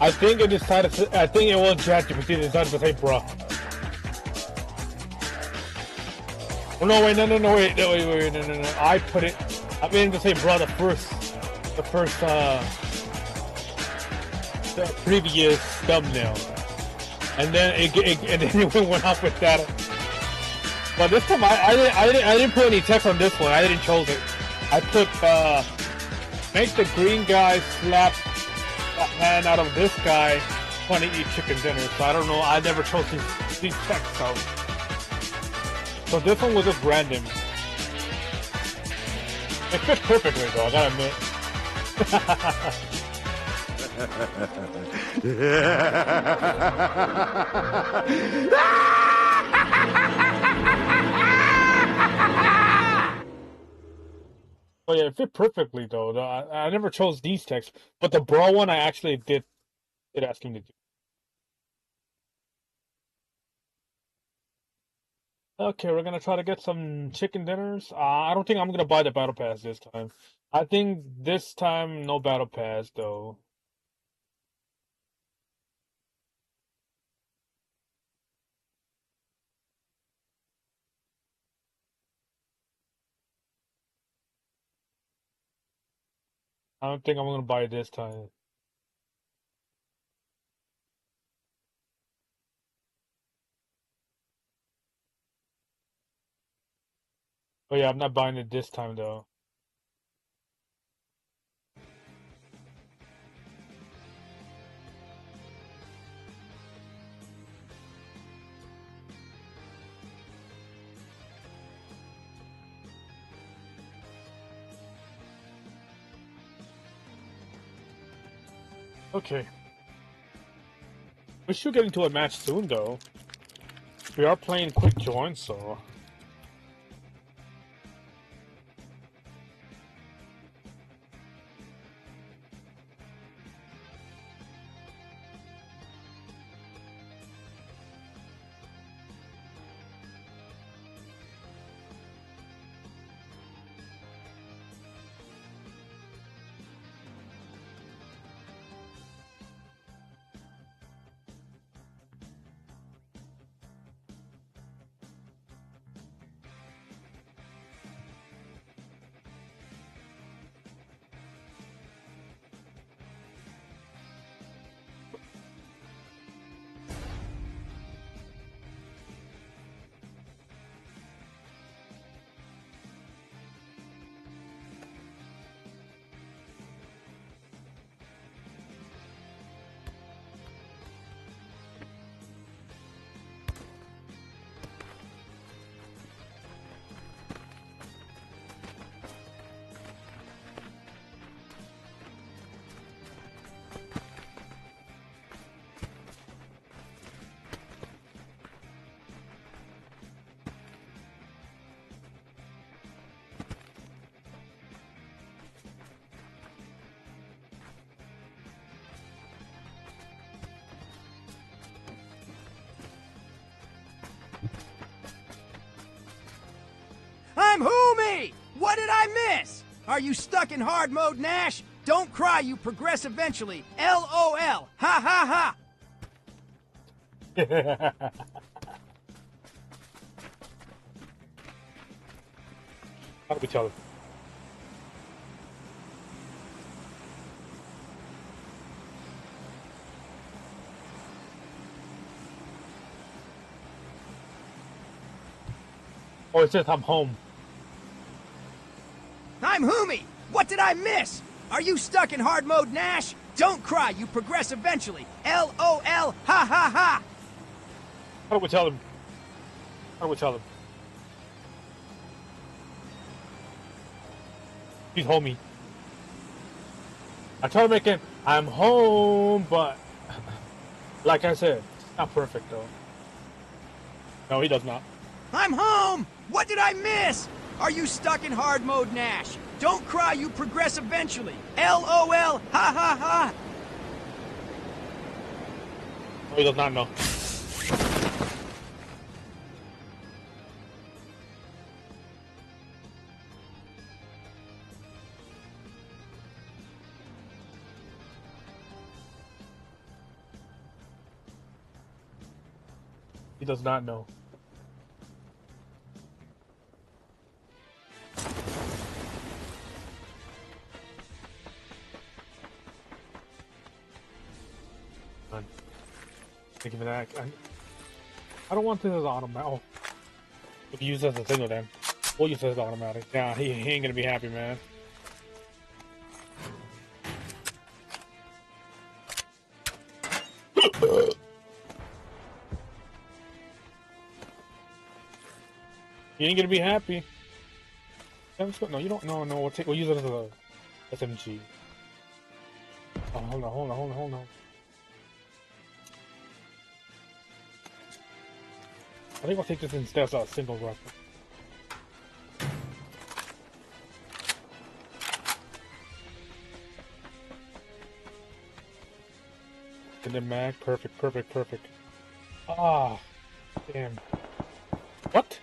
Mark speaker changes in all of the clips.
Speaker 1: I think it decided to, I think it was ChatGPT decided to say bruh. Oh, no, wait, no, wait, no. I put it, I meant to say bruh the previous thumbnail. And then it went off with that. But this time I didn't put any text on this one. I didn't choose it. I put make the green guy slap the hand out of this guy trying to eat chicken dinner. So I don't know. I never chose these texts out. So this one was just random. It fit perfectly though. I gotta admit. Oh yeah, it fit perfectly though. I never chose these texts, but the bra one I actually did ask him to do. Okay, we're gonna try to get some chicken dinners. I don't think I'm gonna buy the battle pass this time. I think this time no battle pass though. I don't think I'm gonna buy it this time. But yeah, I'm not buying it this time though. Okay. We should get into a match soon though. We are playing quick join, so
Speaker 2: I'm Hoomy! What did I miss? Are you stuck in hard mode, Nash? Don't cry, you progress eventually. LOL. Ha ha ha!
Speaker 1: how do we tell him? Oh, it says I'm home.
Speaker 2: I'm Hoomy! What did I miss? Are you stuck in hard mode, Nash? Don't cry, you progress eventually. LOL. Ha ha ha!
Speaker 1: How do we tell him? How do we tell him? He's homie. I try to make it, I'm home, but like I said, it's not perfect though. No, he does not.
Speaker 2: I'm home! What did I miss? Are you stuck in hard mode, Nash? Don't cry, you progress eventually. LOL. Ha ha ha!
Speaker 1: No, he does not know. He does not know. Thank you for that. I don't want this as automatic. Oh, we can use this as a signal then. We'll use this as automatic. Yeah, he ain't gonna be happy, man. He ain't gonna be happy. No, you don't. No, we'll use it as a SMG. Oh, hold on. I think I'll take this instead as a single rifle. And then mag, perfect. Ah, damn. What?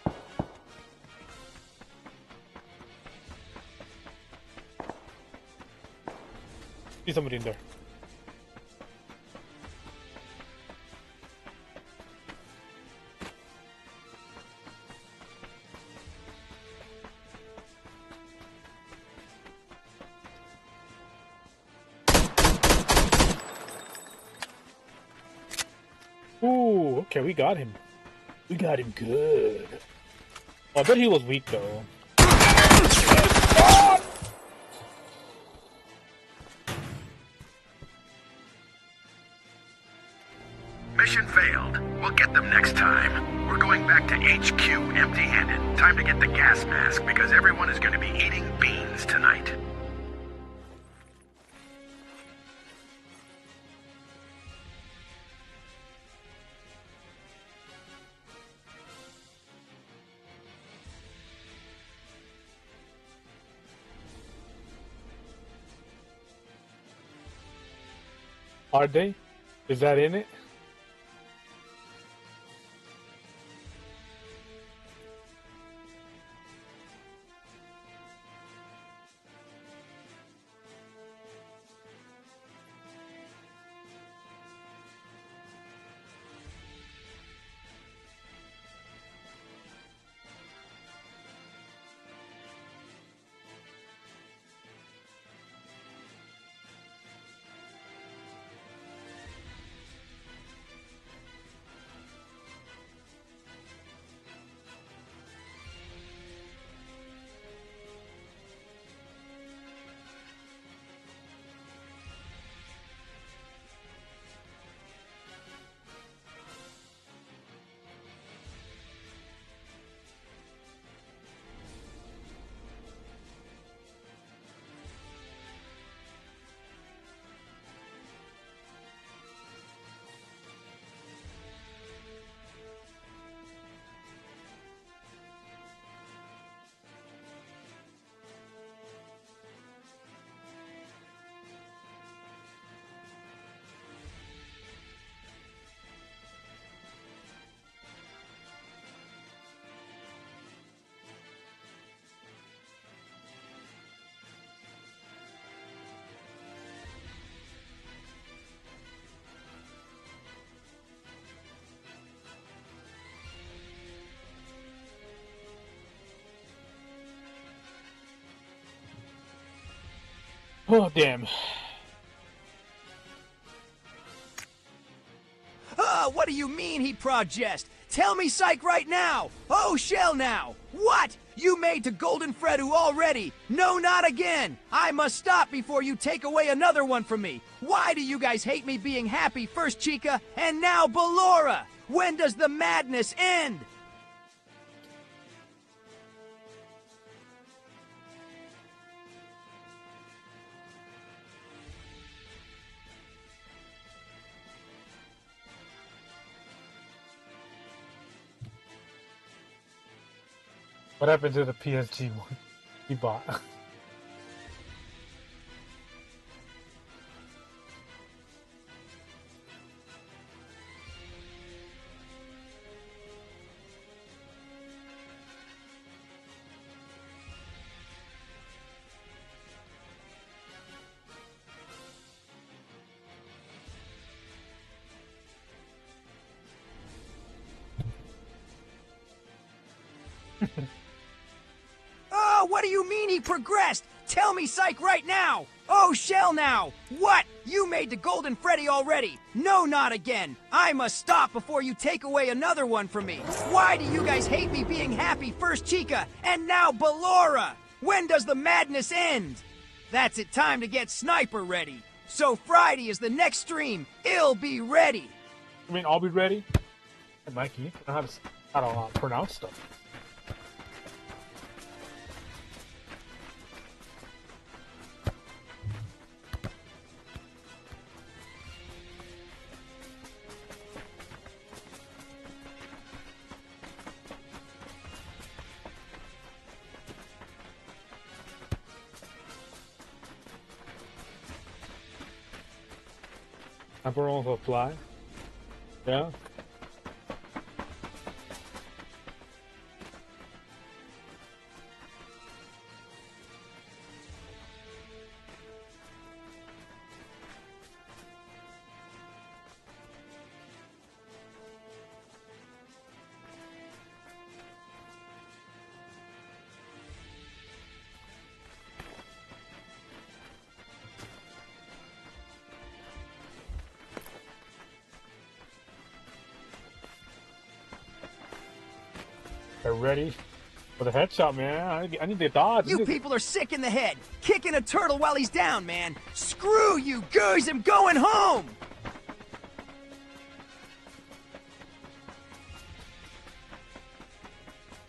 Speaker 1: See somebody in there. Ooh, okay, we got him. We got him good. Oh, I bet he was weak though.
Speaker 3: Mission failed. We'll get them next time. We're going back to HQ empty-handed. Time to get the gas mask because everyone is going to be eating beans tonight.
Speaker 1: Are they? Is that in it? Oh, damn.
Speaker 2: What do you mean he progest? Tell me psych right now! Oh, shell now! What? You made to Golden Fredu already! No, not again! I must stop before you take away another one from me! Why do you guys hate me being happy first, Chica, and now Ballora? When does the madness end?
Speaker 1: What happened to the PSG one he bought?
Speaker 2: Oh, what do you mean he progressed? Tell me, Psych, right now! Oh, Shell now! What? You made the Golden Freddy already! No, not again! I must stop before you take away another one from me! Why do you guys hate me being happy first Chica, and now Ballora? When does the madness end? That's it, time to get Sniper ready! So Friday is the next stream! It'll be ready!
Speaker 1: I mean, I'll be ready. And Mikey, I don't know how to pronounce stuff. I'm going to apply. Yeah. They're ready for the headshot, man. I need to dodge.
Speaker 2: You people are sick in the head. Kicking a turtle while he's down, man. Screw you guys, I'm going home!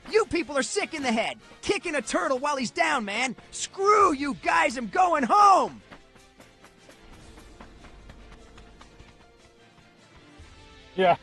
Speaker 2: You people are sick in the head. Kicking a turtle while he's down, man. Screw you guys, I'm going home!
Speaker 1: Yeah.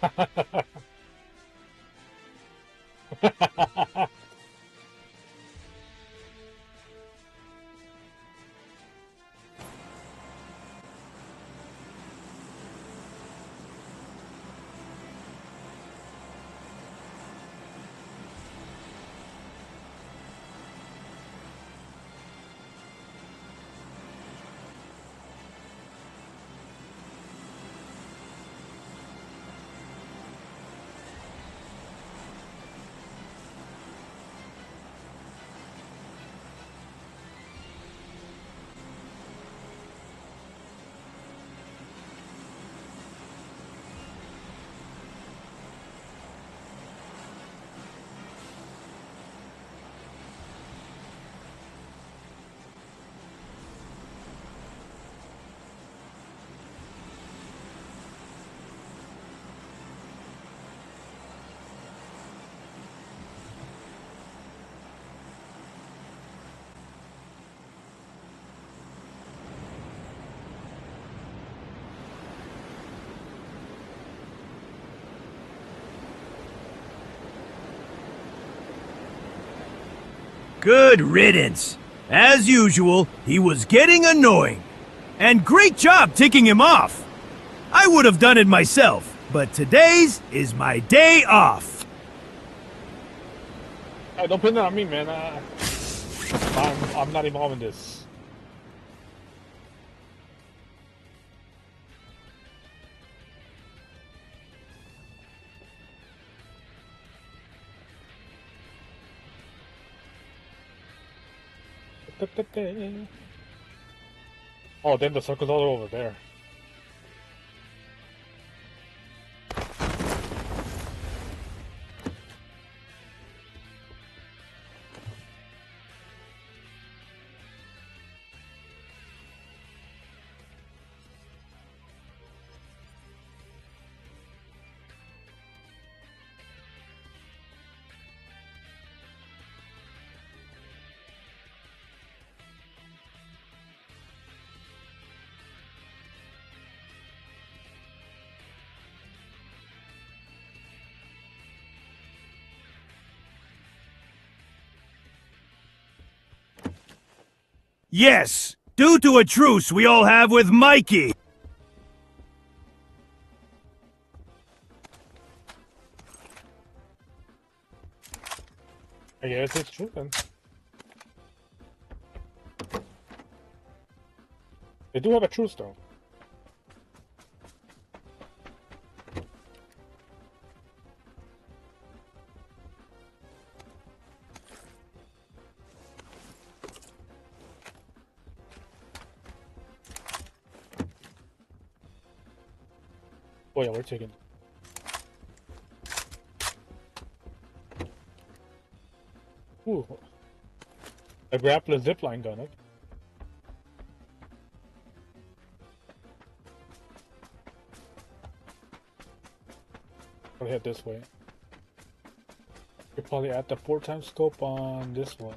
Speaker 4: Good riddance. As usual, he was getting annoying. And great job ticking him off. I would have done it myself, but today's is my day off.
Speaker 1: Hey, don't put that on me, man. I'm not involved in this. Oh, then the circle's all over there.
Speaker 4: Yes, due to a truce we all have with Mikey.
Speaker 1: I guess it's true then. They do have a truce though. Oh yeah, we're taking. Ooh, a grappler zipline gun. Okay. I'll head this way. You probably add the 4x scope on this one.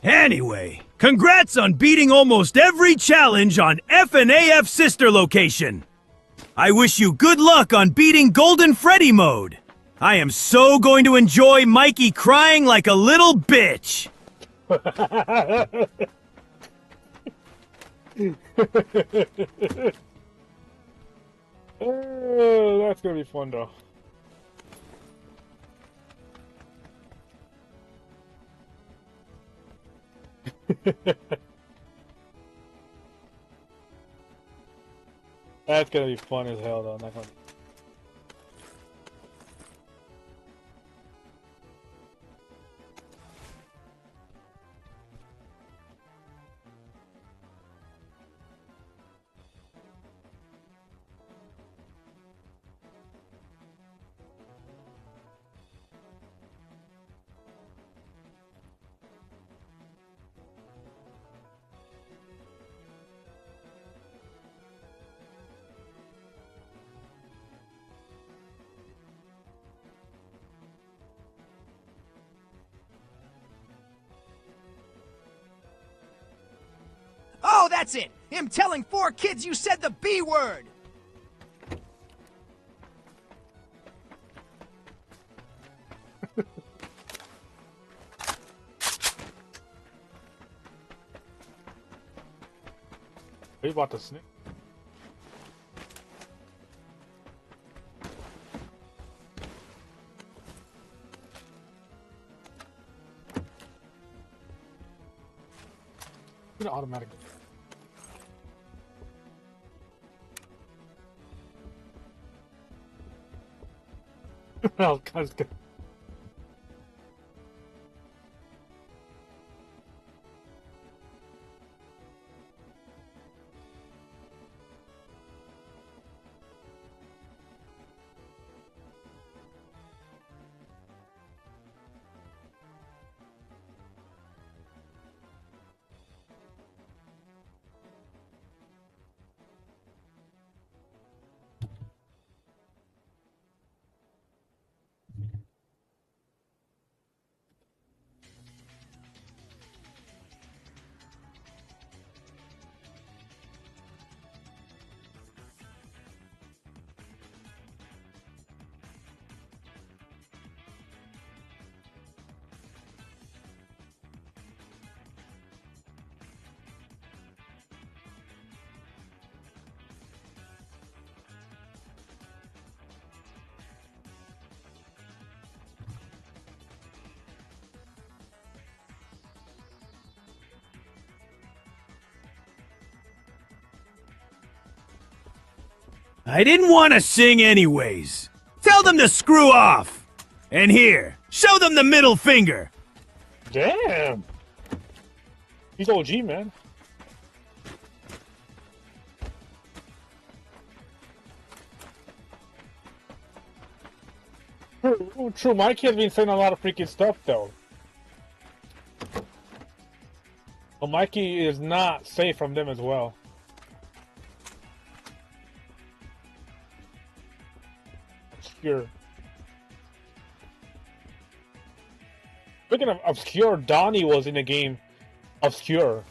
Speaker 4: Anyway, congrats on beating almost every challenge on F&AF sister location. I wish you good luck on beating Golden Freddy mode. I am so going to enjoy Mikey crying like a little bitch.
Speaker 1: Oh, that's gonna be fun though. That's gonna be fun as hell though. Not gonna...
Speaker 2: Oh, that's it! Him telling 4 kids you said the B word!
Speaker 1: We bought the snake. Automatic. Oh, God.
Speaker 4: I didn't want to sing anyways. Tell them to screw off. And here, show them the middle finger.
Speaker 1: Damn. He's OG, man. True, true. My kid's been saying a lot of freaking stuff though. But Mikey is not safe from them as well. Obscure. Speaking of obscure, Donnie was in the game Obscure.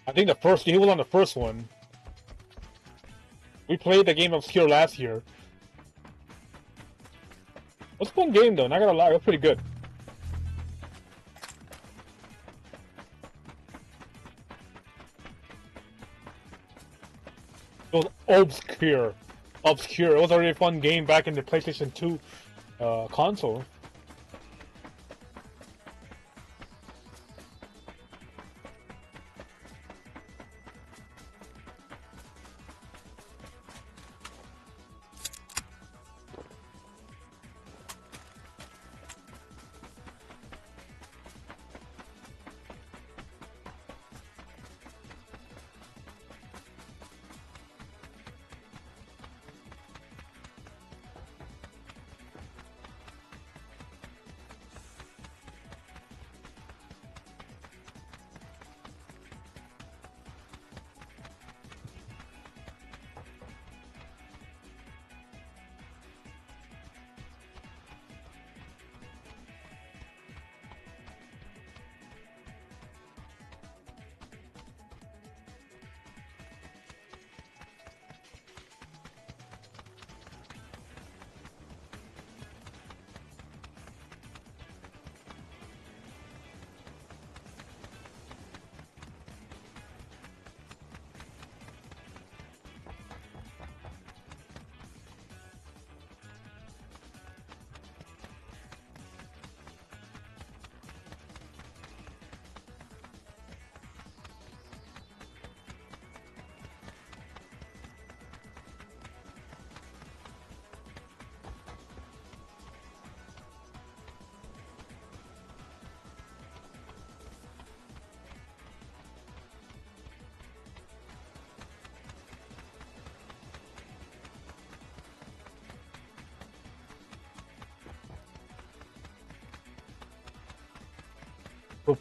Speaker 1: I think he was on the first one. We played the game Obscure last year. It was a fun game though, not gonna lie, it was pretty good. It was Obscure. Obscure. It was a really fun game back in the PlayStation 2 console.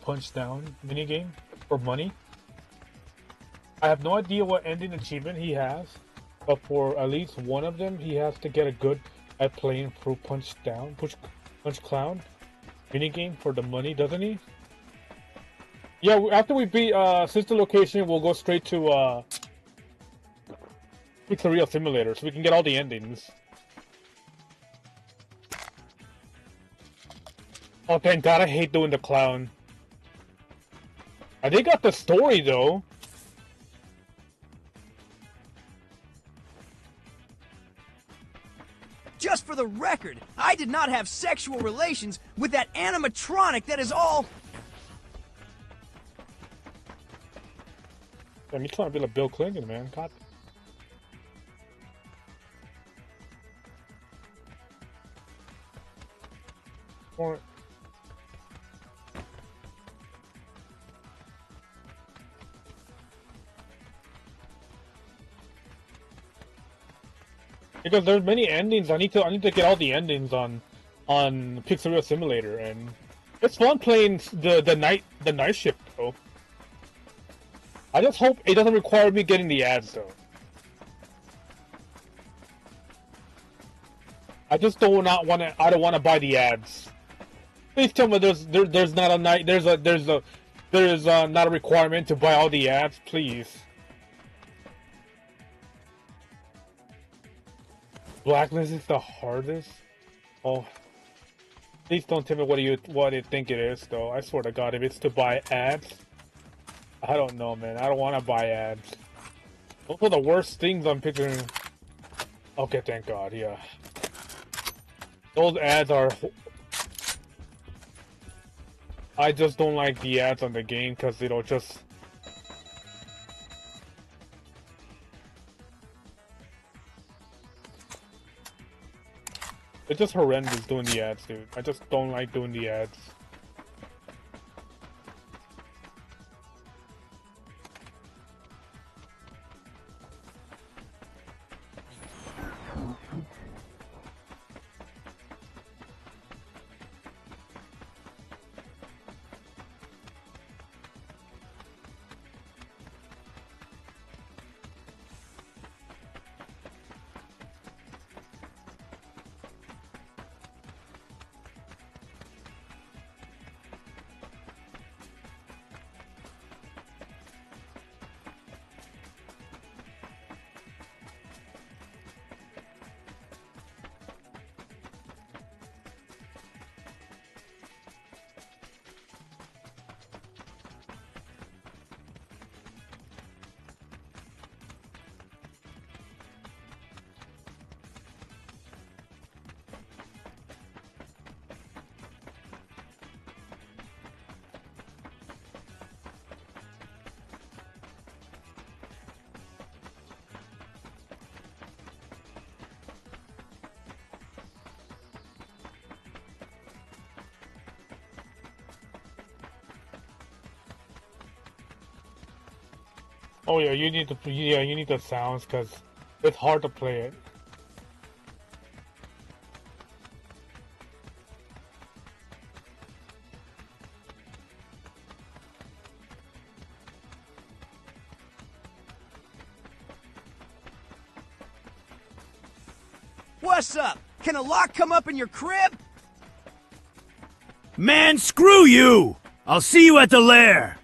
Speaker 1: Punch down minigame for money. I have no idea what ending achievement he has, but for at least one of them, he has to get a good at playing Fruit Punch Down, Punch Clown minigame for the money, doesn't he? Yeah, after we beat Sister Location, we'll go straight to Pizzeria Simulator so we can get all the endings. Oh, thank God, I hate doing the clown. They got the story, though.
Speaker 2: Just for the record, I did not have sexual relations with that animatronic that is all...
Speaker 1: Damn, you're trying to be like Bill Clinton, man. God. Or... Because there's many endings. I need to get all the endings on Pizzeria Simulator, and it's fun playing the night shift though. I just hope it doesn't require me getting the ads though. I just do not want to. I don't want to buy the ads. Please tell me there's not a night. There's not a requirement to buy all the ads, please. Blacklist is the hardest? Oh. Please don't tell me what you think it is, though. I swear to God, if it's to buy ads... I don't know, man. I don't want to buy ads. Those are the worst things I'm picturing. Okay, thank God, yeah. Those ads are... I just don't like the ads on the game, because it'll just... It's just horrendous doing the ads, dude. I just don't like doing the ads. Oh yeah, you need the sounds because it's hard to play it.
Speaker 2: What's up? Can a lock come up in your crib?
Speaker 4: Man, screw you! I'll see you at the lair!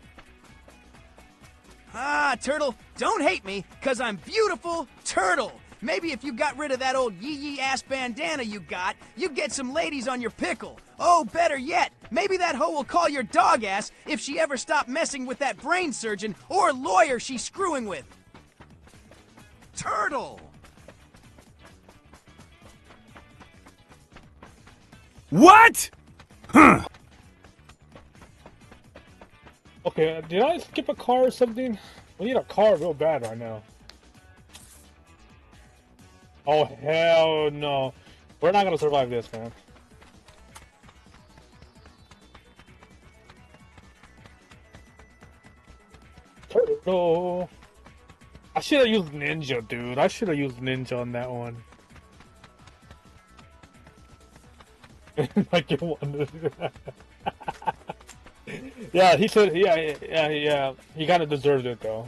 Speaker 2: Ah, Turtle, don't hate me, cause I'm beautiful Turtle. Maybe if you got rid of that old yee-yee ass bandana you got, you'd get some ladies on your pickle. Oh, better yet, maybe that hoe will call your dog ass if she ever stopped messing with that brain surgeon or lawyer she's screwing with. Turtle!
Speaker 4: What? Huh.
Speaker 1: Okay, did I skip a car or something? We need a car real bad right now. Oh, hell no. We're not gonna survive this, man. Turtle. I should have used Ninja, dude. I should have used Ninja on that one. Like you wanted. Yeah, he said, yeah. He kind of deserved it, though.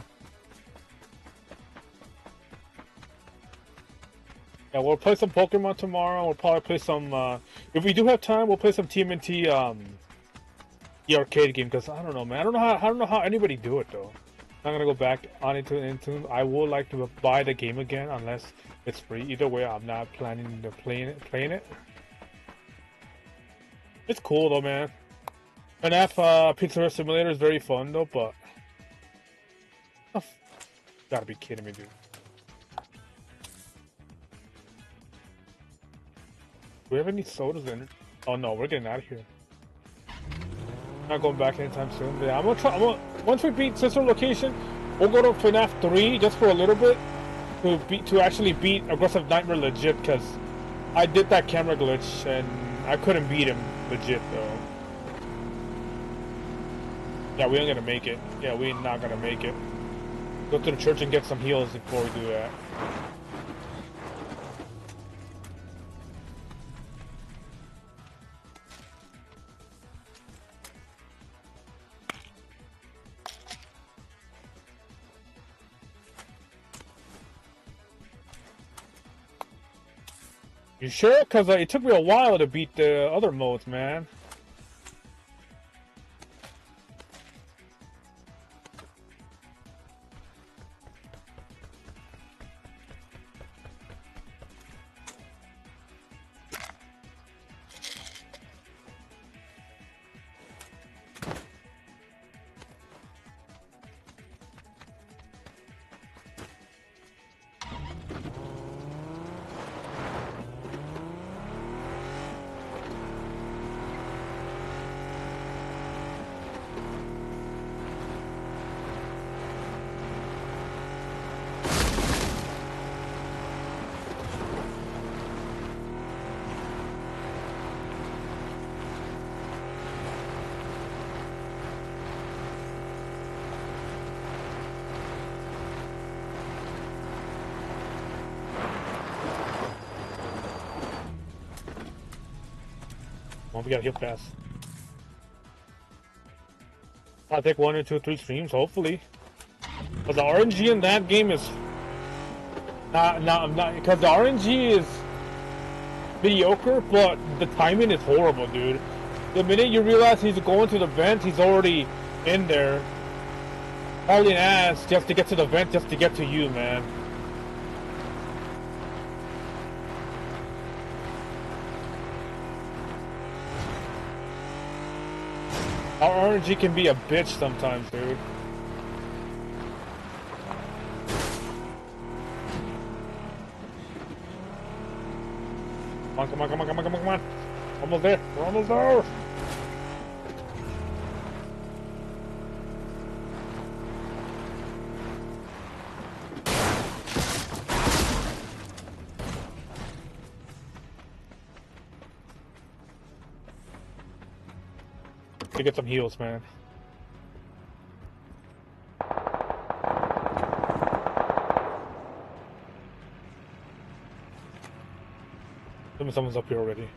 Speaker 1: Yeah, we'll play some Pokemon tomorrow. We'll probably play some, if we do have time, we'll play some TMNT, the arcade game, because I don't know, man. I don't know how anybody do it, though. I'm gonna go back on into I would like to buy the game again, unless it's free. Either way, I'm not planning to playing it. It's cool, though, man. FNAF Pizzeria Simulator is very fun, though, but... Oh, gotta be kidding me, dude. Do we have any sodas in it? Oh no, we're getting out of here. Not going back anytime soon. Yeah, I'm gonna try. Once we beat Sister Location, we'll go to FNAF 3 just for a little bit to actually beat Aggressive Nightmare legit, because I did that camera glitch and I couldn't beat him legit though. Yeah, we ain't gonna make it. Yeah, we ain't not gonna make it. Go to the church and get some heals before we do that. You sure? Because it took me a while to beat the other modes, man. Well, we gotta heal fast. I'll take 1 or 2 or 3 streams, hopefully. But the RNG in that game is not because the RNG is mediocre, but the timing is horrible, dude. The minute you realize he's going to the vent, he's already in there, hauling ass just to get to the vent, just to get to you, man. Our RNG can be a bitch sometimes, dude. Come on. Almost there. We're almost there. To get some heals, man. Someone's up here already.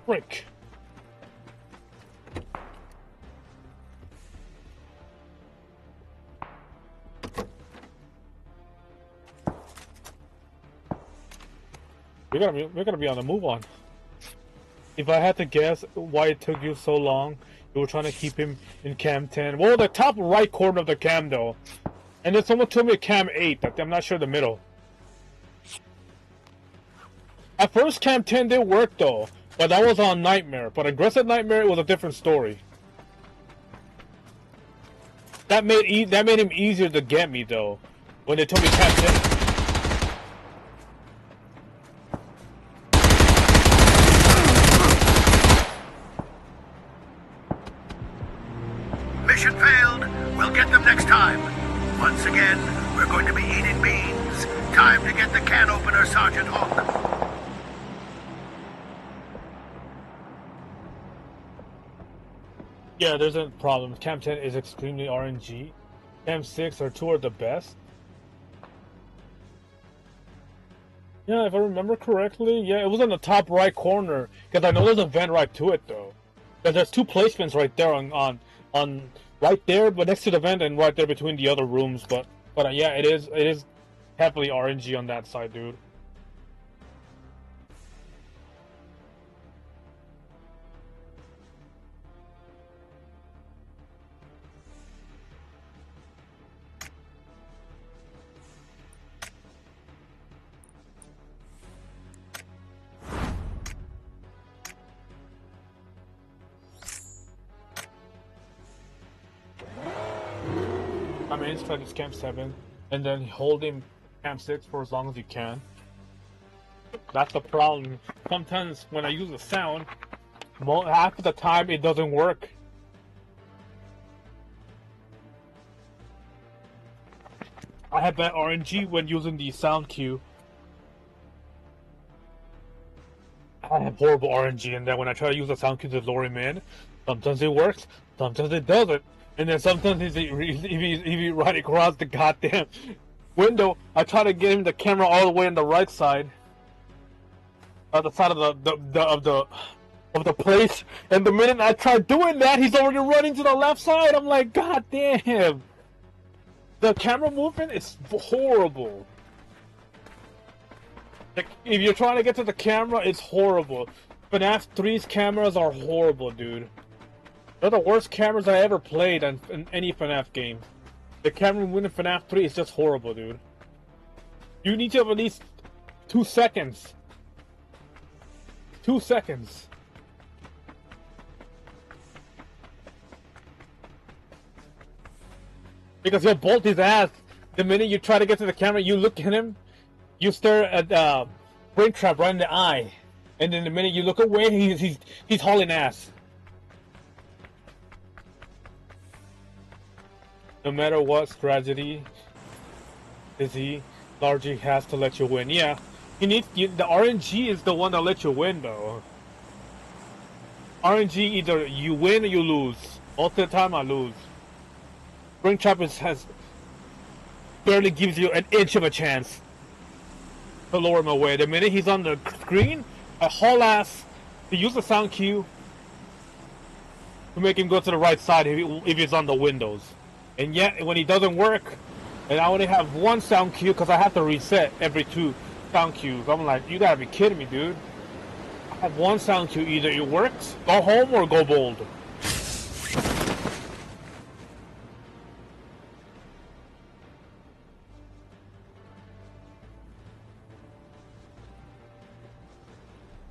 Speaker 1: Break. We're gonna be on the move on. If I had to guess why it took you so long, you were trying to keep him in cam 10. Well, the top right corner of the cam though. And then someone told me cam 8, but I'm not sure the middle. At first cam 10 did work though, but that was on Nightmare. But Aggressive Nightmare, it was a different story. That made him easier to get me though, when they told me cam 10.
Speaker 3: Mission failed. We'll get them next time. Once again, we're going to be eating beans. Time to get the can opener, Sergeant Hawk.
Speaker 1: Yeah, there's a problem. Cam 10 is extremely RNG. Cam 6 or 2 are the best. Yeah, if I remember correctly, yeah, it was in the top right corner. Because I know there's a vent right to it though. Because there's 2 placements right there on right there, but next to the vent and right there between the other rooms. But yeah, it is heavily RNG on that side, dude. I mean, it's like it's Camp 7, and then holding Camp 6 for as long as you can. That's the problem. Sometimes when I use the sound, half of the time it doesn't work. I have bad RNG when using the sound cue. I have horrible RNG, and then when I try to use the sound cue to lure him in, sometimes it works, sometimes it doesn't. And then sometimes if he right across the goddamn window, I try to get him the camera all the way on the right side, the side of the place. And the minute I try doing that, he's already running to the left side. I'm like, God damn! The camera movement is horrible. Like, if you're trying to get to the camera, it's horrible. FNAF 3's cameras are horrible, dude. They're the worst cameras I ever played in any FNAF game. The camera movement in FNAF 3 is just horrible, dude. You need to have at least 2 seconds. 2 seconds. Because he'll bolt his ass. The minute you try to get to the camera, you look at him, you stare at Springtrap right in the eye. And then the minute you look away, he's hauling ass. No matter what strategy largely has to let you win. Yeah, the RNG is the one that lets you win though. RNG, either you win or you lose. Most of the time I lose. Springtrap has barely gives you an inch of a chance to lure him away. The minute he's on the screen, I haul ass to use the sound cue to make him go to the right side if he's on the windows. And yet, when he doesn't work, and I only have 1 sound cue because I have to reset every 2 sound cues. I'm like, you gotta be kidding me, dude. I have 1 sound cue, either it works, go home, or go bold.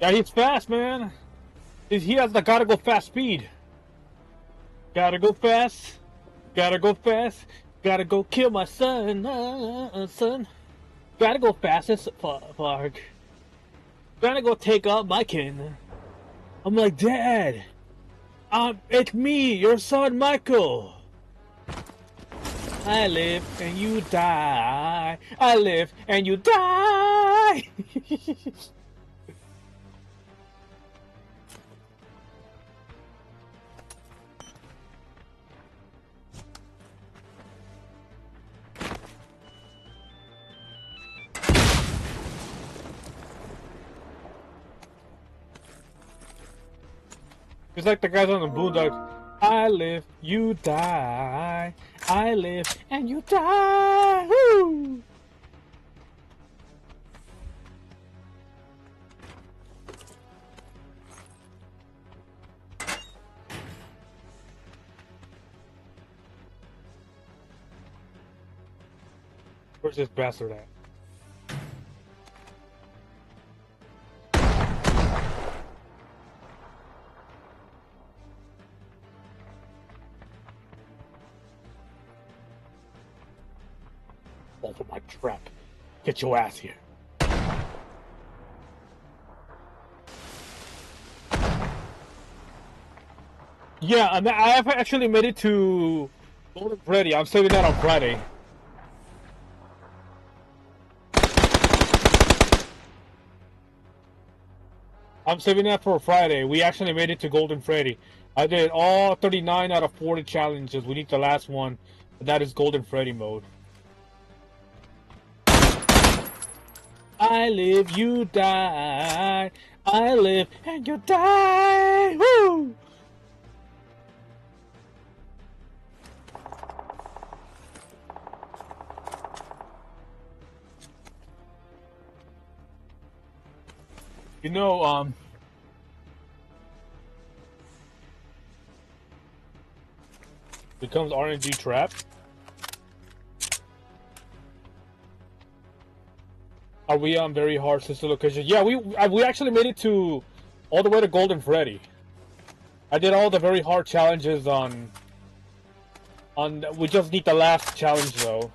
Speaker 1: Yeah, he's fast, man. He has the gotta go fast speed. Gotta go fast. Gotta go fast. Gotta go kill my son. Son. Gotta go fast as fuck. Gotta go take out my kin. I'm like, Dad. It's me, your son, Michael. I live and you die. I live and you die. It's like the guys on the Boondocks. I live, you die. I live, and you die. Woo! Where's this bastard at? Fall for my trap. Get your ass here. Yeah, and I have actually made it to Golden Freddy. I'm saving that on Friday. I'm saving that for Friday. We actually made it to Golden Freddy. I did all 39 out of 40 challenges. We need the last one. That is Golden Freddy mode. I live, you die. I live, and you die. Woo! You know, becomes RNG trap. Are we on very hard sister locations? Yeah, we actually made it to all the way to Golden Freddy. I did all the very hard challenges on. We just need the last challenge though.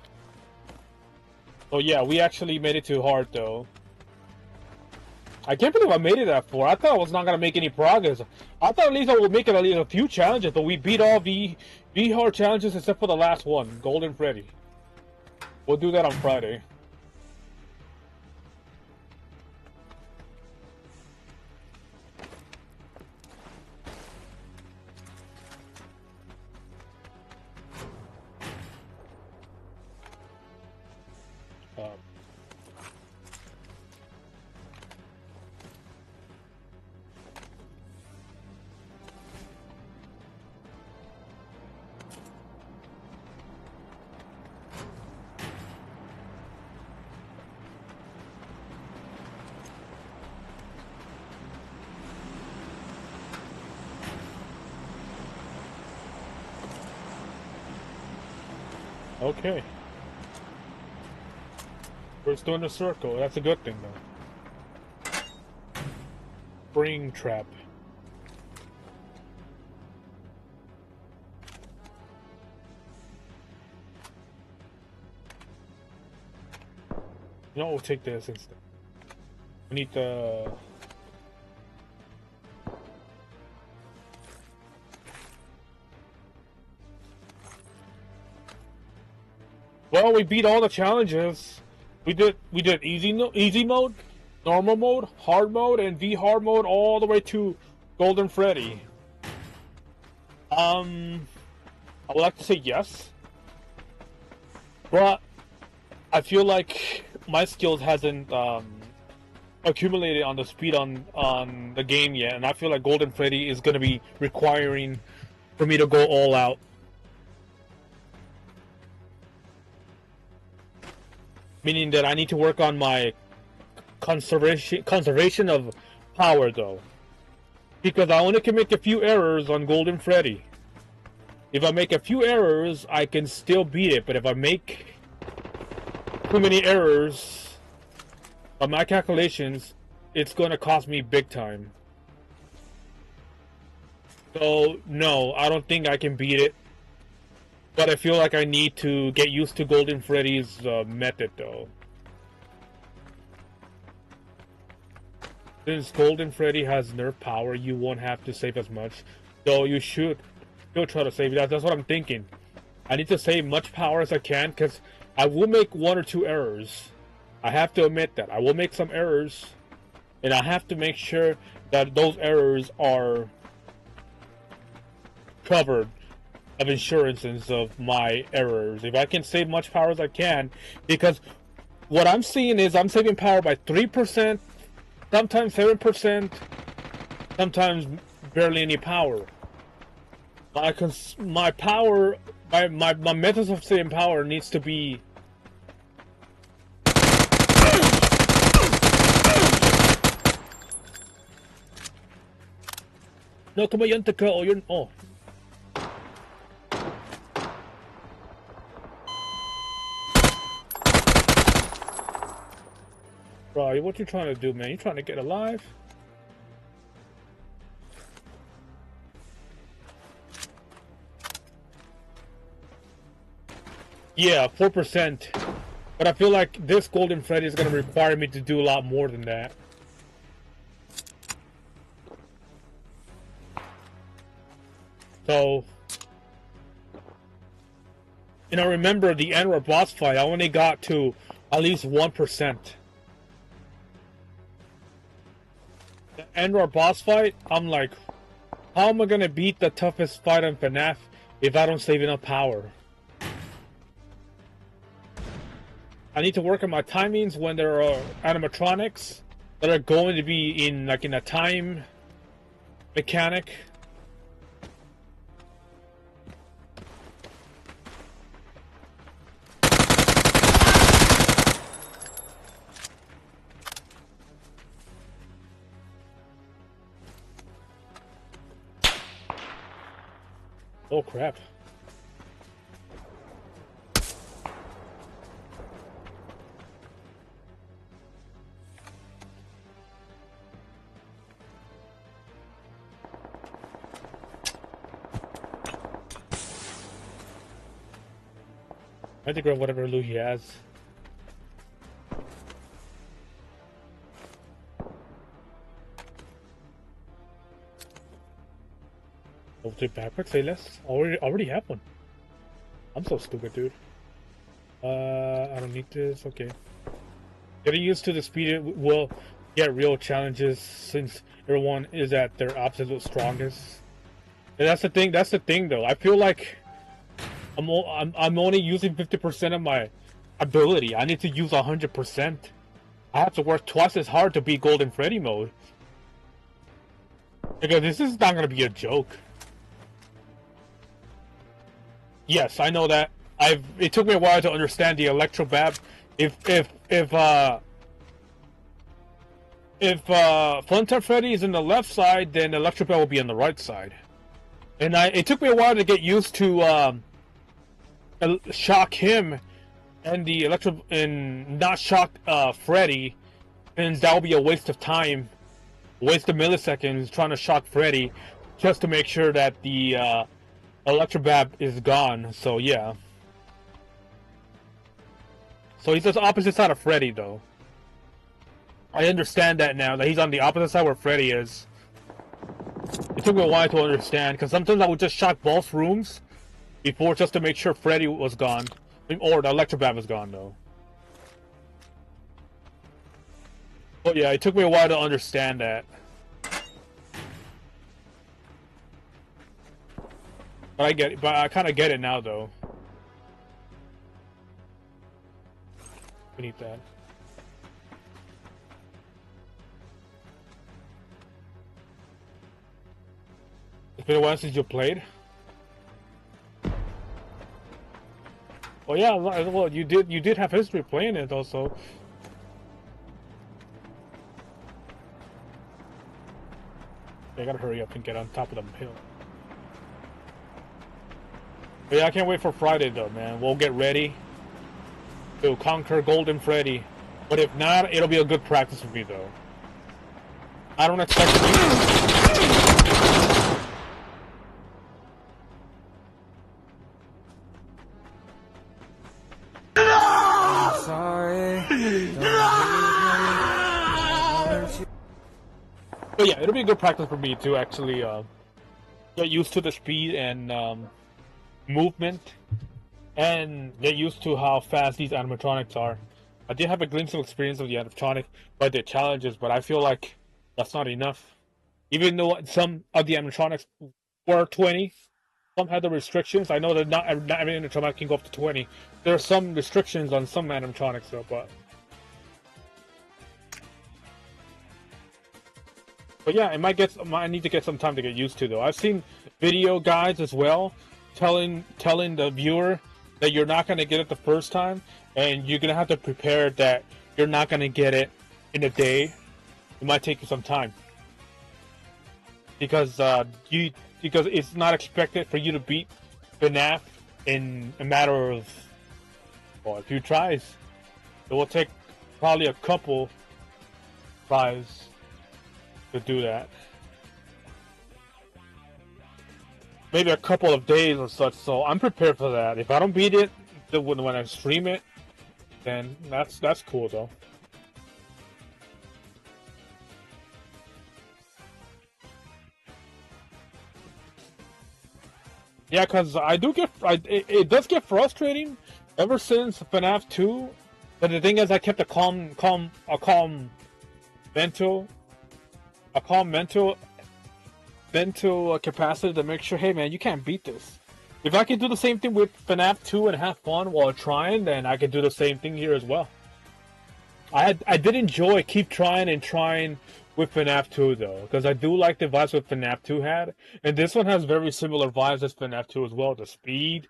Speaker 1: So yeah, we actually made it to hard though. I can't believe I made it that far. I thought I was not gonna make any progress. I thought at least I would make it at least a few challenges, but we beat all the hard challenges except for the last one, Golden Freddy. We'll do that on Friday. Okay. We're still in a circle. That's a good thing, though. Spring trap. You know, we'll take this instead. We need the... Well, we beat all the challenges. We did easy mode, normal mode, hard mode, and V hard mode all the way to Golden Freddy. I would like to say yes, but I feel like my skills hasn't accumulated on the speed on the game yet, and I feel like Golden Freddy is going to be requiring for me to go all out. Meaning that I need to work on my conservation of power, though. Because I only can make a few errors on Golden Freddy. If I make a few errors, I can still beat it. But if I make too many errors on my calculations, it's going to cost me big time. So, no, I don't think I can beat it. But I feel like I need to get used to Golden Freddy's method, though. Since Golden Freddy has nerf power, you won't have to save as much. So you should still try to save that. That's what I'm thinking. I need to save much power as I can, because I will make 1 or 2 errors. I have to admit that. I will make some errors. And I have to make sure that those errors are covered of insurances of my errors. If I can save much power as I can, because what I'm seeing is I'm saving power by 3%, sometimes 7%, sometimes barely any power. My power, my methods of saving power needs to be. No, come on, oh, you're oh. Bro, what you trying to do, man? You trying to get alive? Yeah, 4%. But I feel like this Golden Freddy is going to require me to do a lot more than that. So, and I remember the Enra boss fight, I only got to at least 1%. The Enra boss fight, I'm like, how am I going to beat the toughest fight on FNAF if I don't save enough power? I need to work on my timings when there are animatronics that are going to be in like in a time mechanic. Oh crap. I have to grab whatever loot he has. Oh, the backpack, say less. Already have one. I'm so stupid, dude. I don't need this. Okay. Getting used to the speed will get real challenges since everyone is at their absolute strongest. And that's the thing. That's the thing, though. I feel like I'm only using 50% of my ability. I need to use 100%. I have to work twice as hard to beat Golden Freddy mode. Because this is not gonna be a joke. Yes, I know that. It took me a while to understand the electrobab. If Funtime Freddy is in the left side, then electrobab will be on the right side. And it took me a while to get used to shock him and the and not shock Freddy, and that will be a waste of time, waste of milliseconds trying to shock Freddy just to make sure that the electrobab is gone. So yeah. So he's on the opposite side of Freddy, though. I understand that now, that he's on the opposite side where Freddy is. It took me a while to understand, because sometimes I would just shock both rooms before, just to make sure Freddy was gone. Or the electrobab was gone, though. But yeah, it took me a while to understand that. But I get it, but I kind of get it now, though. We need that. It's been a while since you played. Oh yeah, well you did have history playing it also. I gotta hurry up and get on top of the hill. But yeah, I can't wait for Friday though, man. We'll get ready to conquer Golden Freddy. But if not, it'll be a good practice for me though. I don't expect to But yeah, it'll be a good practice for me to actually get used to the speed and movement, and get used to how fast these animatronics are. I did have a glimpse of experience of the animatronic by the challenges, but I feel like that's not enough. Even though some of the animatronics were 20, some had the restrictions. I know that not every animatronic can go up to 20. There are some restrictions on some animatronics though, but But yeah, I need to get some time to get used to though. I've seen video guides as well, telling the viewer that you're not gonna get it the first time, and you're gonna have to prepare that you're not gonna get it in a day. It might take you some time because because it's not expected for you to beat FNAF in a matter of a few tries. It will take probably a couple tries to do that. Maybe a couple of days or such, so I'm prepared for that. If I don't beat it when I stream it, then that's cool though. Yeah, cause it does get frustrating ever since FNAF 2. But the thing is, I kept a calm mental capacity to make sure, hey man, you can't beat this. If I can do the same thing with FNAF 2 and have fun while trying, then I can do the same thing here as well. I did enjoy keep trying with FNAF 2 though, because I do like the vibes that FNAF 2 had, and this one has very similar vibes as FNAF 2 as well. The speed,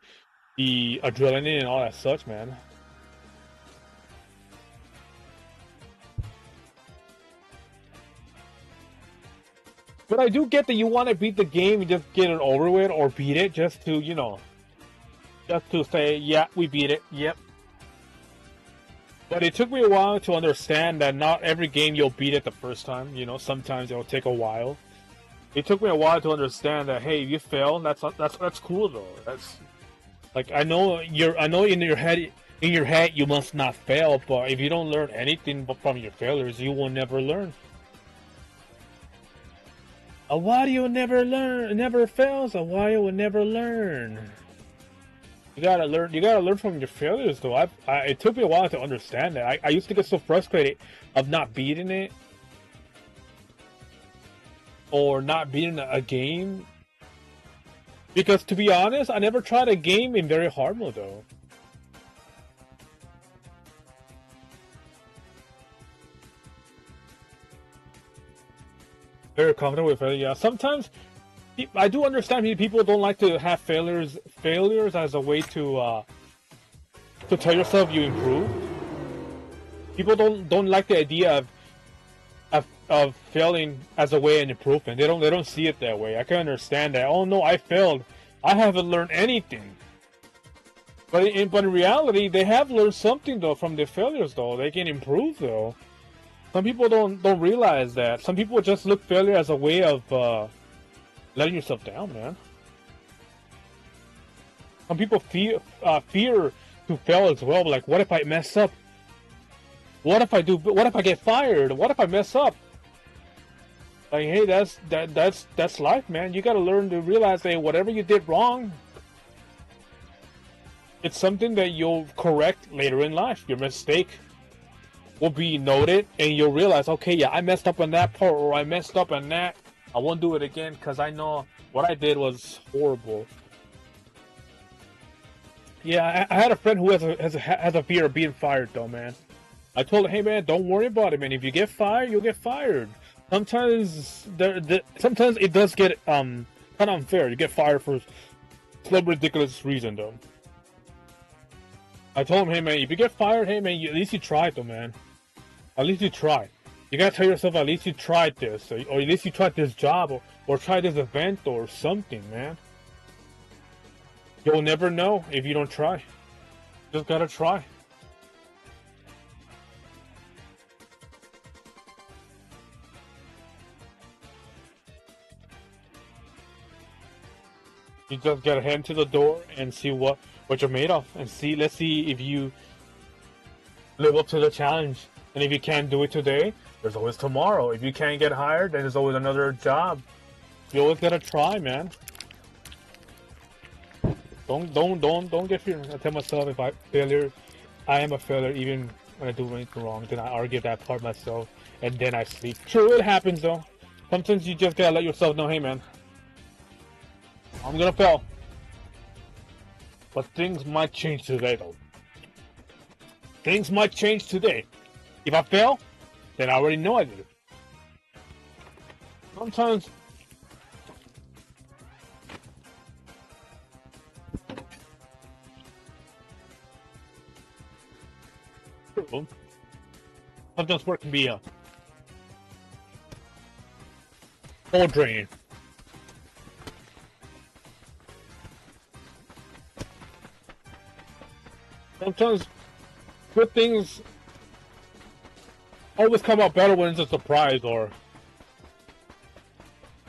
Speaker 1: the adrenaline, and all that such, man. But I do get that you want to beat the game and just get it over with, or beat it just to, you know, just to say, yeah, we beat it, yep. But it took me a while to understand that not every game you'll beat it the first time, you know, sometimes it'll take a while. It took me a while to understand that, hey, if you fail, that's cool though. That's like, I know in your head you must not fail, but if you don't learn anything from your failures, you will never learn. A Wario never fails. A Wario will never learn. You gotta learn from your failures, though. It took me a while to understand that. I used to get so frustrated of not beating it, or not beating a game, because to be honest, I never tried a game in very hard mode, though. Very comfortable with it, yeah. Sometimes I do understand people don't like to have failures as a way to tell yourself you improved. People don't like the idea of failing as a way of improvement. They don't see it that way. I can understand that. Oh no, I failed. I haven't learned anything. But in reality, they have learned something though from their failures though. They can improve though. Some people don't realize that. Some people just look failure as a way of letting yourself down, man. Some people fear to fail as well. Like, what if I mess up? What if I get fired? What if I mess up? Like, hey, that's life, man. You gotta learn to realize that whatever you did wrong, it's something that you'll correct later in life. Your mistake will be noted, and you'll realize, okay, yeah, I messed up on that part, or I messed up on that. I won't do it again because I know what I did was horrible. Yeah, I had a friend who has a fear of being fired, though, man. I told him, hey, man, don't worry about it, man. If you get fired, you'll get fired. Sometimes sometimes it does get kind of unfair. You get fired for some ridiculous reason, though. I told him, hey, man, if you get fired, hey, man, at least you tried, though, man. At least you tried. You gotta tell yourself, at least you tried this, or at least you tried this job, or try this event, or something, man. You'll never know if you don't try. Just gotta try. You just gotta head to the door and see what you're made of, and let's see if you live up to the challenge. And if you can't do it today, there's always tomorrow. If you can't get hired, then there's always another job. You always gotta try, man. Don't get feared. I tell myself, if I am a failure even when I do anything wrong. Then I argue that part myself, and then I sleep. True, it happens though. Sometimes you just gotta let yourself know, hey man, I'm gonna fail. But things might change today though. Things might change today. If I fail, then I already know I did it. Sometimes sometimes work can be a soul draining. Sometimes good things always come out better when it's a surprise, or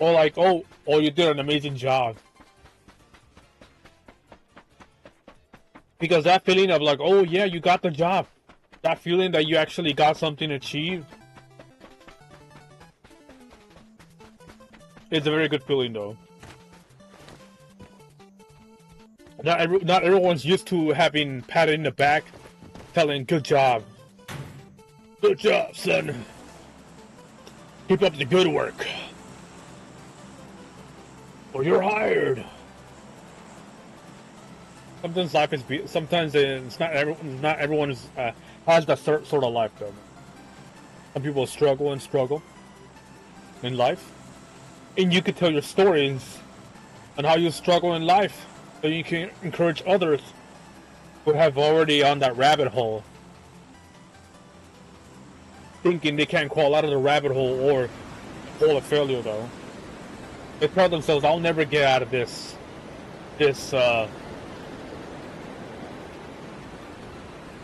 Speaker 1: like, oh, you did an amazing job. Because that feeling of like, oh yeah, you got the job. That feeling that you actually got something achieved. It's a very good feeling though. Not everyone's used to having patted in the back, telling good job. Good job, son. Keep up the good work. Or you're hired. Sometimes life is sometimes it's not everyone is, has that sort of life though. Some people struggle in life, and you could tell your stories on how you struggle in life, so you can encourage others who have already on that rabbit hole, thinking they can't crawl out of the rabbit hole or hole of failure though. They tell themselves, "I'll never get out of this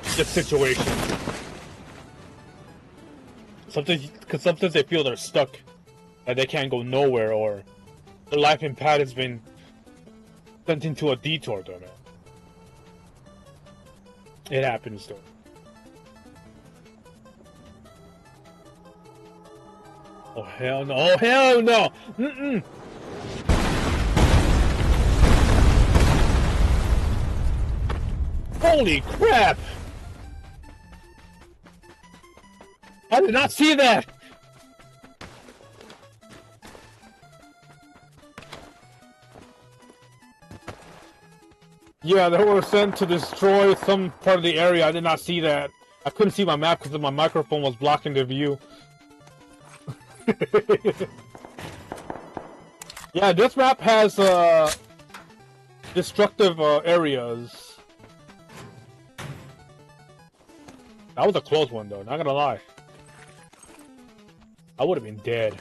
Speaker 1: situation." Sometimes they feel they're stuck, that they can't go nowhere, or their life and path has been sent into a detour though, man. It happens though. Oh hell no! Oh hell no! Mm-mm. Holy crap! I did not see that! Yeah, they were sent to destroy some part of the area. I did not see that. I couldn't see my map because my microphone was blocking the view. Yeah, this map has destructive areas. That was a close one though, not gonna lie. I would have been dead.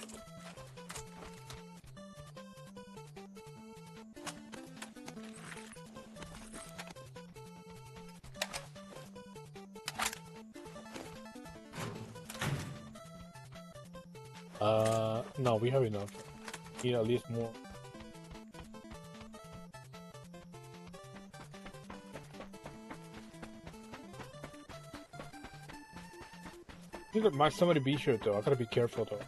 Speaker 1: No, we have enough. Need at least more. Might somebody be here though. I gotta be careful though.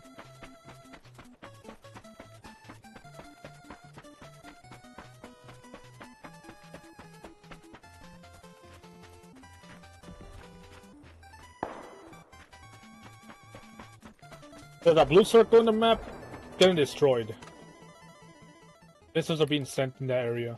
Speaker 1: There's a blue circle in the map getting destroyed. Missiles are being sent in that area.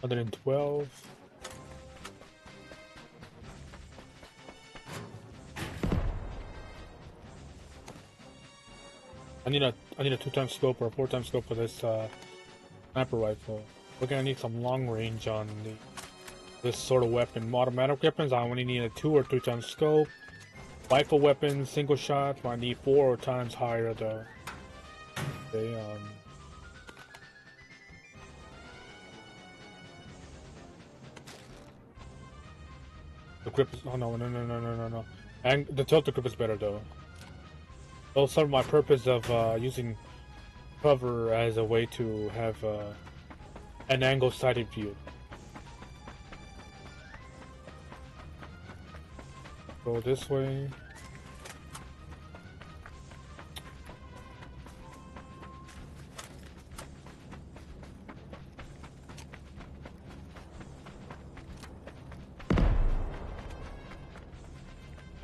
Speaker 1: $112. I need a 2x scope or a 4x scope for this sniper rifle. We're gonna need some long range on this sort of weapon. Automatic weapons, I only need a 2 or 3x scope. Rifle weapons, single shot, I need 4 times higher though. Okay, the grip is, oh no. And the tilted grip is better though. That'll serve my purpose of using cover as a way to have an angle-sighted view. Go this way.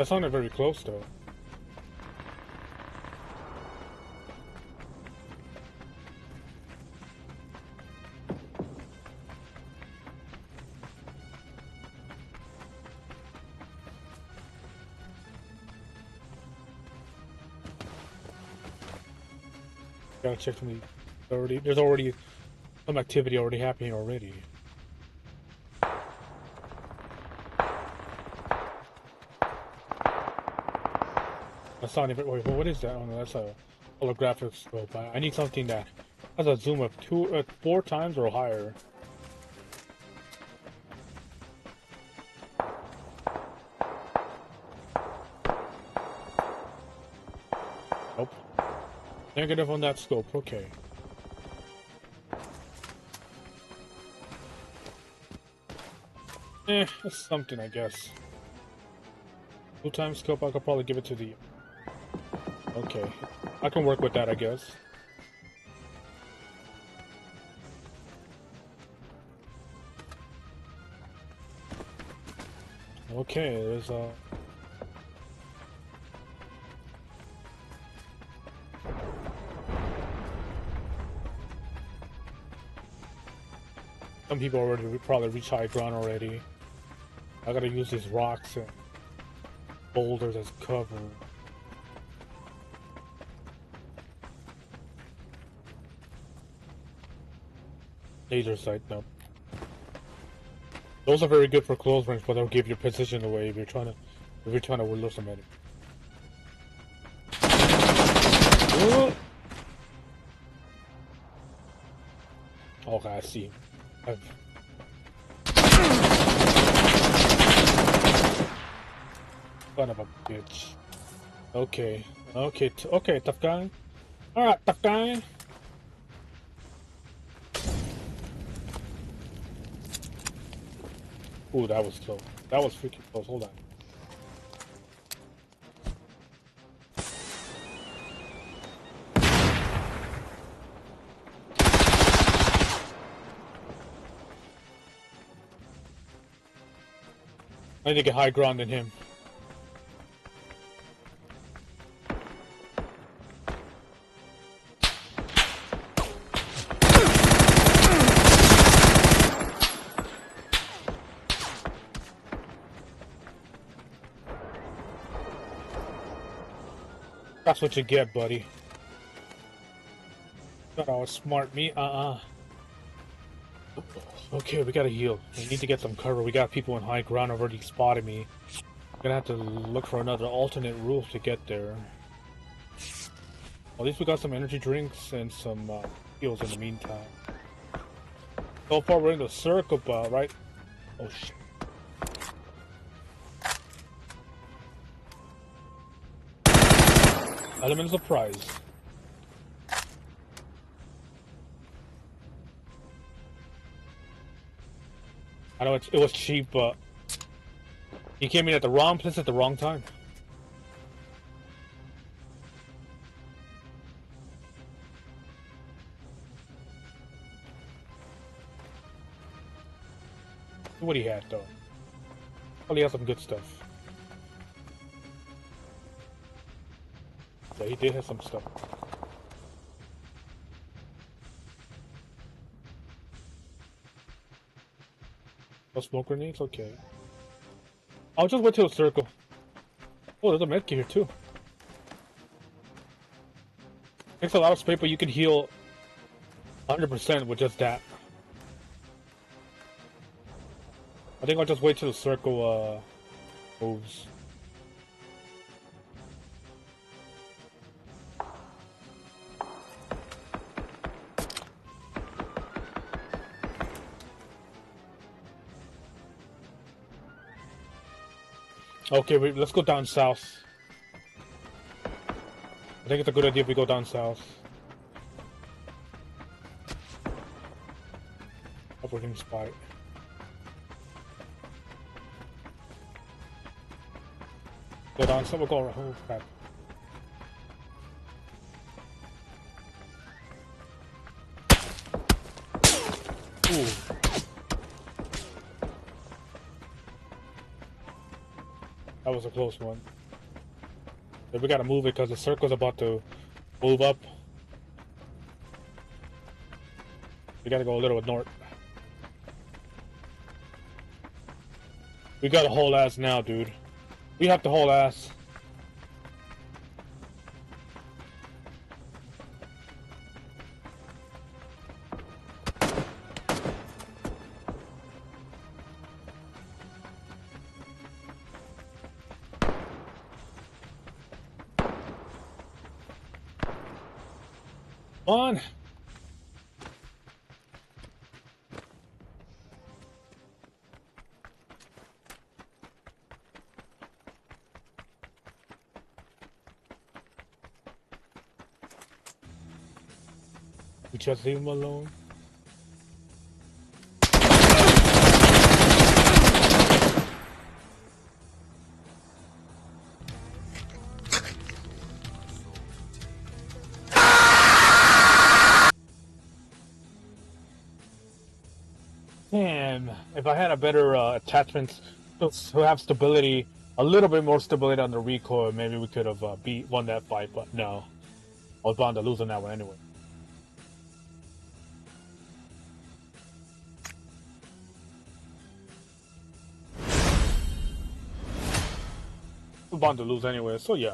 Speaker 1: That sounded very close though. Gotta check for me. There's already some activity already happening already. That's not even. Wait, what is that? Oh no, that's a holographic scope. I need something that has a zoom of 4 times or higher. Nope. Negative on that scope. Okay. That's something, I guess. 2 times scope. I could probably give it to the. Okay, I can work with that, I guess. Okay, there's some people already probably reach high ground already. I gotta use these rocks and boulders as cover. Laser sight, no. Those are very good for close range, but they'll give your position away if you're trying to lose somebody. Okay, I see. Son of a bitch. Okay, okay, tough guy. All right, tough guy. Ooh, that was close. That was freaking close. Hold on. I need to get high ground than him. That's what you get, buddy. Thought I was smart, me? Okay, we gotta heal. We need to get some cover. We got people in high ground already spotting me. Gonna have to look for another alternate route to get there. At least we got some energy drinks and some heals in the meantime. So far we're in the circle, right? Oh shit. Element of surprise. I know it was cheap, but he came in at the wrong place at the wrong time. What he had though. Well, he had some good stuff. Yeah, he did have some stuff. No smoke grenades? Okay. I'll just wait till the circle. Oh, there's a medkit here too. Takes a lot of space, but you can heal 100% with just that. I think I'll just wait till the circle moves. Okay, let's go down south. I think it's a good idea if we go down south. Hope we can spot it. Go down south, we'll go around. Oh, crap. Ooh. That That was a close one. We gotta move it because the circle's about to move up. We gotta go a little north. We gotta hold ass now, dude. We have to hold ass. Come on. We just leave him alone. Damn, if I had a better attachment to have stability, a little bit more stability on the recoil, maybe we could have won that fight, but no. I was bound to lose on that one anyway. I was bound to lose anyway, so yeah.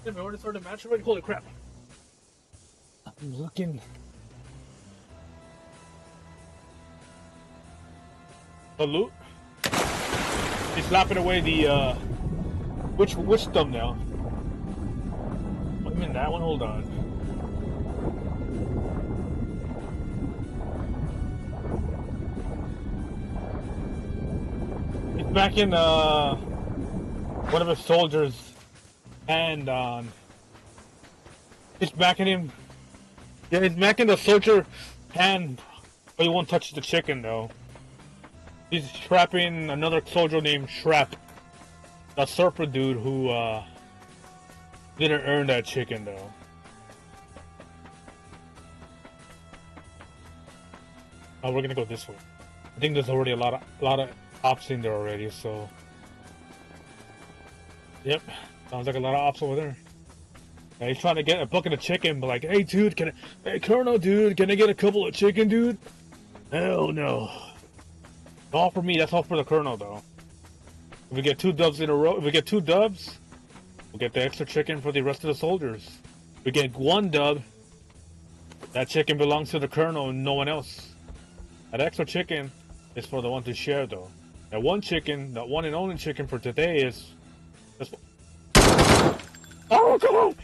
Speaker 1: Hey, we already started the match already? Holy crap. I'm looking. The loot? He's slapping away the, which thumbnail? Oh, I'm in that one? Hold on. He's back in, one of his soldiers' hand on. He's backing him. Yeah, he's backing the soldier hand, but he won't touch the chicken though. He's trapping another soldier named Shrap, the surfer dude who didn't earn that chicken though. Oh, we're gonna go this way. I think there's already a lot of ops in there already, so. Yep, sounds like a lot of ops over there. Yeah, he's trying to get a bucket of chicken, but like, hey dude, hey Colonel dude, can I get a couple of chicken, dude? Hell no. All for me, that's all for the Colonel though. If we get 2 dubs in a row, if we get 2 dubs, we'll get the extra chicken for the rest of the soldiers. If we get 1 dub, that chicken belongs to the Colonel and no one else. That extra chicken is for the one to share though. That one chicken, that one and only chicken for today is... Oh, come on!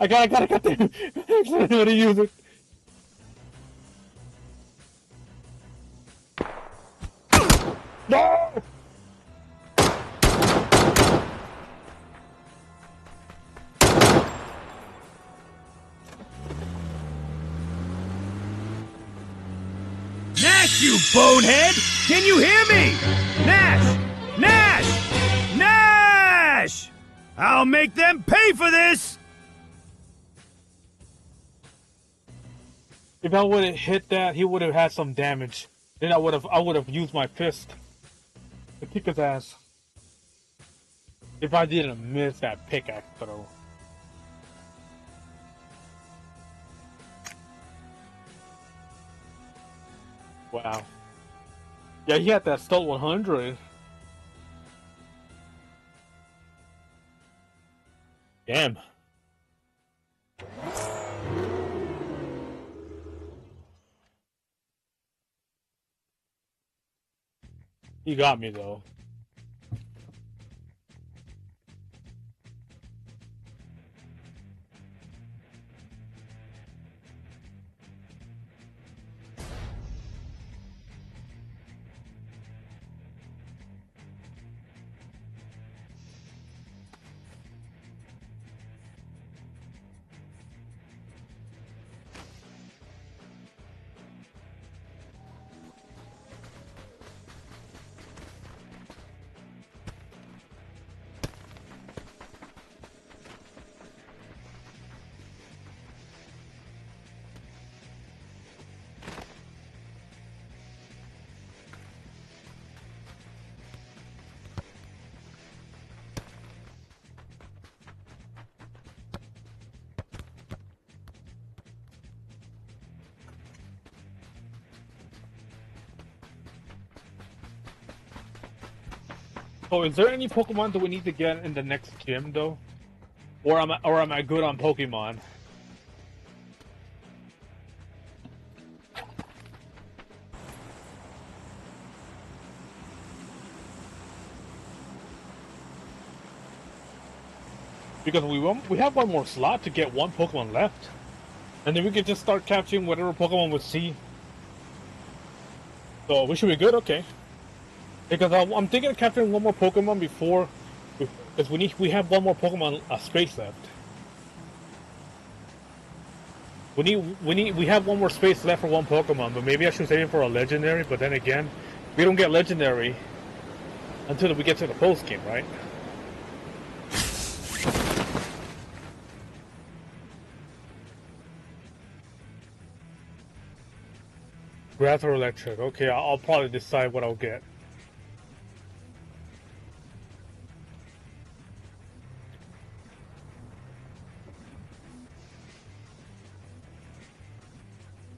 Speaker 1: I gotta get there. I don't know how to use it. No!
Speaker 4: Nash, you bonehead! Can you hear me? Nash! Nash! Nash! I'll make them pay for this!
Speaker 1: If I would have hit that, he would have had some damage. Then I would have used my fist to kick his ass. If I didn't miss that pickaxe throw. Wow. Yeah, he had that Stealth 100. Damn. He got me though. Oh, is there any Pokemon that we need to get in the next gym though? Or am I good on Pokemon? Because we have one more slot to get 1 Pokemon left. And then we can just start capturing whatever Pokemon we see. So we should be good, okay. Because I'm thinking of capturing 1 more Pokemon before, because we have 1 more Pokemon space left. We have 1 more space left for 1 Pokemon, but maybe I should save it for a legendary. But then again, we don't get legendary until we get to the post game, right? Grass or electric? Okay, I'll probably decide what I'll get.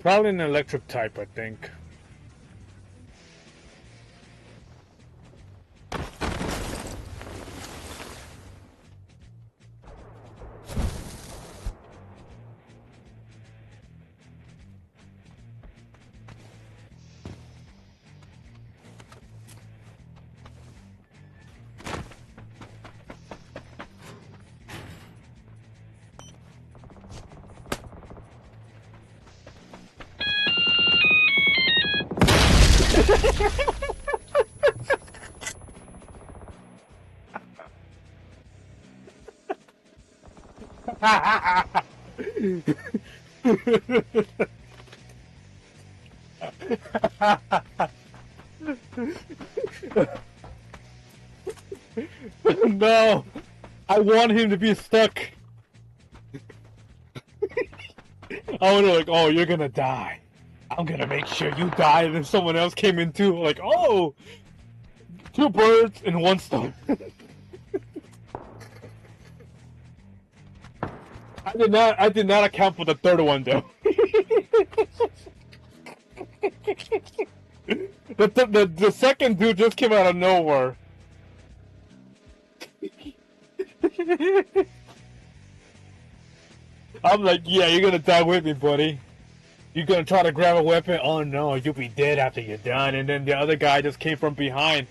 Speaker 1: Probably an electric type, I think. No, I want him to be stuck. I was like, oh, you're gonna die. I'm gonna make sure you die. And then someone else came in too. Like, oh, two birds and one stone. I did not account for the third one though. The second dude just came out of nowhere. I'm like, yeah, you're gonna die with me, buddy. You're gonna try to grab a weapon? Oh no, you'll be dead after you're done. And then the other guy just came from behind.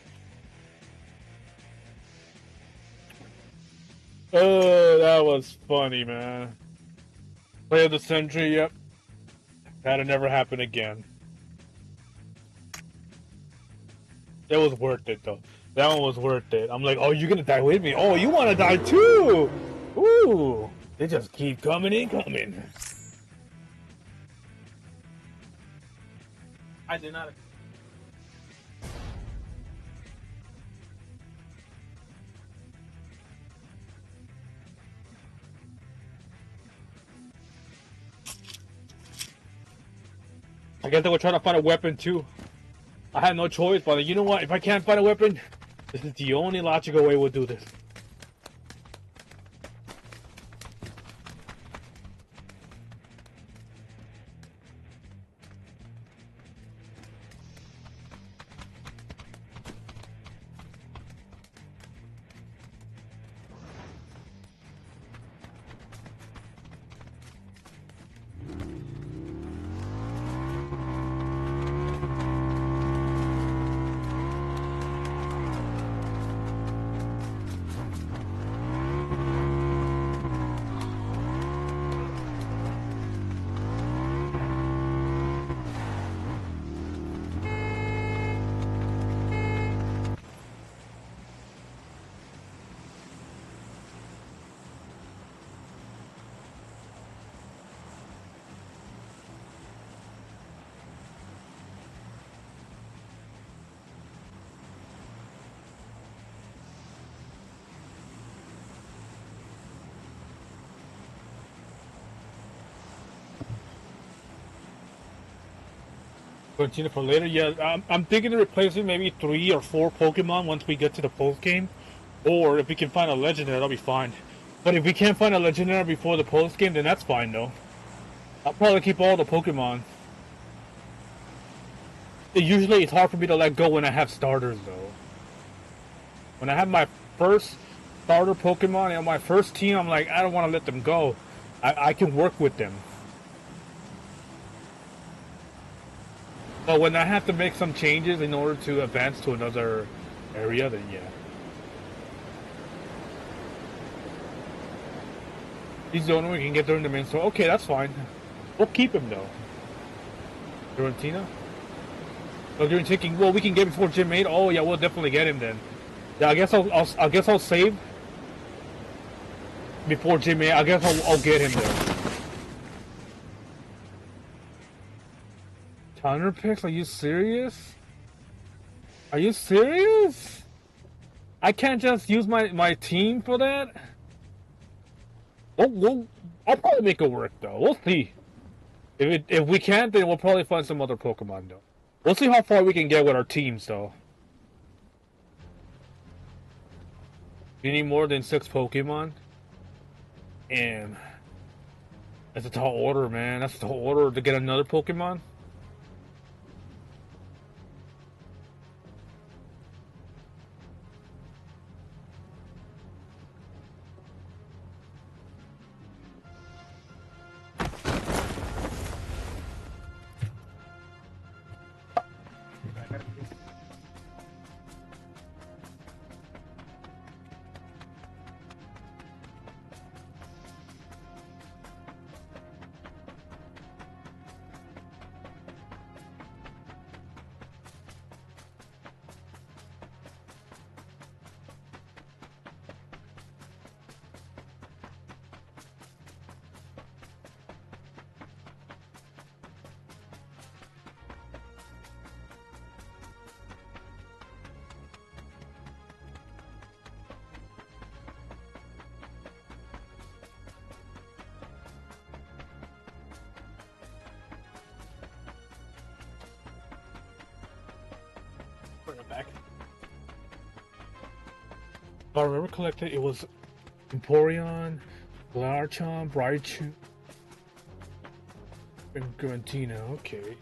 Speaker 1: Oh, that was funny, man. Play of the century, yep. That'll never happen again. It was worth it, though. That one was worth it. I'm like, oh, you're gonna die with me? Oh, you wanna die too? Ooh, they just keep coming and coming. I did not. I guess they were trying to find a weapon too. I had no choice, but you know what? If I can't find a weapon, this is the only logical way we'll do this. Continue for later. Yeah, I'm thinking of replacing maybe 3 or 4 Pokemon once we get to the post game, or if we can find a legendary, that'll be fine. But if we can't find a legendary before the post game, then that's fine though. I'll probably keep all the Pokemon. Usually it's hard for me to let go when I have starters though. When I have my first starter Pokemon and my first team, I'm like, I don't want to let them go. I can work with them. But when I have to make some changes in order to advance to another area, then yeah. He's the only one we can get during the main store. Okay, that's fine. We'll keep him though. Durantina? Oh, during taking. Well, we can get before Gym 8. Oh yeah, we'll definitely get him then. Yeah, I guess I'll save before Gym 8. I guess I'll get him there. Counter picks? Are you serious? Are you serious? I can't just use my team for that? I'll probably make it work though. We'll see. If we can't, then we'll probably find some other Pokemon though. We'll see how far we can get with our teams though. You need more than 6 Pokemon? And That's a tall order, man. That's a tall order to get another Pokemon. Bring it back. If I remember collected, it was Empoleon, Larchomp, Raichu, and Garantina. Okay.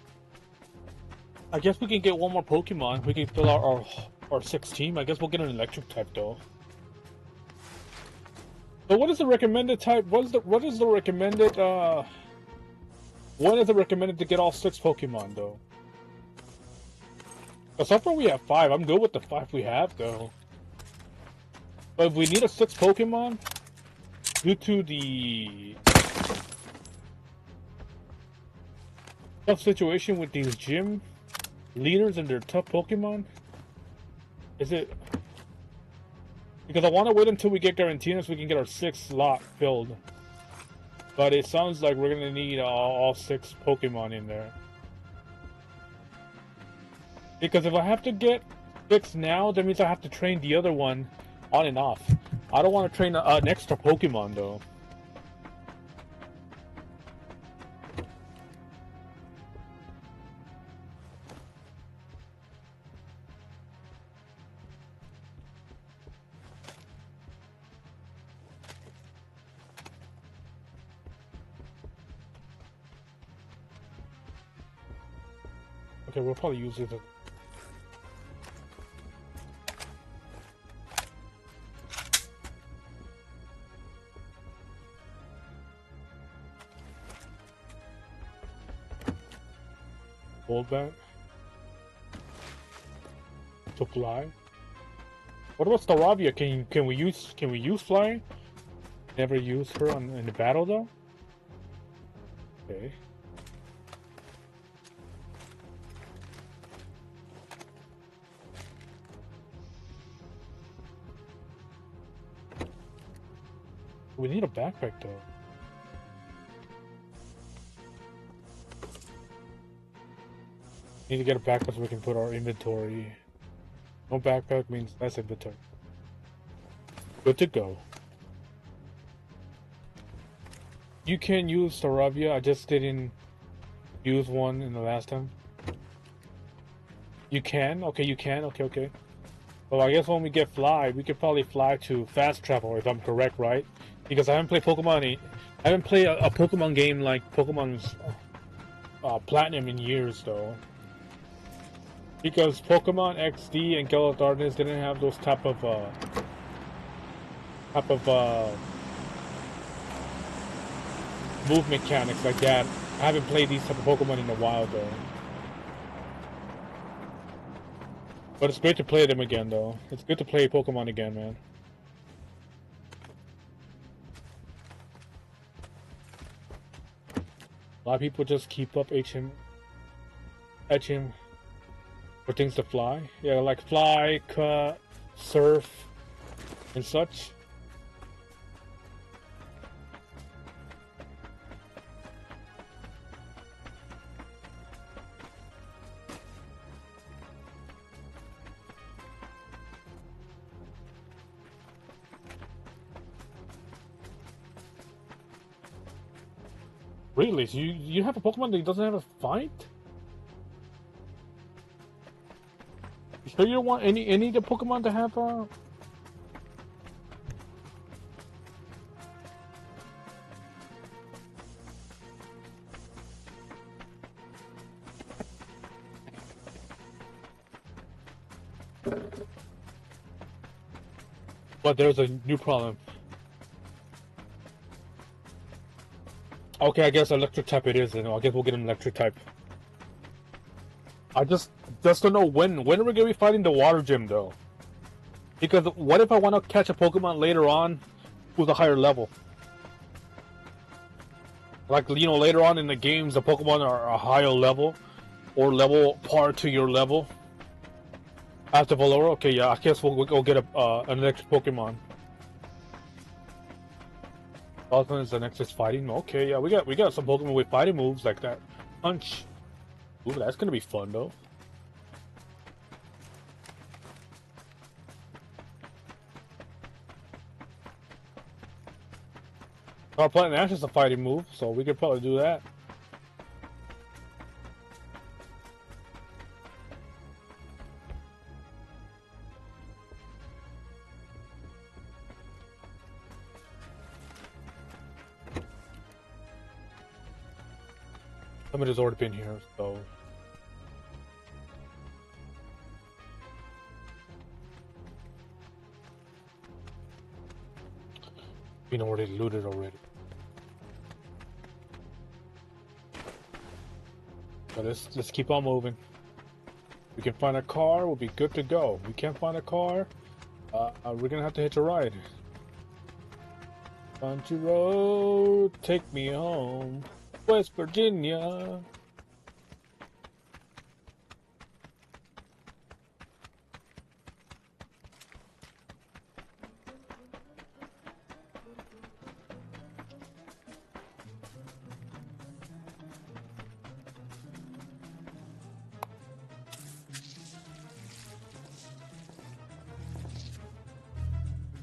Speaker 1: I guess we can get one more Pokemon. We can fill out our 6 team. I guess we'll get an electric type though. So what is the recommended type? What is the recommended when is it recommended to get all 6 Pokemon though? So far we have 5. I'm good with the 5 we have though. But if we need a 6th Pokemon, due to the tough situation with these gym leaders and their tough Pokemon, is it? Because I want to wait until we get Garantinas so we can get our 6th slot filled. But it sounds like we're gonna need all 6 Pokemon in there. Because if I have to get 6 now, that means I have to train the other one on and off. I don't want to train an extra Pokemon though. Okay, we'll probably use it. Hold back to fly. What about Staravia? Can we use flying? Never use her in the battle though. Okay. We need a backpack though. Need to get a backpack so we can put our inventory. No backpack means less inventory. Good to go. You can use Staravia, I just didn't use one in the last time. You can? Okay, you can? Okay. Well, I guess when we get fly, we could probably fly to fast travel if I'm correct, right? Because I haven't played Pokemon. I haven't played a Pokemon game like Pokemon's Platinum in years, though. Because Pokemon XD and Gale of Darkness didn't have those type of move mechanics like that. I haven't played these type of Pokemon in a while, though. But it's great to play them again, though. It's good to play Pokemon again, man. A lot of people just keep up HM for things to fly. Yeah, like fly, cut, surf, and such. Really? So you have a Pokemon that doesn't have a fight? You sure you don't want any of the Pokemon to have a... But there's a new problem. Okay, I guess electric type it is, and I guess we'll get an electric type. I just don't know when are we gonna be fighting the water gym though? Because what if I want to catch a Pokemon later on with a higher level? Like, you know, later on in the games, the Pokemon are a higher level, or level par to your level. After Valora, okay, yeah, I guess we'll go get an electric Pokemon. Also, is the next is fighting. Okay, yeah, we got some Pokemon with fighting moves like that. Punch. Ooh, that's gonna be fun though. STARPLATNASH is a fighting move, so we could probably do that. Somebody's already been here, so... Been already looted already. But let's keep on moving. We can find a car, we'll be good to go. We can't find a car, we're gonna have to hitch a ride. Country road, take me home, West Virginia.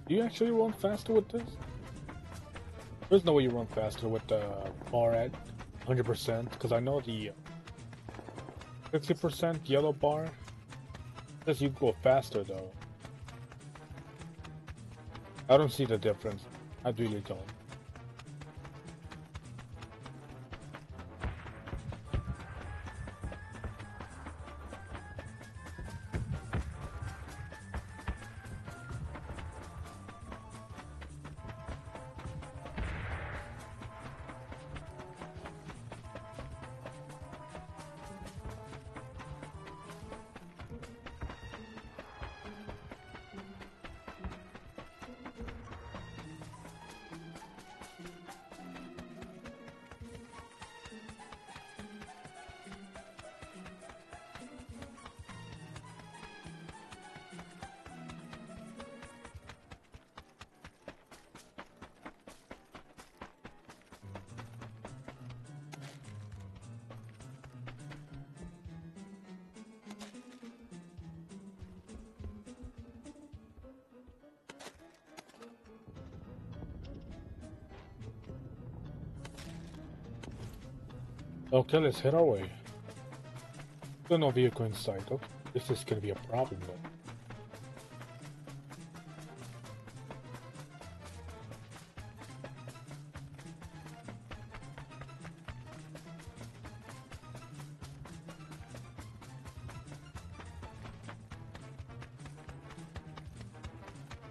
Speaker 1: Do you actually run faster with this? There's no way you run faster with the bar at 100%, because I know the 50% yellow bar says you go faster though. I don't see the difference. I really don't. Okay, let's head our way. There's no vehicle in sight. Oh, this is gonna be a problem though.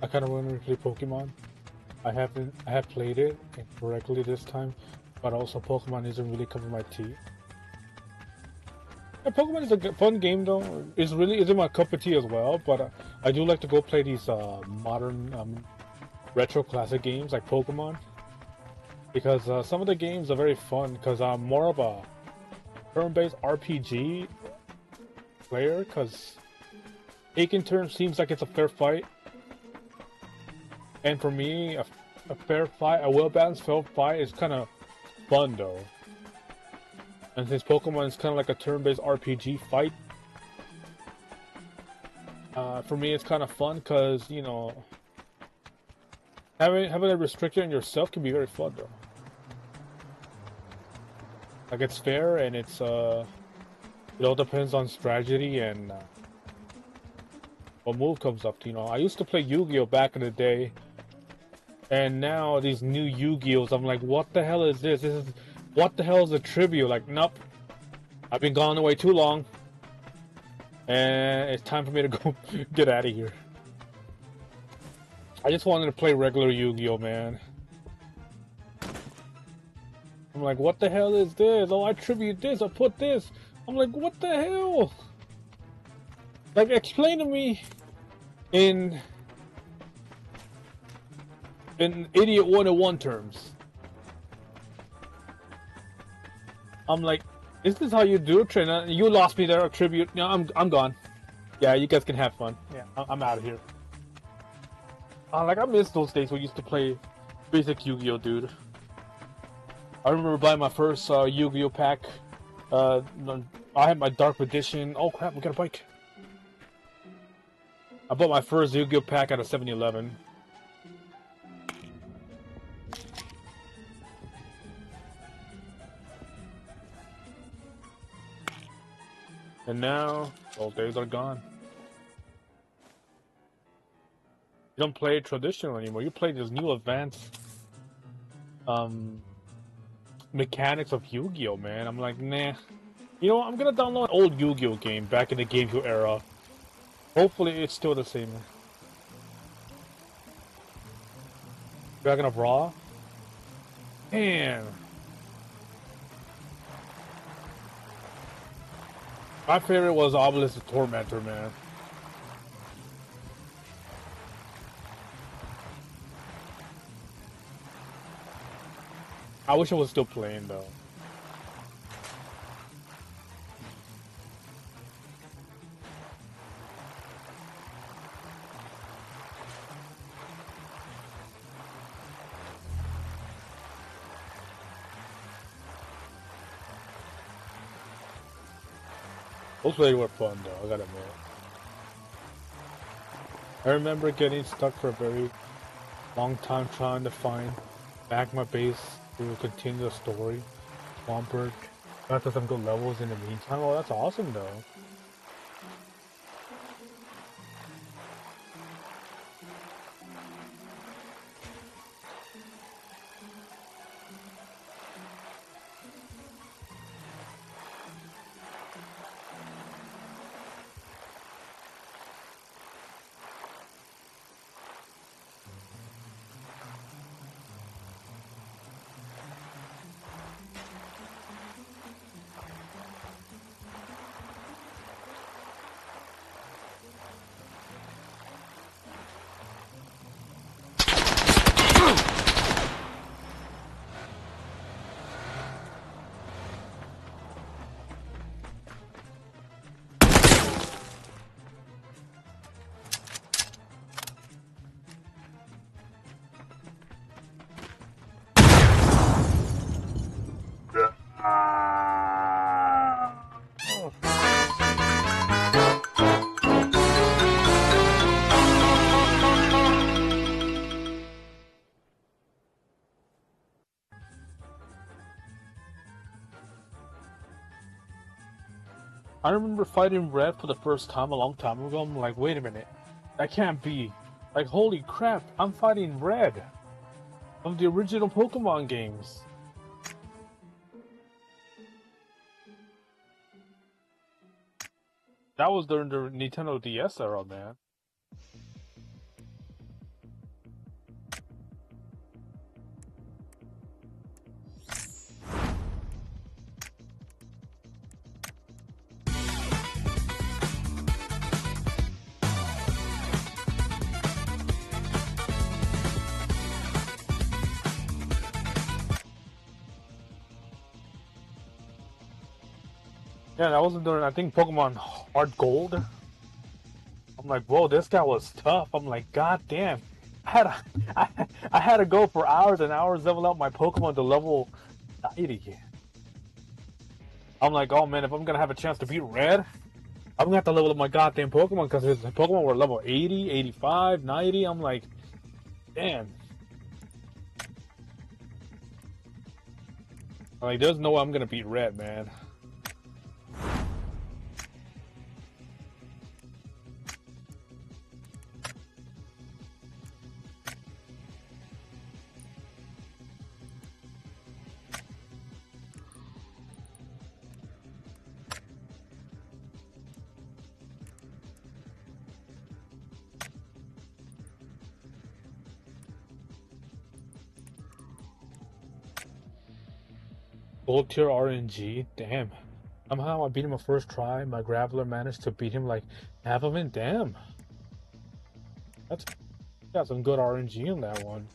Speaker 1: I kind of want to play Pokemon. I have played it incorrectly this time, but also Pokemon isn't really covering my teeth. Yeah, Pokemon is a fun game though. It isn't my cup of tea as well, but I do like to go play these modern retro classic games like Pokemon, because some of the games are very fun. Because I'm more of a turn-based RPG player. Because taking turns seems like it's a fair fight. And for me, a fair fight, a well-balanced fair fight is kind of fun though. And since Pokemon is kind of like a turn-based RPG fight, for me it's kind of fun because, you know, having a restriction on yourself can be very fun though. Like, it's fair, and it's it all depends on strategy and what move comes up. You know, I used to play Yu-Gi-Oh back in the day. And now these new Yu-Gi-Ohs, I'm like, what the hell is this? What the hell is a tribute? Like, nope. I've been gone away too long. And it's time for me to go get out of here. I just wanted to play regular Yu-Gi-Oh, man. I'm like, what the hell is this? Oh, I tribute this, I put this. I'm like, what the hell? Like, explain to me in Idiot 101 terms. I'm like, is this how you do it, Trina? You lost me there, a tribute. No, I'm gone. Yeah, you guys can have fun. Yeah, I'm out of here. Like, I miss those days we used to play basic Yu-Gi-Oh, dude. I remember buying my first Yu-Gi-Oh pack. I had my Dark Edition. Oh crap, we got a bike. I bought my first Yu-Gi-Oh pack at a 7-Eleven. And now, those days are gone. You don't play traditional anymore. You play this new advanced mechanics of Yu-Gi-Oh, man. I'm like, nah. You know what? I'm gonna download an old Yu-Gi-Oh game back in the GameCube era. Hopefully it's still the same. Dragon of Ra? Man. My favorite was Obelisk the Tormentor, man. I wish I was still playing, though. Those really were fun, though, I gotta admit. I remember getting stuck for a very long time trying to find Magma Base to continue the story. Swampert got to some good levels in the meantime. Oh, that's awesome, though. I remember fighting Red for the first time a long time ago. I'm like, wait a minute, that can't be. Like, holy crap, I'm fighting Red of the original Pokemon games. That was during the Nintendo DS era, man. Yeah, that wasn't during, I think, Pokemon Hard Gold. I'm like, whoa, this guy was tough. I'm like, god damn. I had to go for hours and hours level up my Pokemon to level 90. I'm like, oh man, if I'm gonna have a chance to beat Red, I'm gonna have to level up my goddamn Pokemon because his Pokemon were level 80, 85, 90. I'm like, damn. I'm like, there's no way I'm gonna beat Red, man. Gold tier RNG. Damn. Somehow I beat him a first try. My Graveler managed to beat him like half of him. Damn. That's got some good RNG in that one.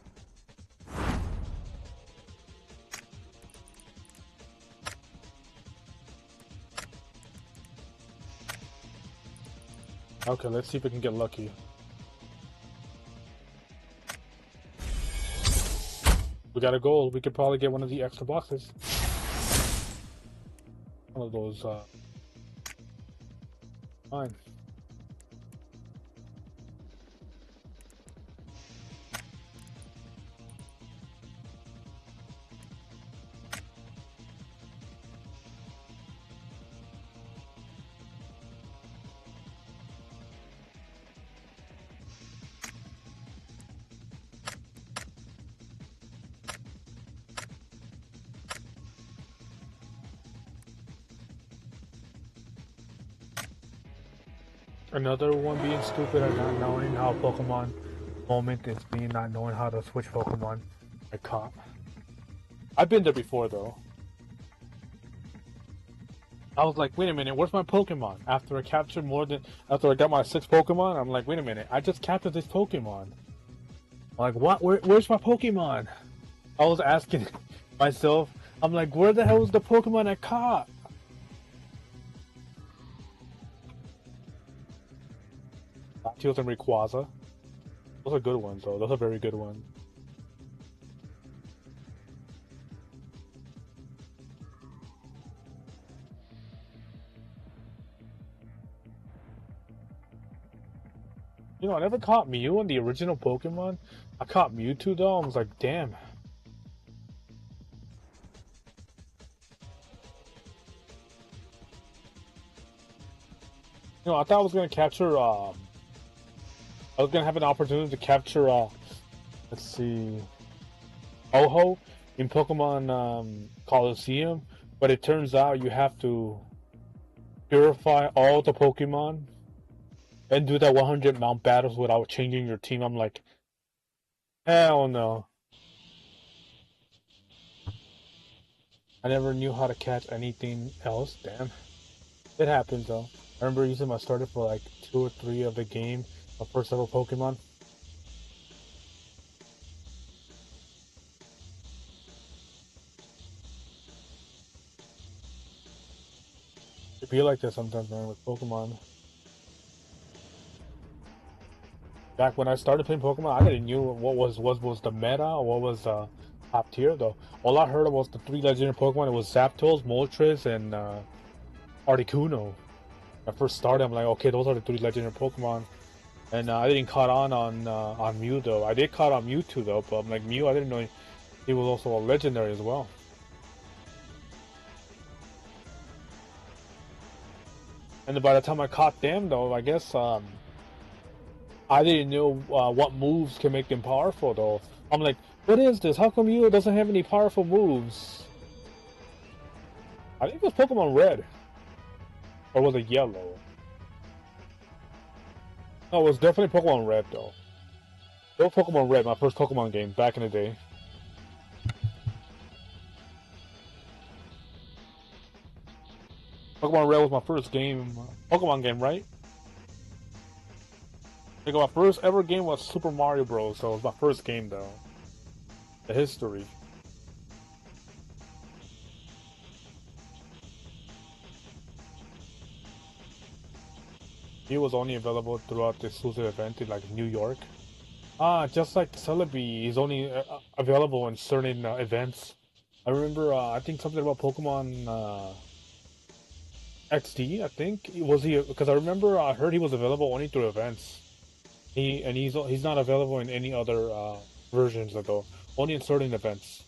Speaker 1: Okay, let's see if we can get lucky. We got a gold. We could probably get one of the extra boxes. One of those, fine. Another one being stupid and not knowing how Pokemon moment is being not knowing how to switch Pokemon. I caught. I've been there before though. I was like, wait a minute, where's my Pokemon? After I got my 6 Pokemon, I'm like, wait a minute, I just captured this Pokemon. I'm like, what? Where's my Pokemon? I was asking myself, I'm like, where the hell is the Pokemon I caught? Latios and Rayquaza. Those are good ones, though. Those are very good ones. You know, I never caught Mew in the original Pokemon. I caught Mewtwo, though. I was like, damn. You know, I thought I was gonna capture, I was gonna have an opportunity to capture, let's see, Oho in Pokemon, Coliseum, but it turns out you have to purify all the Pokemon and do that 100 mount battles without changing your team. I'm like, hell no. I never knew how to catch anything else. Damn. It happens though. I remember using my starter for like 2 or 3 of the game, my first ever Pokemon. It be like this sometimes, man, with Pokemon. Back when I started playing Pokemon, I didn't know what was the meta or what was top tier though. All I heard was the 3 legendary Pokemon. It was Zapdos, Moltres, and Articuno. When I first started, I'm like, okay, those are the 3 legendary Pokemon. And I didn't caught on Mew though. I did caught on Mewtwo though, but I'm like Mew, I didn't know he was also a legendary as well. And then by the time I caught them though, I guess I didn't know what moves can make them powerful though. I'm like, what is this? How come Mew doesn't have any powerful moves? I think it was Pokemon Red. Or was it Yellow? No, it was definitely Pokemon Red though. It was Pokemon Red, my first Pokemon game back in the day. Pokemon Red was my first game, Pokemon game, right? I think my first ever game was Super Mario Bros. So it was my first game though. The history. It was only available throughout the exclusive event in like New York. Just like Celebi is only available in certain events. I remember, I think something about Pokemon XD. I think was he because I remember I heard he was available only through events. He's not available in any other versions though. Only in certain events.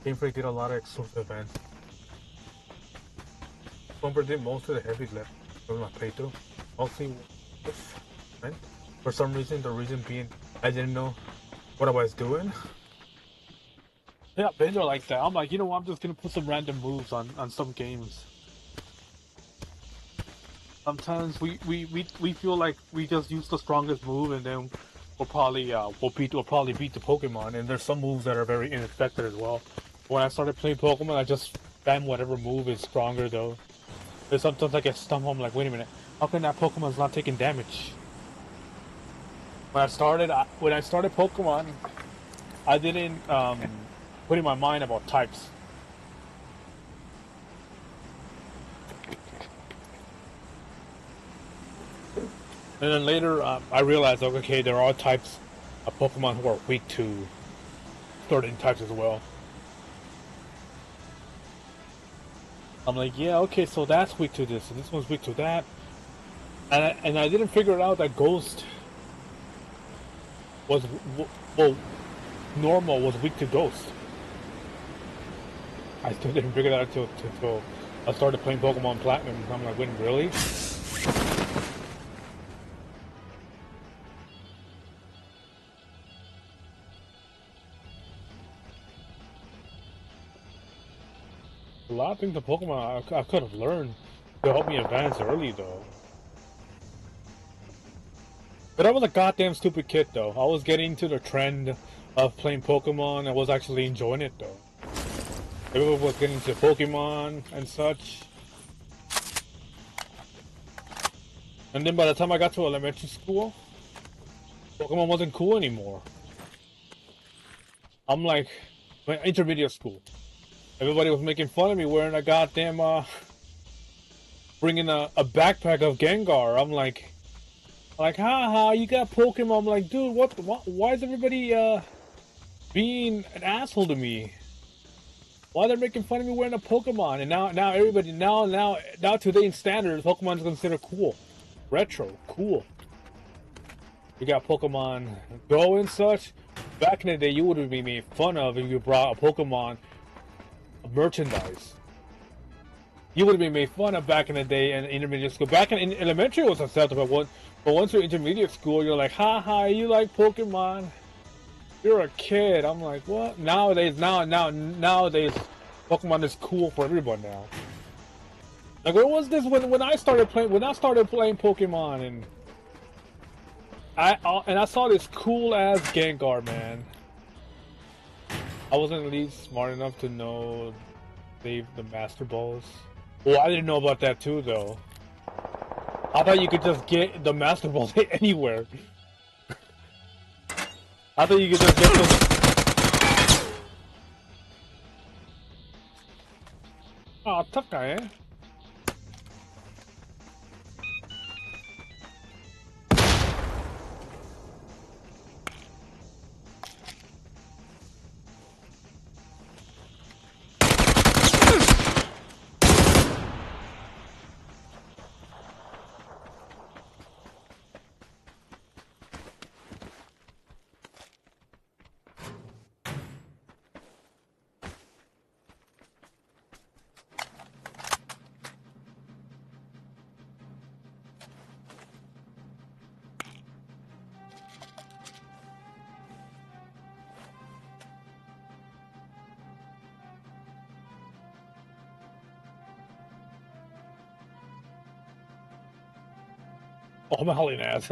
Speaker 1: Game Freak did a lot of exclusive events. Bumper did most of the heavy lift from my playthrough. Mostly event. For some reason, the reason being I didn't know what I was doing. Yeah, Bender like that. I'm like, you know what, I'm just gonna put some random moves on some games. Sometimes we feel like we just use the strongest move and then we'll probably beat the Pokemon, and there's some moves that are very ineffective as well. When I started playing Pokemon, I just spam whatever move is stronger though. But sometimes I get stumped. I'm like, wait a minute, how come that Pokemon's not taking damage? When I started Pokemon, I didn't put in my mind about types. And then later, I realized, okay, there are types of Pokemon who are weak to certain types as well. I'm like, yeah, okay, so that's weak to this, and this one's weak to that. And I didn't figure out that Ghost was, well, Normal was weak to Ghost. I still didn't figure that out until I started playing Pokemon Platinum. I'm like, wait, really? A lot of things the Pokemon I could have learned to help me advance early though. But I was a goddamn stupid kid though. I was getting to the trend of playing Pokemon. I was actually enjoying it though. Everyone was getting into Pokemon and such. And then by the time I got to elementary school, Pokemon wasn't cool anymore. I'm like, intermediate school. Everybody was making fun of me wearing a goddamn, bringing a backpack of Gengar. I'm like, haha, you got Pokemon. I'm like, dude, why is everybody, being an asshole to me? Why they're making fun of me wearing a Pokemon? And now everybody, now today's standards, Pokemon is considered cool. Retro, cool. You got Pokemon Go and such. Back in the day, you would have been made fun of if you brought a Pokemon merchandise. You would have been made fun of back in the day in intermediate school. Back in elementary, it was acceptable, but once you're intermediate school, you're like, haha, you like Pokemon? You're a kid. I'm like, what? Nowadays, Pokemon is cool for everyone now. Like, what was this when I started playing Pokemon and I saw this cool ass Gengar, man. I wasn't at least smart enough to know save the Master Balls. Well, I didn't know about that too, though. I thought you could just get the Master Balls anywhere. I thought you could just get them. Oh, tough guy, eh? Oh, I'm hauling ass.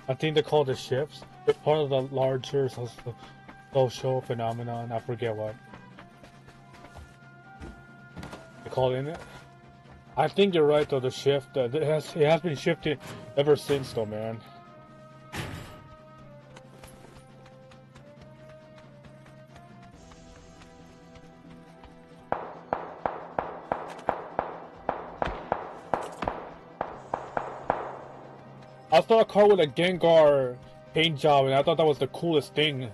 Speaker 1: I think they call it shifts. It's part of the larger social phenomenon. I forget what they call it. I think you're right though. The shift it has been shifting ever since though, man. I saw a car with a Gengar paint job, and I thought that was the coolest thing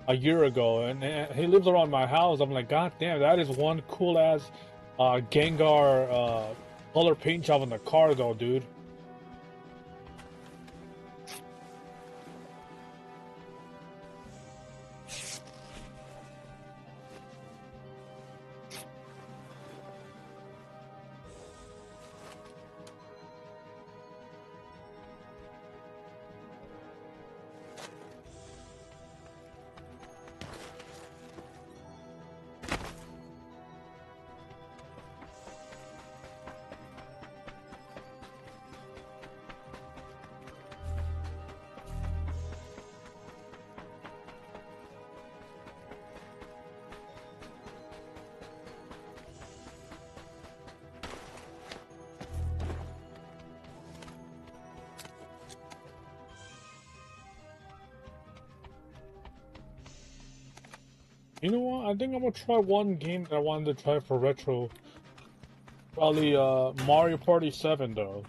Speaker 1: a year ago. And he lives around my house. I'm like, god damn, that is one cool ass Gengar color paint job on the car, though, dude. You know what? I think I'm gonna try one game that I wanted to try for retro. Probably Mario Party 7 though.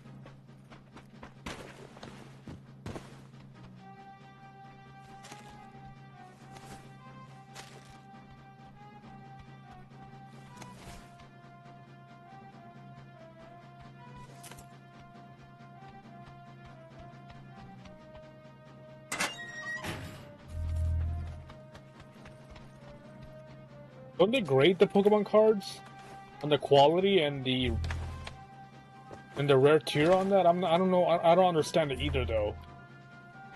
Speaker 1: Don't they grade the Pokemon cards on the quality and the rare tier on that? I don't know. I don't understand it either though.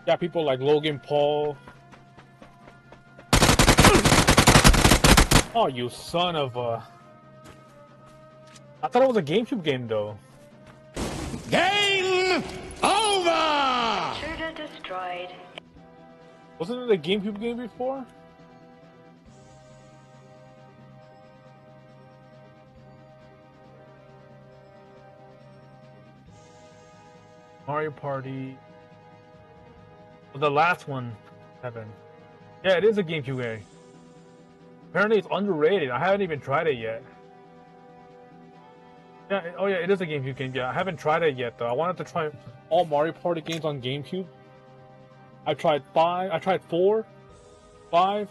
Speaker 1: Got people like Logan Paul. Oh, you son of a! I thought it was a GameCube game though.
Speaker 5: Game over!
Speaker 6: Intruder destroyed.
Speaker 1: Wasn't it a GameCube game before? Mario Party. The last one, 7. Yeah, it is a GameCube game. Apparently it's underrated. I haven't even tried it yet. Yeah, oh yeah, it is a GameCube game. Yeah, I haven't tried it yet though. I wanted to try all Mario Party games on GameCube. I tried 5, I tried 4, 5,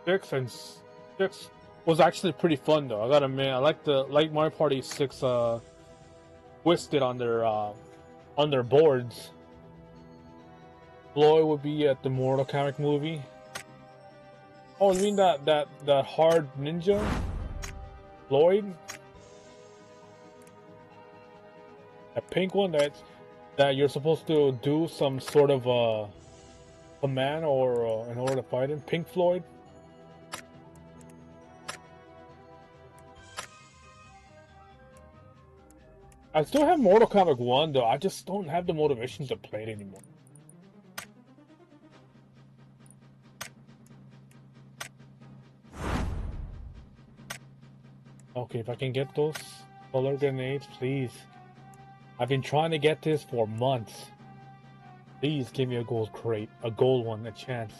Speaker 1: 6, and 6 was actually pretty fun though. I gotta admit, I like Mario Party 6 twisted on their boards. Floyd would be at the Mortal Kombat movie. Oh, you mean that hard ninja? Floyd? That pink one that you're supposed to do some sort of command or in order to fight him? Pink Floyd? I still have Mortal Kombat 1 though, I just don't have the motivation to play it anymore. Okay, if I can get those color grenades, please. I've been trying to get this for months. Please give me a gold crate, a gold one, a chance.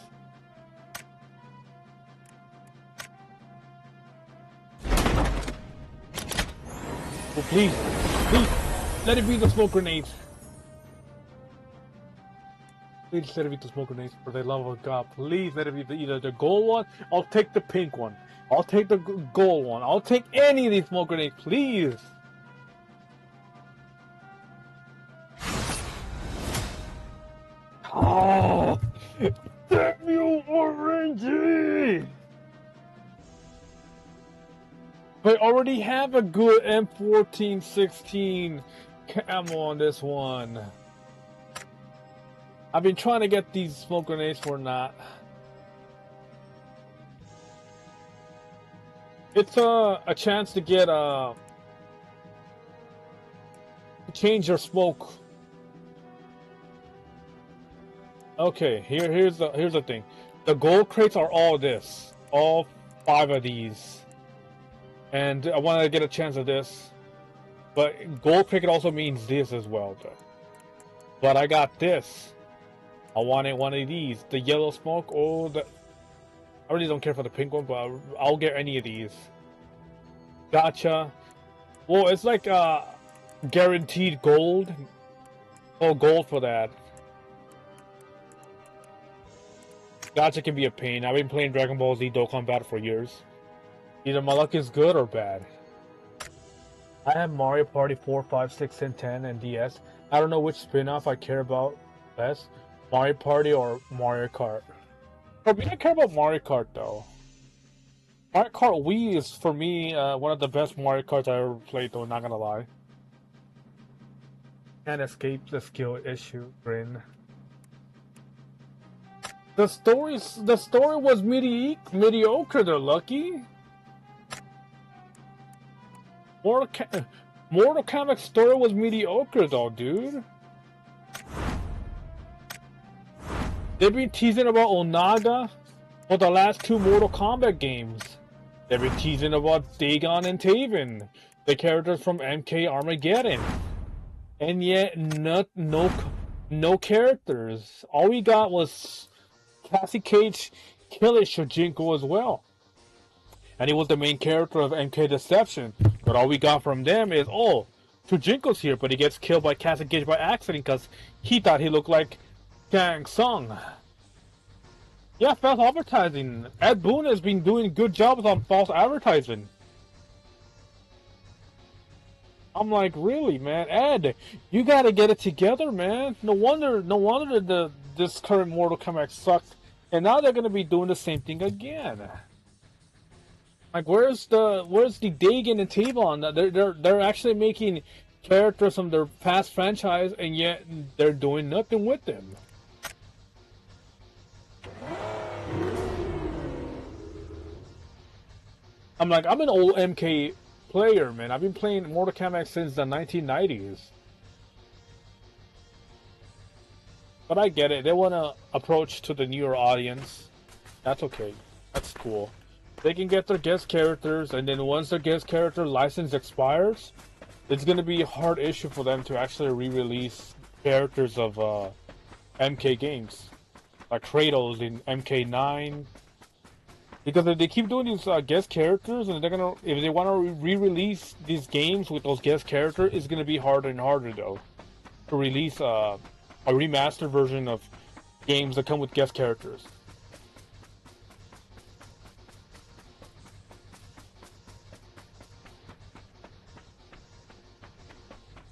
Speaker 1: Oh, please, please, let it be the smoke grenades. Please let it be the smoke grenades, for the love of God. Please let it be either the gold one. I'll take the pink one. I'll take the gold one. I'll take any of these smoke grenades, please. Oh, damn you, orangey! I already have a good M1416 camo on this one. I've been trying to get these smoke grenades for not. It's a chance to get to change your smoke. Okay, here's the thing. The gold crates are all this, all 5 of these, and I wanted to get a chance of this. But gold crate also means this as well, though. But I got this. I wanted one of these. The yellow smoke. Oh, I really don't care for the pink one, but I'll get any of these. Gotcha. Well, it's like guaranteed gold. Oh, gold for that. Gotcha can be a pain. I've been playing Dragon Ball Z Dokkan Battle for years. Either my luck is good or bad. I have Mario Party 4, 5, 6, and 10 and DS. I don't know which spin-off I care about less. Mario Party or Mario Kart. For me, I care about Mario Kart though. Mario Kart Wii is for me one of the best Mario Karts I ever played though, not gonna lie. Can't escape the skill issue, grin. The story was mediocre though, Lucky. Mortal Kombat's story was mediocre though, dude. They've been teasing about Onaga for the last 2 Mortal Kombat games. They've been teasing about Dagon and Taven, the characters from MK Armageddon. And yet, no characters. All we got was Cassie Cage killing Shojinko as well. and he was the main character of MK Deception. But all we got from them is, oh, Fujinko's here, but he gets killed by Kasagage by accident because he thought he looked like Kang Sung. Yeah, false advertising. Ed Boon has been doing good jobs on false advertising. I'm like, really, man, Ed, you gotta get it together, man. No wonder this current Mortal Kombat sucks, and now they're gonna be doing the same thing again. Like, where's the Dagon and Tavon? They're actually making characters from their past franchise, and yet they're doing nothing with them. I'm like, I'm an old MK player, man. I've been playing Mortal Kombat since the 1990s. But I get it. They want to approach to the newer audience. That's okay. That's cool. They can get their guest characters, and then once their guest character license expires, it's going to be a hard issue for them to actually re-release characters of MK games. Like Kratos in MK9. Because if they keep doing these guest characters, and if they want to re-release these games with those guest characters, it's going to be harder and harder, though, to release a remastered version of games that come with guest characters.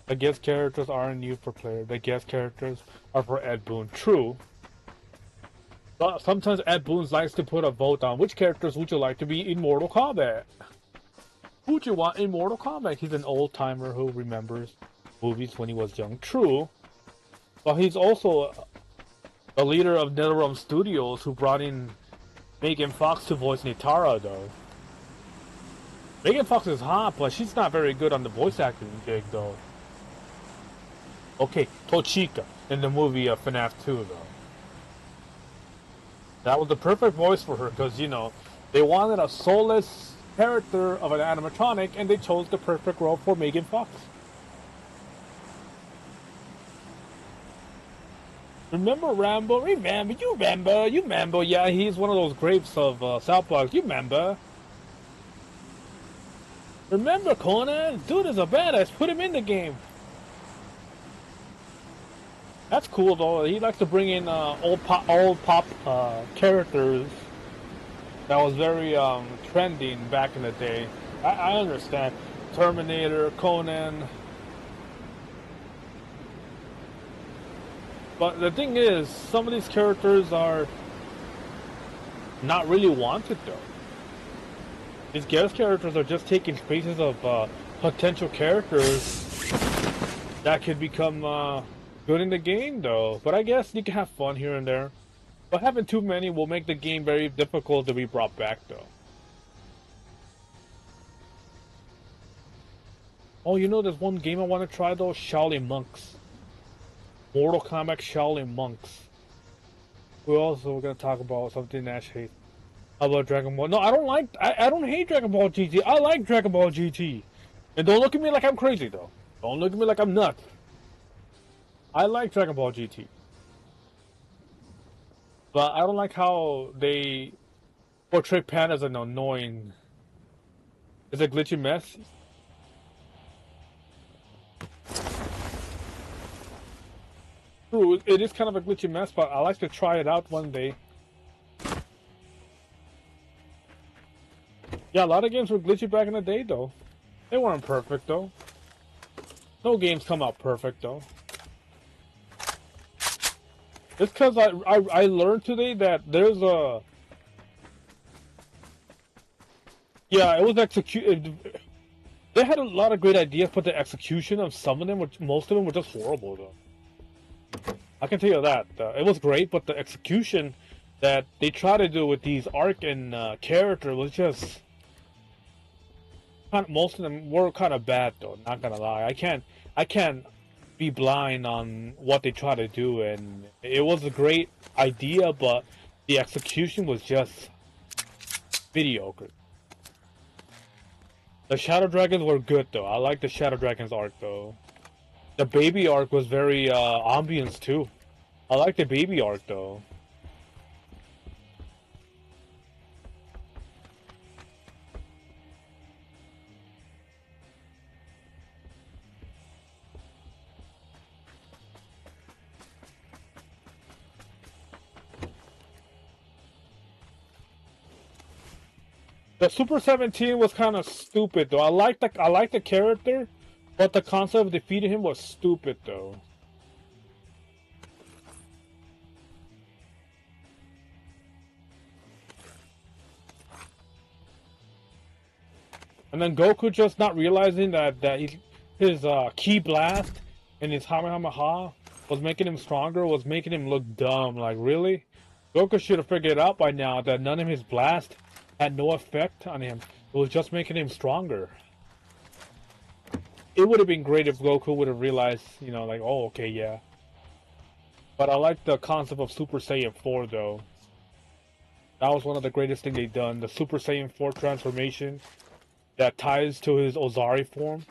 Speaker 1: The guest characters aren't new for player. The guest characters are for Ed Boon. True. But sometimes Ed Boon likes to put a vote on which characters would you like to be in Mortal Kombat. Who would you want in Mortal Kombat? He's an old timer who remembers movies when he was young. True. But he's also the leader of NetherRealm Studios, who brought in Megan Fox to voice Nitara, though. Megan Fox is hot, but she's not very good on the voice acting gig, though. Okay, Tochika in the movie FNAF 2, though. That was the perfect voice for her, because, you know, they wanted a soulless character of an animatronic, and they chose the perfect role for Megan Fox. Remember Rambo? You remember. Yeah, he's one of those grapes of South Park. You remember. Remember Conan? Dude is a badass. Put him in the game. That's cool, though. He likes to bring in old pop characters that was very trending back in the day. I understand. Terminator, Conan. But the thing is, some of these characters are not really wanted, though. These guest characters are just taking spaces of potential characters that could become good in the game, though. But I guess you can have fun here and there. But having too many will make the game very difficult to be brought back, though. Oh, you know, there's one game I want to try, though. Shaolin Monks. Mortal Kombat Shaolin Monks. We're going to talk about something Nash hates. How about Dragon Ball? No, I don't hate Dragon Ball GT. I like Dragon Ball GT. And don't look at me like I'm crazy, though. Don't look at me like I'm nuts. I like Dragon Ball GT. But I don't like how they portray Pan as an annoying... Is it glitchy mess? True, it is kind of a glitchy mess, but I like to try it out one day. Yeah, a lot of games were glitchy back in the day, though. They weren't perfect, though. No games come out perfect, though. It's because I learned today that there's a... Yeah, it was executed. They had a lot of great ideas, but the execution of some of them, most of them were just horrible, though. I can tell you that. It was great, but the execution that they try to do with these arc and character was just... Most of them were kind of bad, though, not gonna lie. I can't be blind on what they try to do, and it was a great idea, but the execution was just mediocre. The Shadow Dragons were good, though. I like the Shadow Dragons arc, though. The baby arc was very ambience, too. I like the baby arc, though. The Super 17 was kind of stupid though. I like the character, but the concept of defeating him was stupid though. And then Goku just not realizing that his Ki Blast and his Kamehameha was making him stronger, was making him look dumb. Like, really? Goku should have figured out by now that none of his blast had no effect on him. It was just making him stronger. It would have been great if Goku would have realized, you know, like, oh, okay, yeah. But I like the concept of Super Saiyan 4, though. That was one of the greatest things they've done. The Super Saiyan 4 transformation that ties to his Ozari form.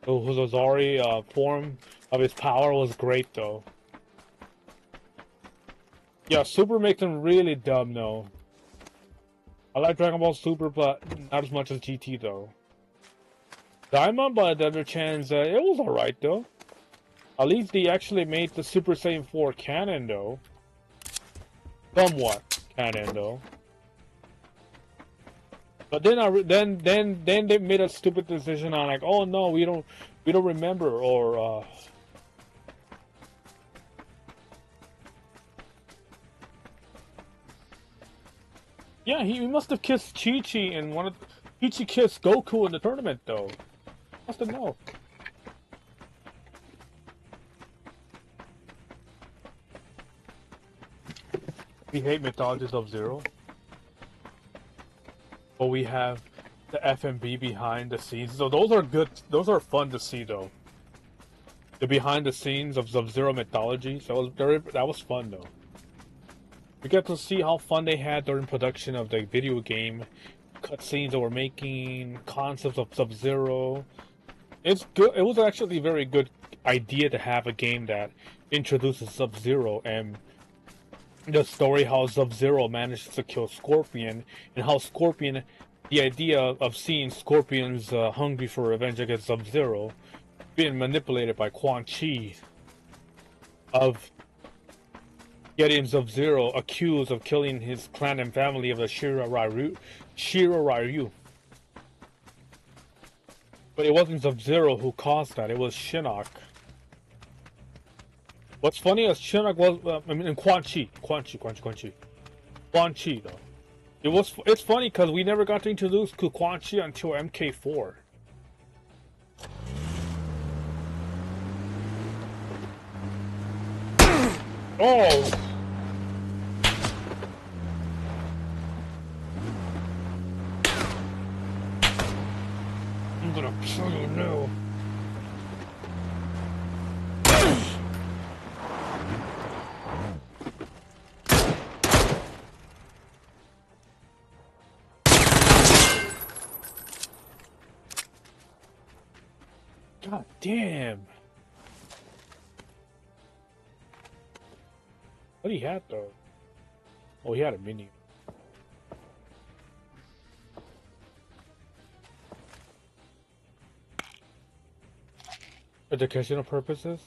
Speaker 1: So his Ozari form of his power was great, though. Yeah, Super makes him really dumb, though. I like Dragon Ball Super, but not as much as GT, though. Diamond, by the other chance, it was alright, though. At least they actually made the Super Saiyan 4 canon, though. Somewhat canon, though. But then they made a stupid decision on like, oh no, we don't remember, or yeah, he must have kissed Chi-Chi and Chi-Chi kissed Goku in the tournament though. Must have known. We hate mythologies of Zero. But we have the FMB behind the scenes. So those are good. Those are fun to see, though. The behind the scenes of Sub-Zero mythology. So that was fun, though. We get to see how fun they had during production of the video game, cutscenes that were making, concepts of Sub-Zero. It's good. It was actually a very good idea to have a game that introduces Sub-Zero and the story how Sub-Zero manages to kill Scorpion, and how Scorpion, the idea of seeing Scorpion's hungry for revenge against Sub-Zero, being manipulated by Quan Chi, of getting Sub-Zero accused of killing his clan and family of the Shiroryu. But it wasn't Sub-Zero who caused that, it was Shinnok. What's funny is Shinnok was, and Quan Chi, though. It's funny because we never got to introduce to Quan Chi until MK4. Oh! I'm gonna kill you now. God damn. What he had though? Oh, he had a minion. Educational purposes?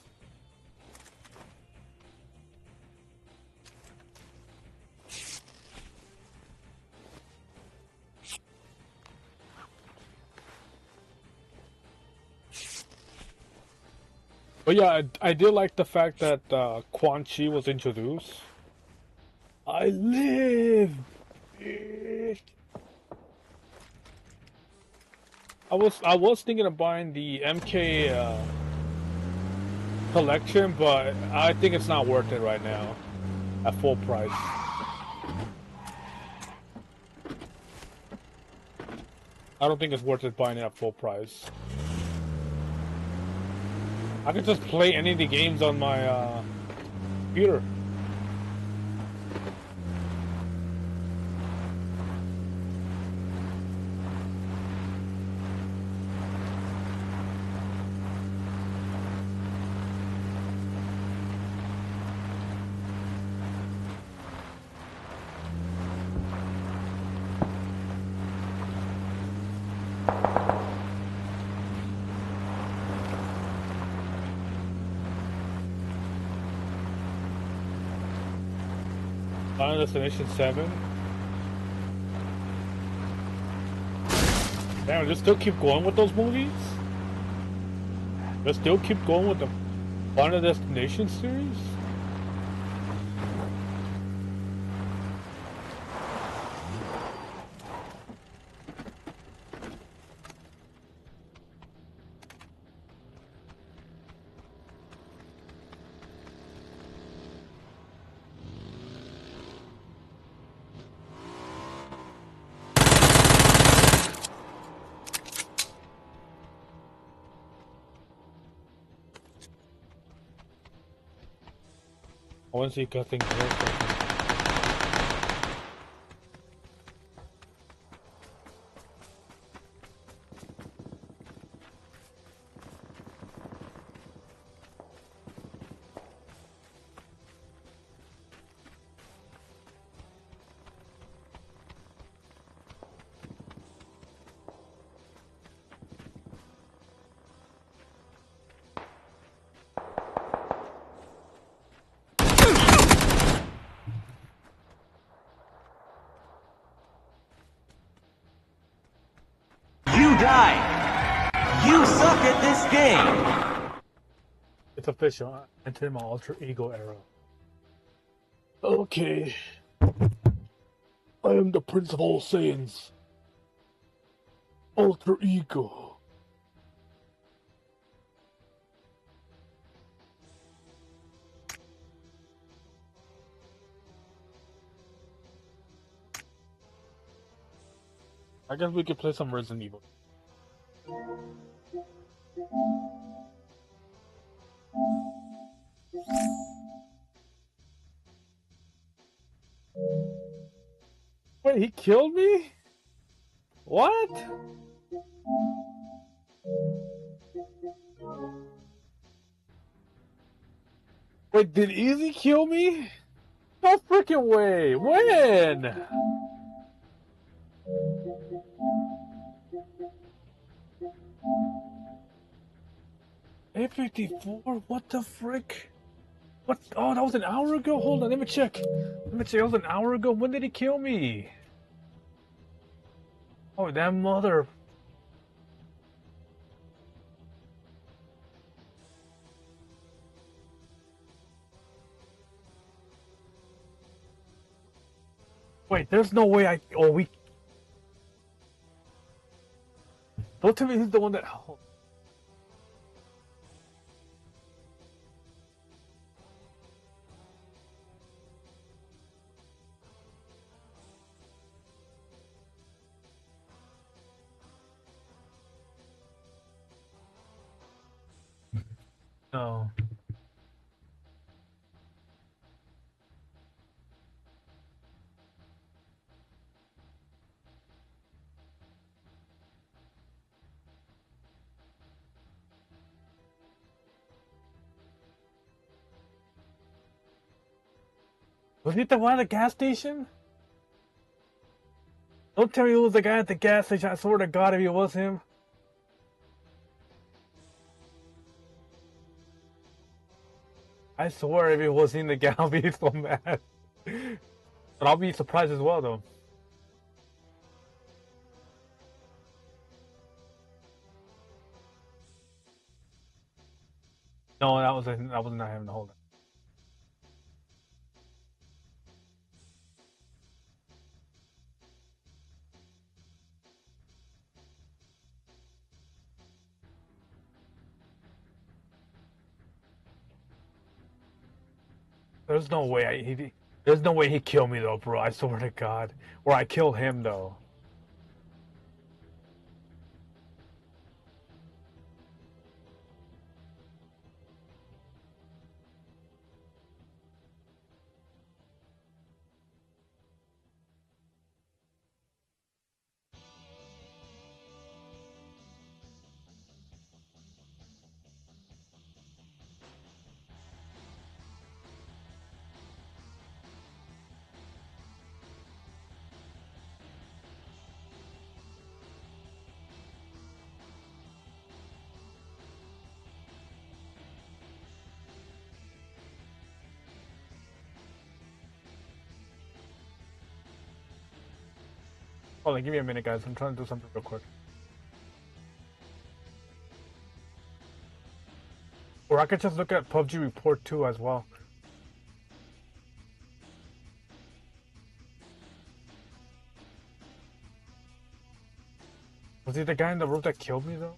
Speaker 1: But yeah, I did like the fact that Quan Chi was introduced. I live, bitch. I was thinking of buying the MK collection, but I think it's not worth it right now at full price. I don't think it's worth it buying it at full price. I could just play any of the games on my computer. Final Destination 7. Damn, just still keep going with those movies? Just still keep going with the Final Destination series? I want to see if things work.
Speaker 6: You died. You suck at this game.
Speaker 1: It's official. I entered my alter ego era. Okay. I am the Prince of All Saiyans. Alter ego. I guess we could play some Resident Evil. Wait, he killed me? What? Wait, did Easy kill me? No freaking way! When? A54? What the frick? What? Oh, that was an hour ago? Hold on, let me check. Let me check, that was an hour ago? When did he kill me? Oh, that mother... Wait, there's no way I... Oh, we... Don't tell me he's the one that... Oh. No. Was he the one at the gas station? Don't tell me it was the guy at the gas station. I swear to God if it was him. I swear if it was in the guy, I'll be so mad. But I'll be surprised as well though. No, that was not him. Hold on. There's no way there's no way he killed me though, bro. I swear to God. Or I kill him though. Hold on, give me a minute, guys. I'm trying to do something real quick. I could just look at PUBG report too as well. Was he the guy in the room that killed me though?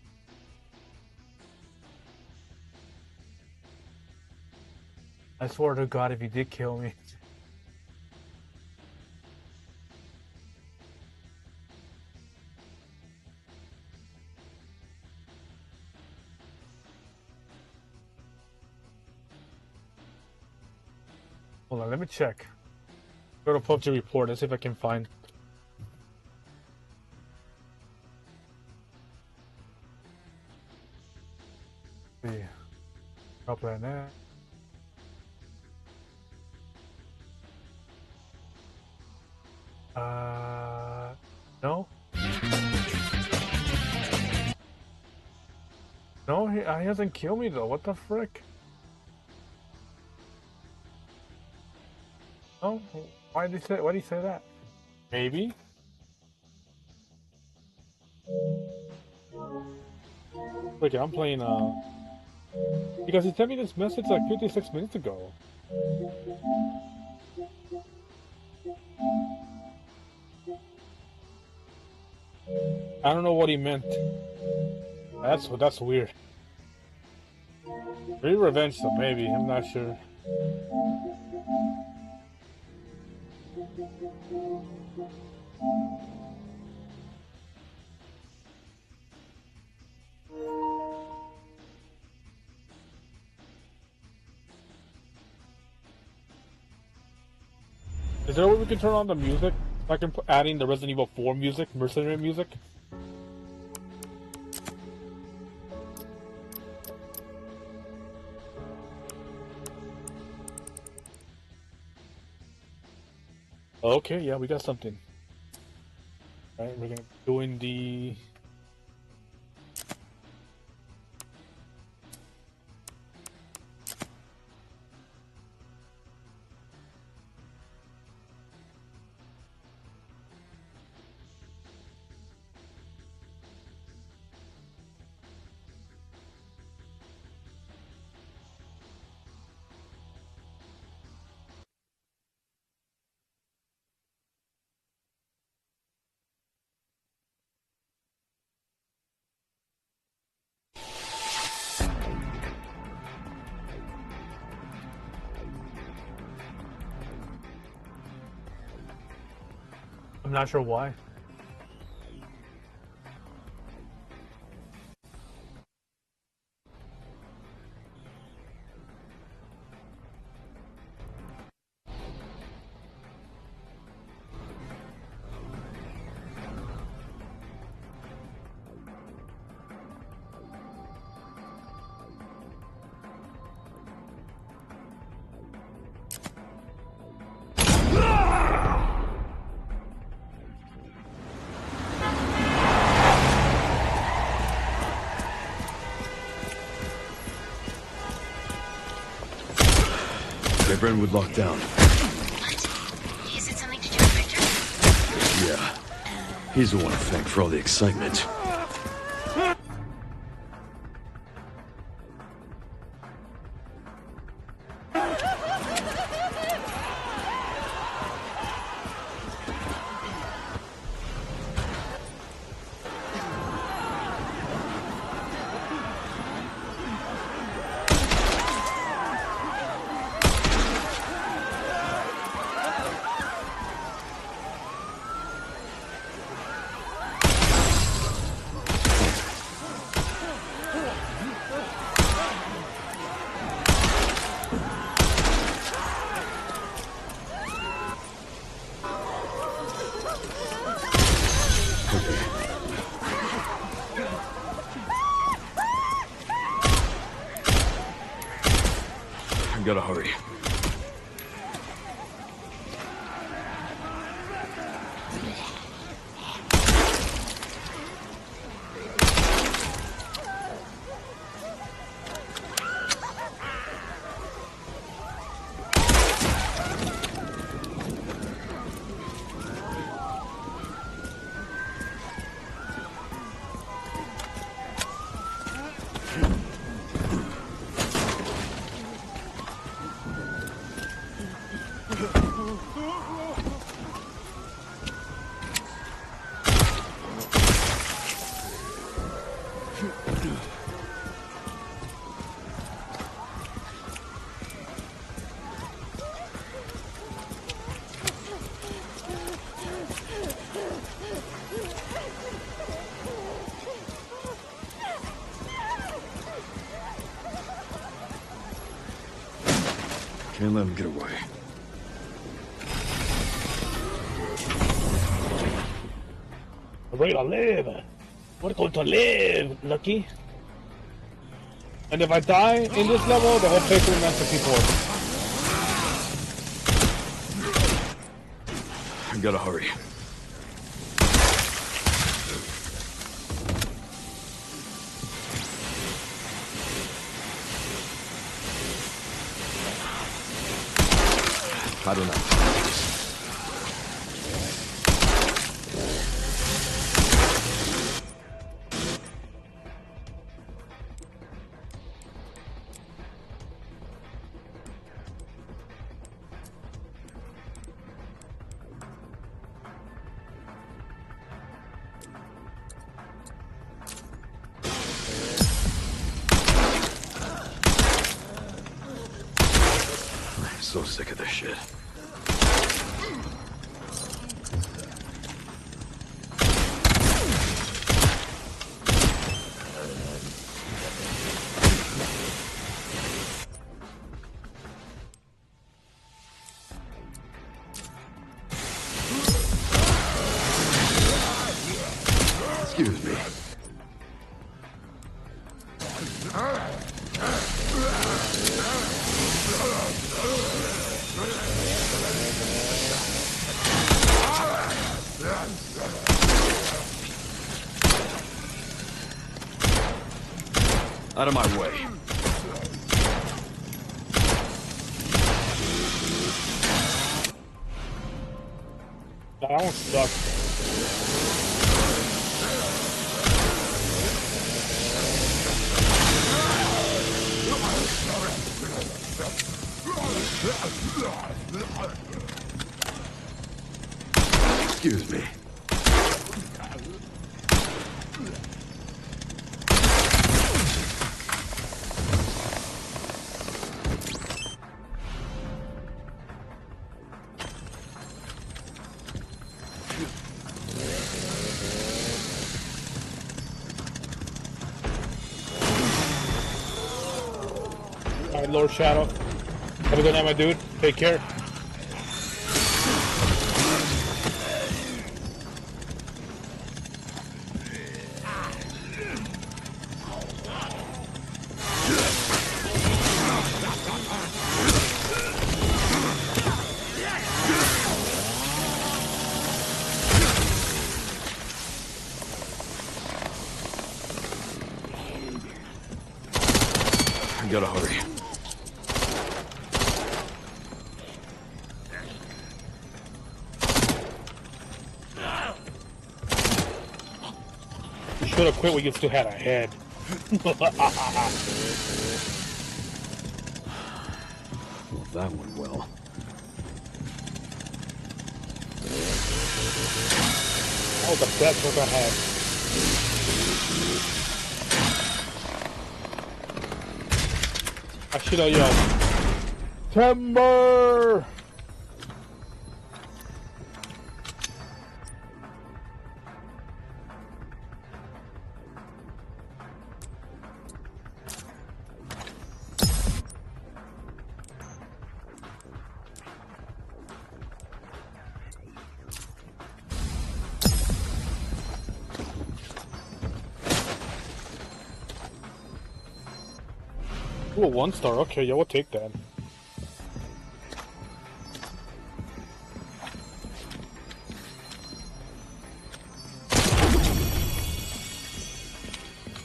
Speaker 1: I swear to God, if he did kill me. Hold on, let me check. Go to PUBG report and see if I can find. See. STARPLATNASH. No. No, he hasn't killed me though. What the frick? Oh, why did he say that? Maybe. Look, I'm playing because he sent me this message like 56 minutes ago. I don't know what he meant. That's weird. Maybe revenge though, maybe. I'm not sure. Is there a way we can turn on the music? I can put adding the Resident Evil 4 music, mercenary music. Okay, yeah, we got something. All right, we're gonna doing the. I'm not sure why.
Speaker 7: Brentwood locked down.
Speaker 8: What? Is it something to do with Victor?
Speaker 7: Yeah. He's the one to thank for all the excitement. Gotta hurry. Can't let him get away.
Speaker 1: Ready to live. We're going to live, Lucky. And if I die in this level, the whole playthrough ends for people.
Speaker 7: I gotta hurry. I don't know. I'm so sick of this shit. Excuse me. Out of my way.
Speaker 1: That one sucks.
Speaker 7: Excuse me.
Speaker 1: Alright, Lord Shadow. Have a good night, my dude. Take care.
Speaker 7: I gotta hurry.
Speaker 1: You should have quit when you still had a head.
Speaker 7: Well, that went well.
Speaker 1: That was the best work I had. I should have yelled, Timber! Ooh, a 1-star. Okay, yeah, we'll take that.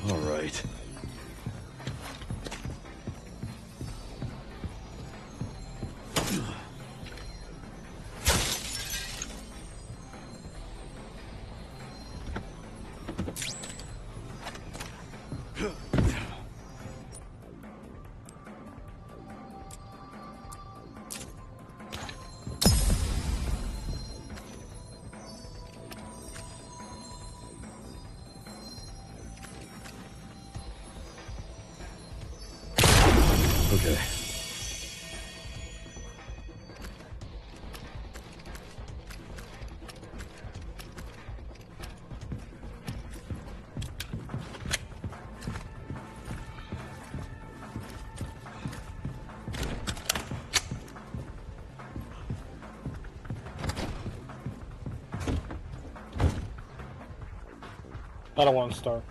Speaker 7: All right. Okay.
Speaker 1: I don't want to start.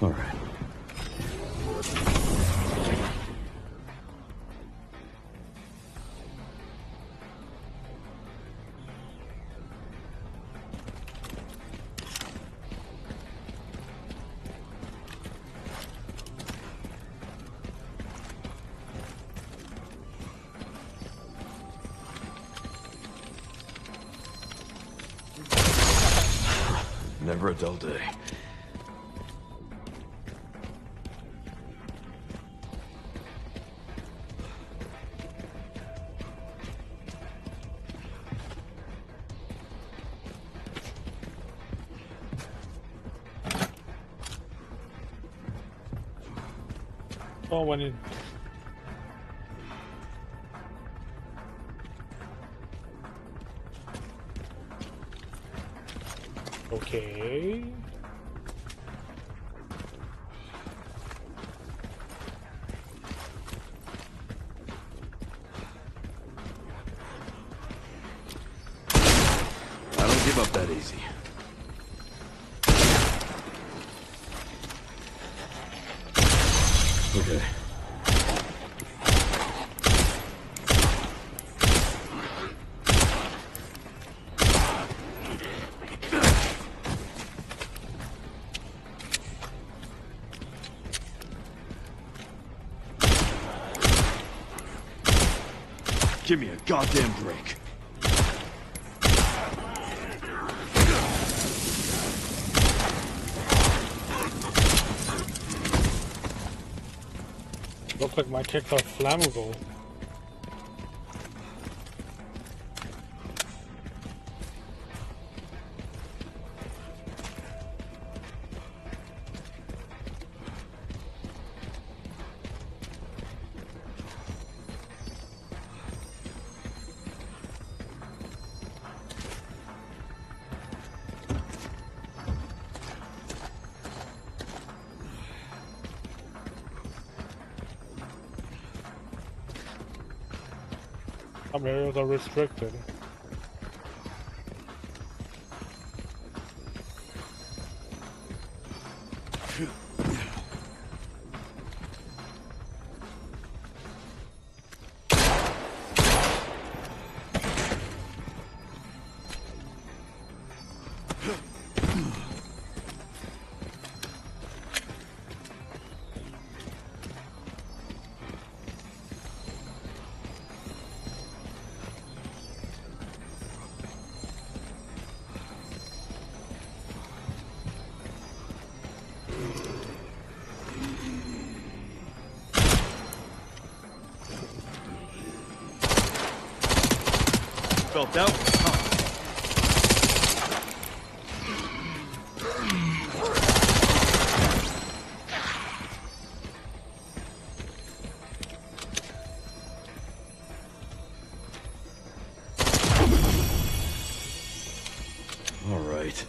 Speaker 7: All right. Never a dull day.
Speaker 1: Oh, when it... Okay.
Speaker 7: I don't give up that easy. Okay. Give me a goddamn break.
Speaker 1: Looks like my kicks are flammable. Some areas are restricted.
Speaker 7: Felt out. All right.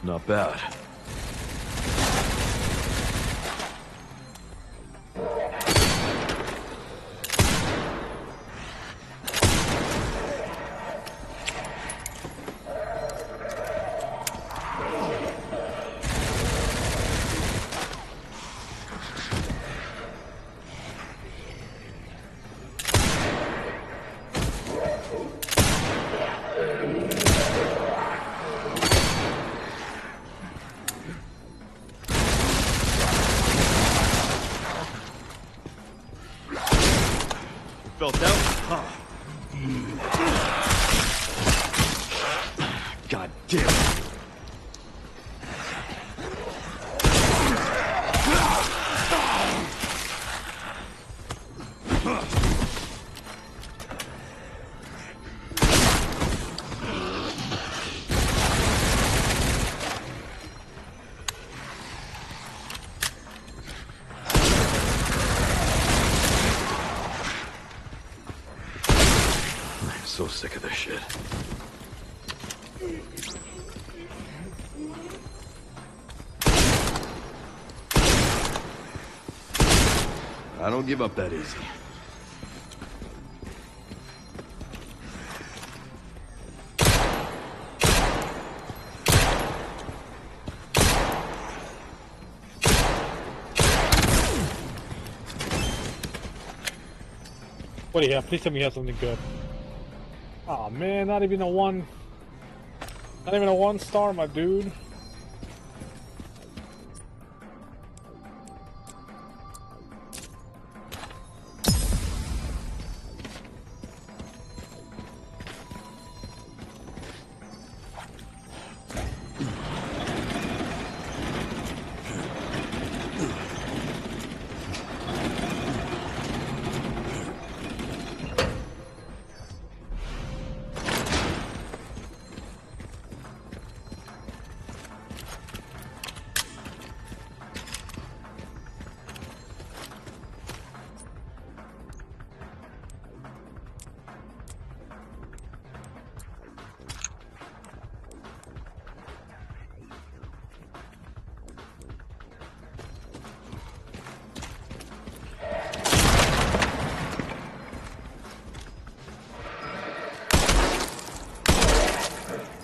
Speaker 7: Not bad. Felt out. Huh. God damn it. I'm so sick of this shit. I don't give up that easy.
Speaker 1: What do you have? Please tell me you have something good. Oh man, not even a one. Not even a 1 star, my dude.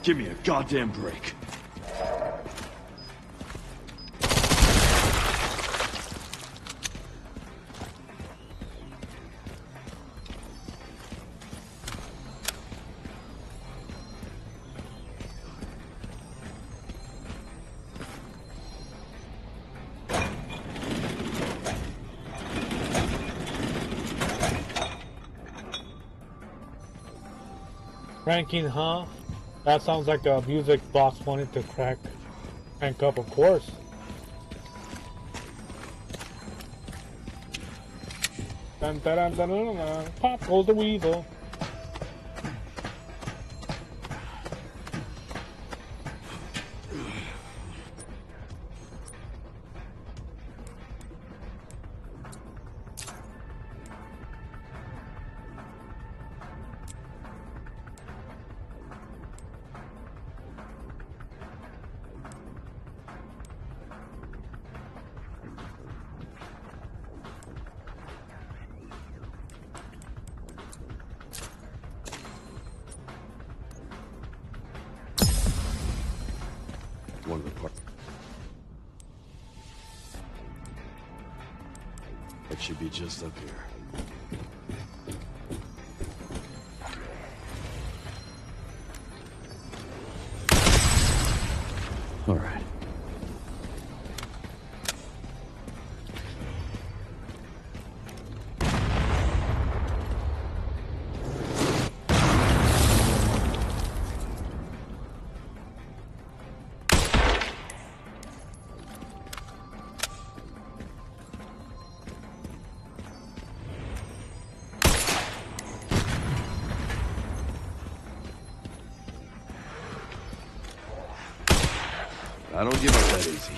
Speaker 7: Give me a goddamn break.
Speaker 1: Cranking, huh? That sounds like a music box wanted to crank up, of course. Dun, dun, dun, dun, dun, dun. Pop goes the weasel.
Speaker 7: One of the parts. It should be just up here. All right. I don't give up that easy.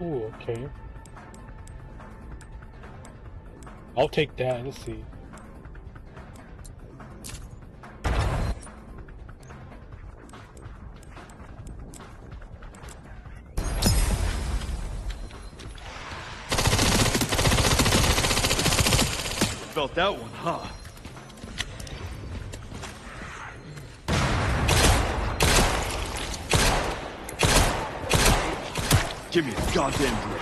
Speaker 1: Ooh, okay. I'll take that. Let's see.
Speaker 7: Felt that one, huh? Give me a goddamn break.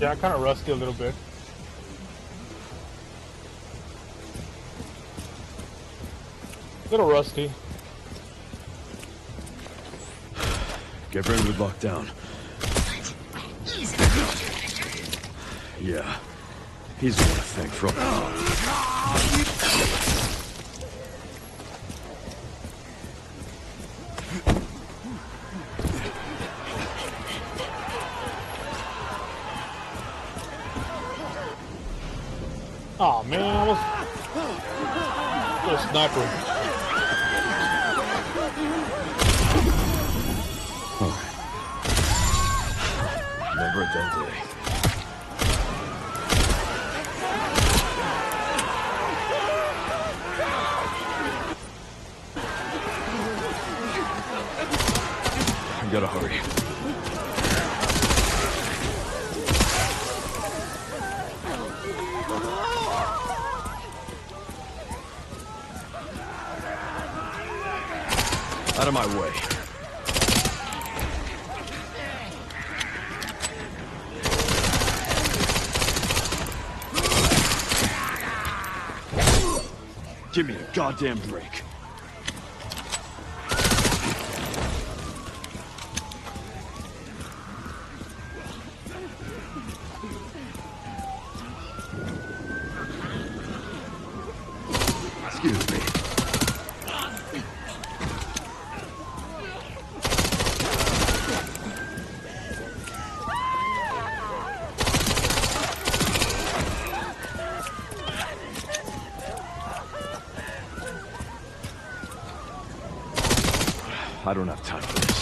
Speaker 1: Yeah, kind of rusty a little bit. A little rusty.
Speaker 7: Get Brentwood locked down.
Speaker 8: What? Is it something to do with Victor?
Speaker 7: Yeah. He's the one to thank for
Speaker 1: Oh man, I was little sniper.
Speaker 7: Never a dull day. I gotta hurry. Out of my way. Give me a goddamn break. Excuse me. I don't have time for this.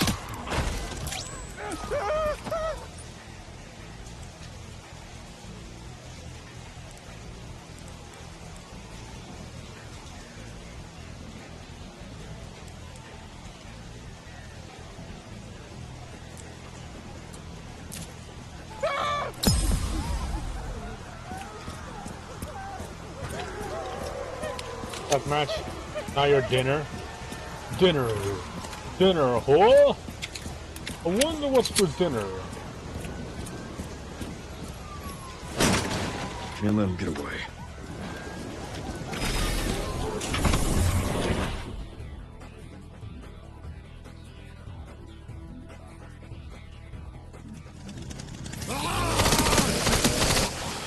Speaker 1: Deathmatch. Now your dinner. Dinner, huh? I wonder what's for dinner.
Speaker 7: Can't let him get away.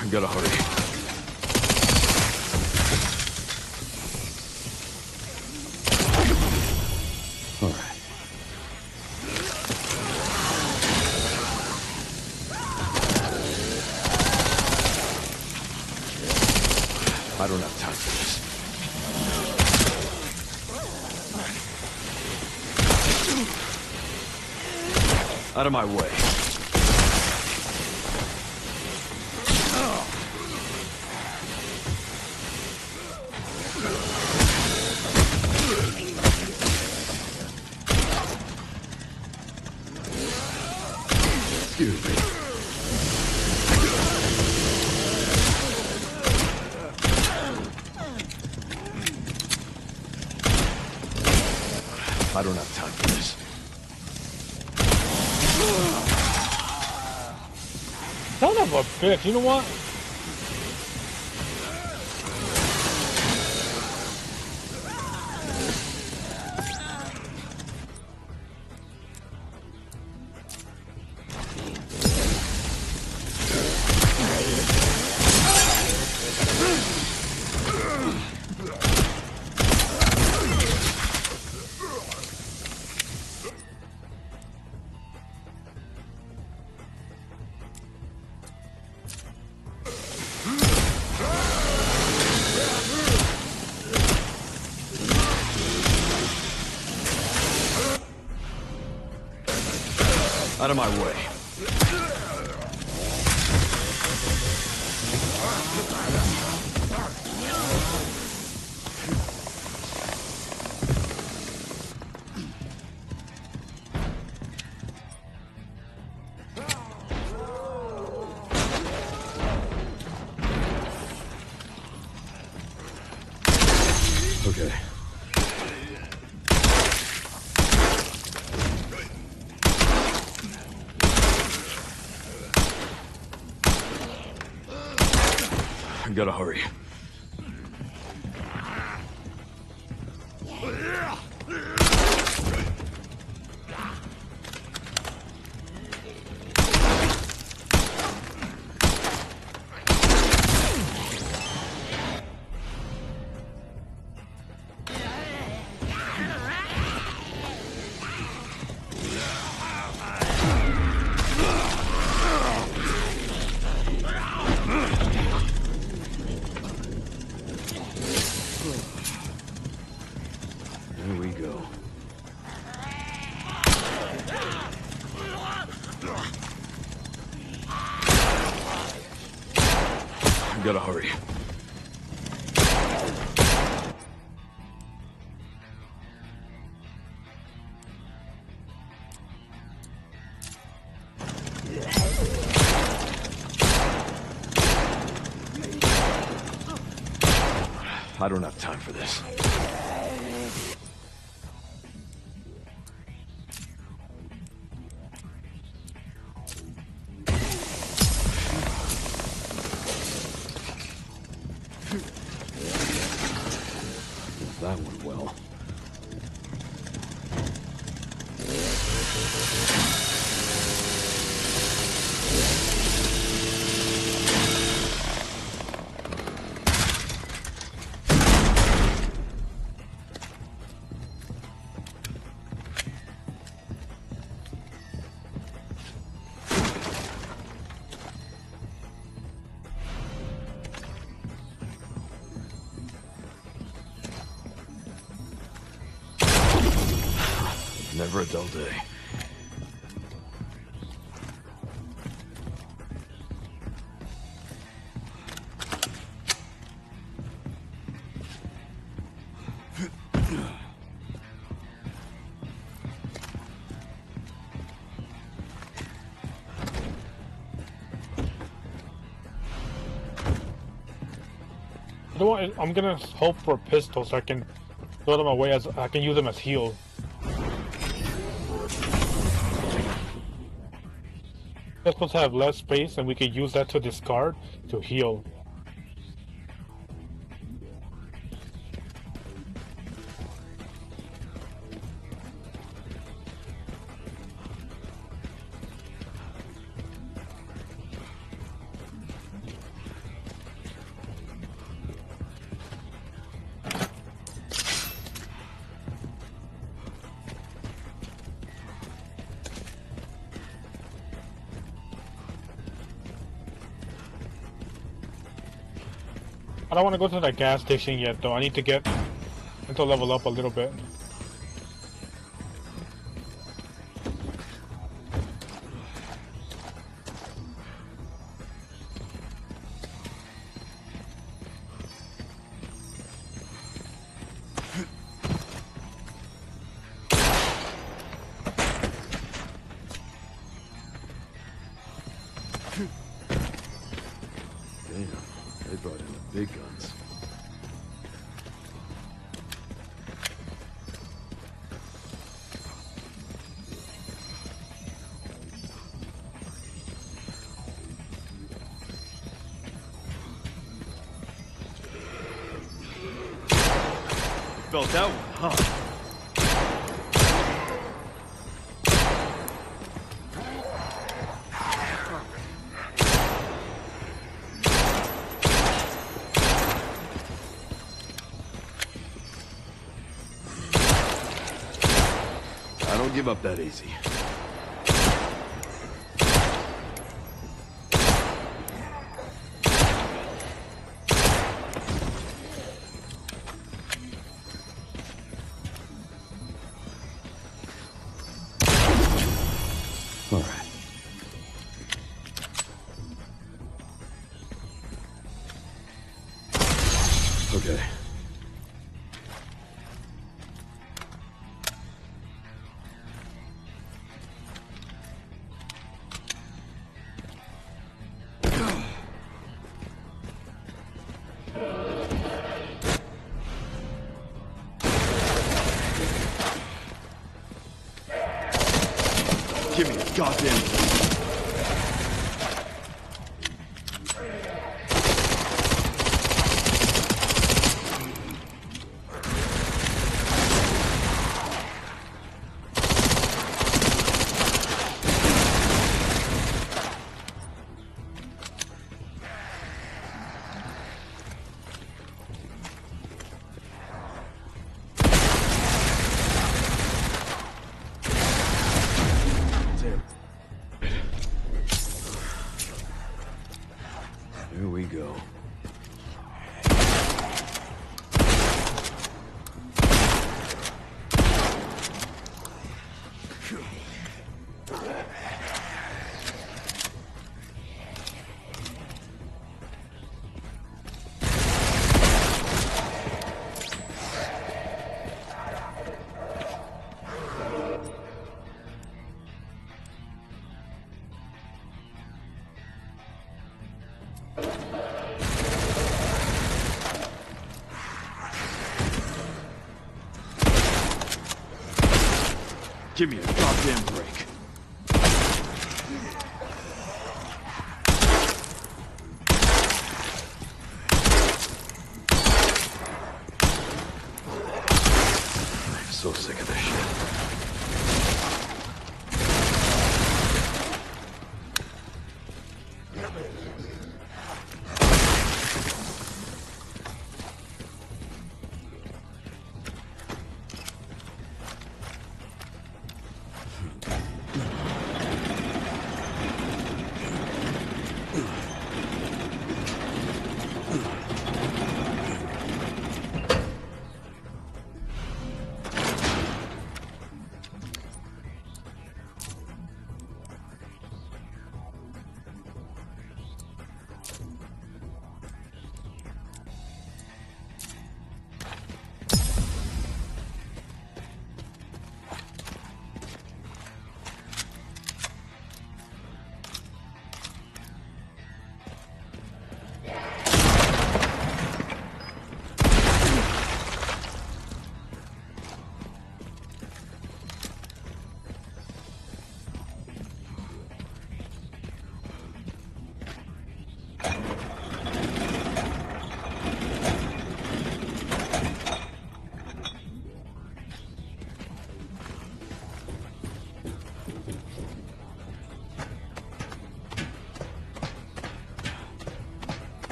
Speaker 7: I gotta hurry. I don't have time for this. Out of my way. Excuse me. I don't have time for this.
Speaker 1: Son of a bitch, you know what?
Speaker 7: Out of my way. Okay. I gotta hurry. Here we go. I gotta hurry. I don't have time for this. That went well. Never a dull day.
Speaker 1: I'm gonna hope for pistols so I can throw them away as I can use them as heal. Pistols have less space and we can use that to discard to heal. I don't want to go to the gas station yet though. I need to get to level up a little bit.
Speaker 7: Damn, they brought in the big guns. Felt that one, huh? I don't give up that easy. All right. Okay. Give me a goddamn thing. Here we go. Give me a goddamn break. I'm so sick of this shit.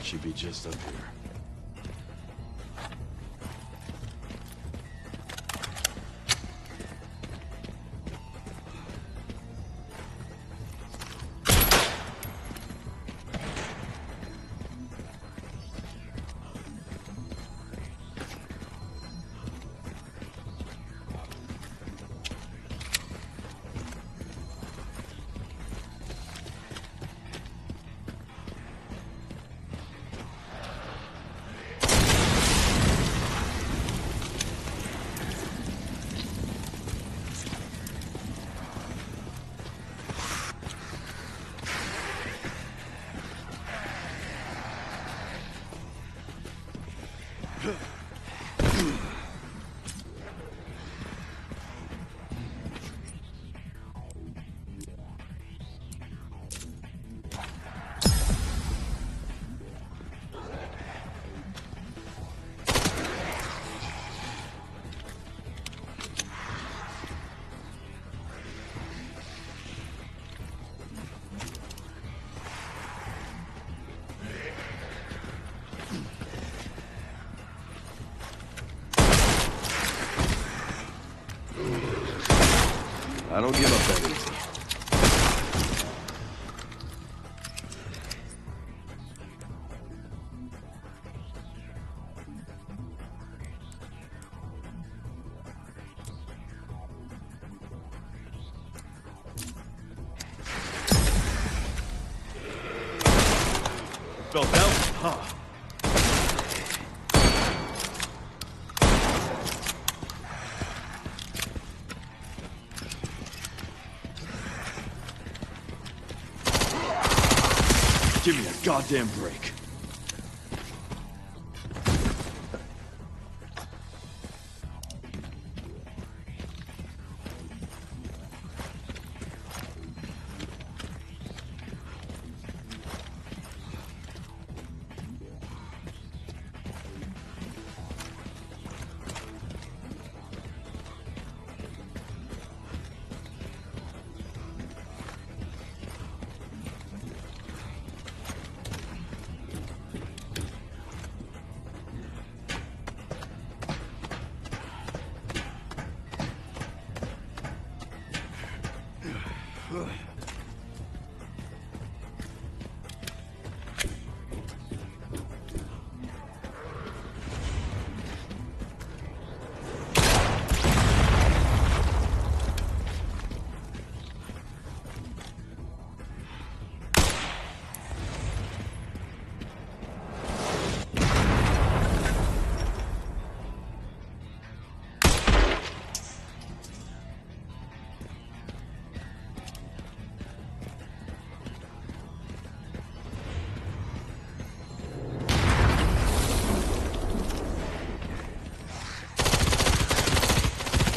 Speaker 7: Should be just up here. I don't give up that easy. Felt that one, huh? Give me a goddamn break.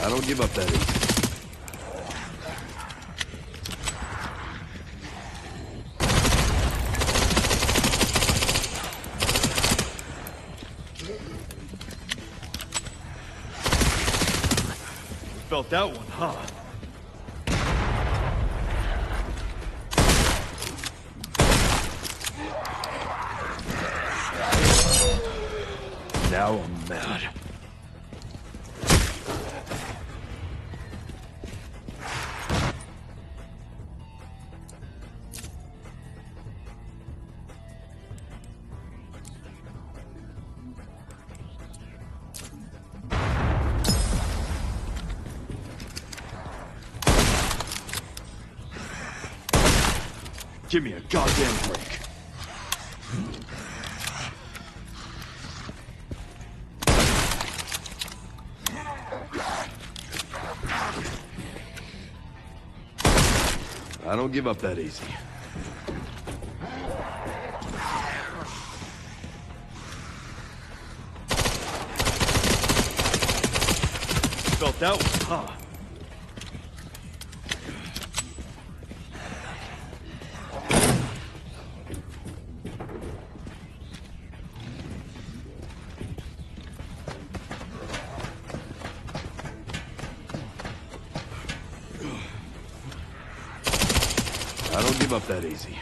Speaker 7: I don't give up that easy.
Speaker 4: Felt that one, huh?
Speaker 7: Now I'm mad. Give me a goddamn break. I don't give up that easy.
Speaker 4: Felt that one, huh?
Speaker 7: I don't give up that easy.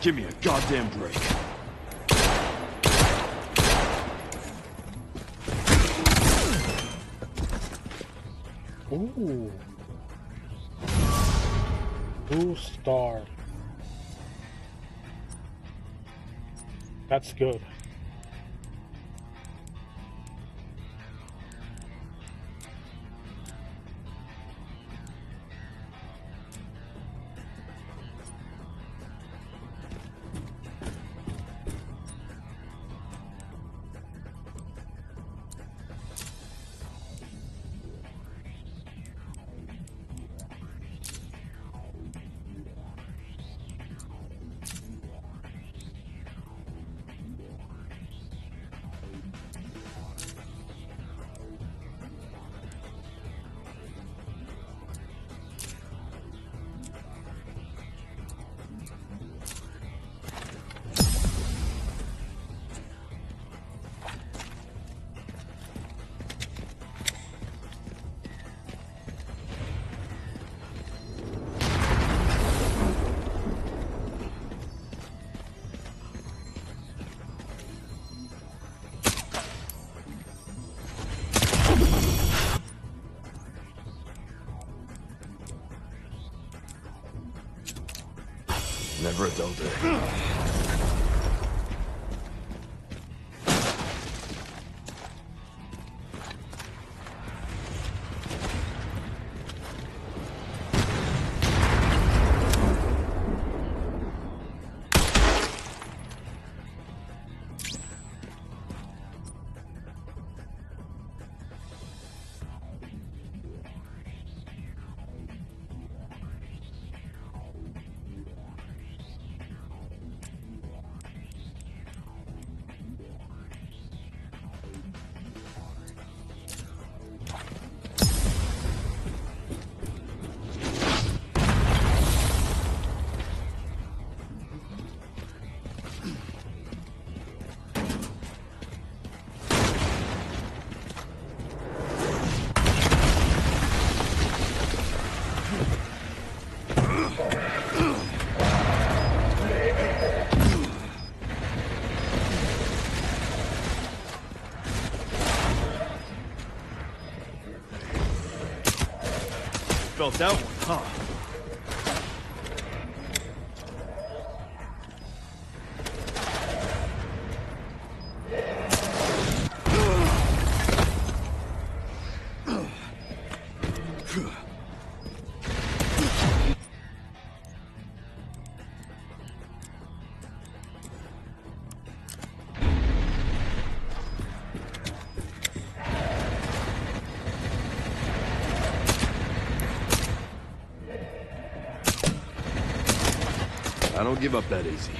Speaker 7: Give me a goddamn break.
Speaker 1: Ooh. Blue star. That's good.
Speaker 7: Never a dull day. felt that one, huh? I don't give up that easy.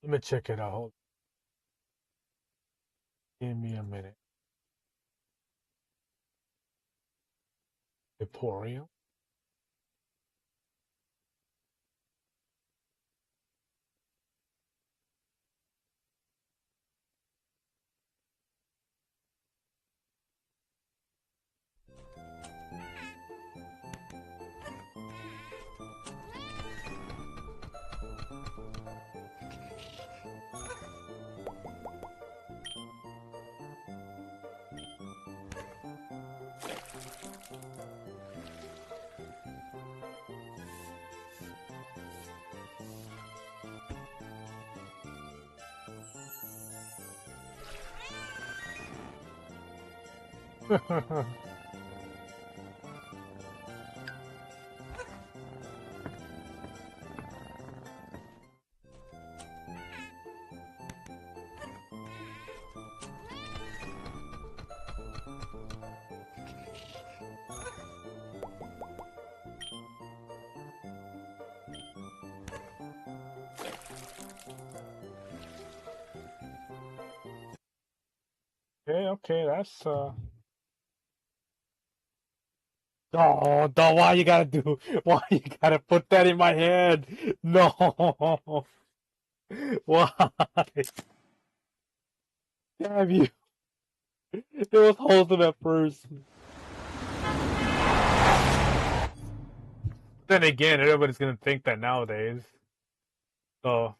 Speaker 1: Let me check it out. Give me a minute. Emporium. Okay, that's Oh, why you gotta do? Why you gotta put that in my head? No, why? Damn you! It was wholesome at first. Then again, everybody's gonna think that nowadays. So.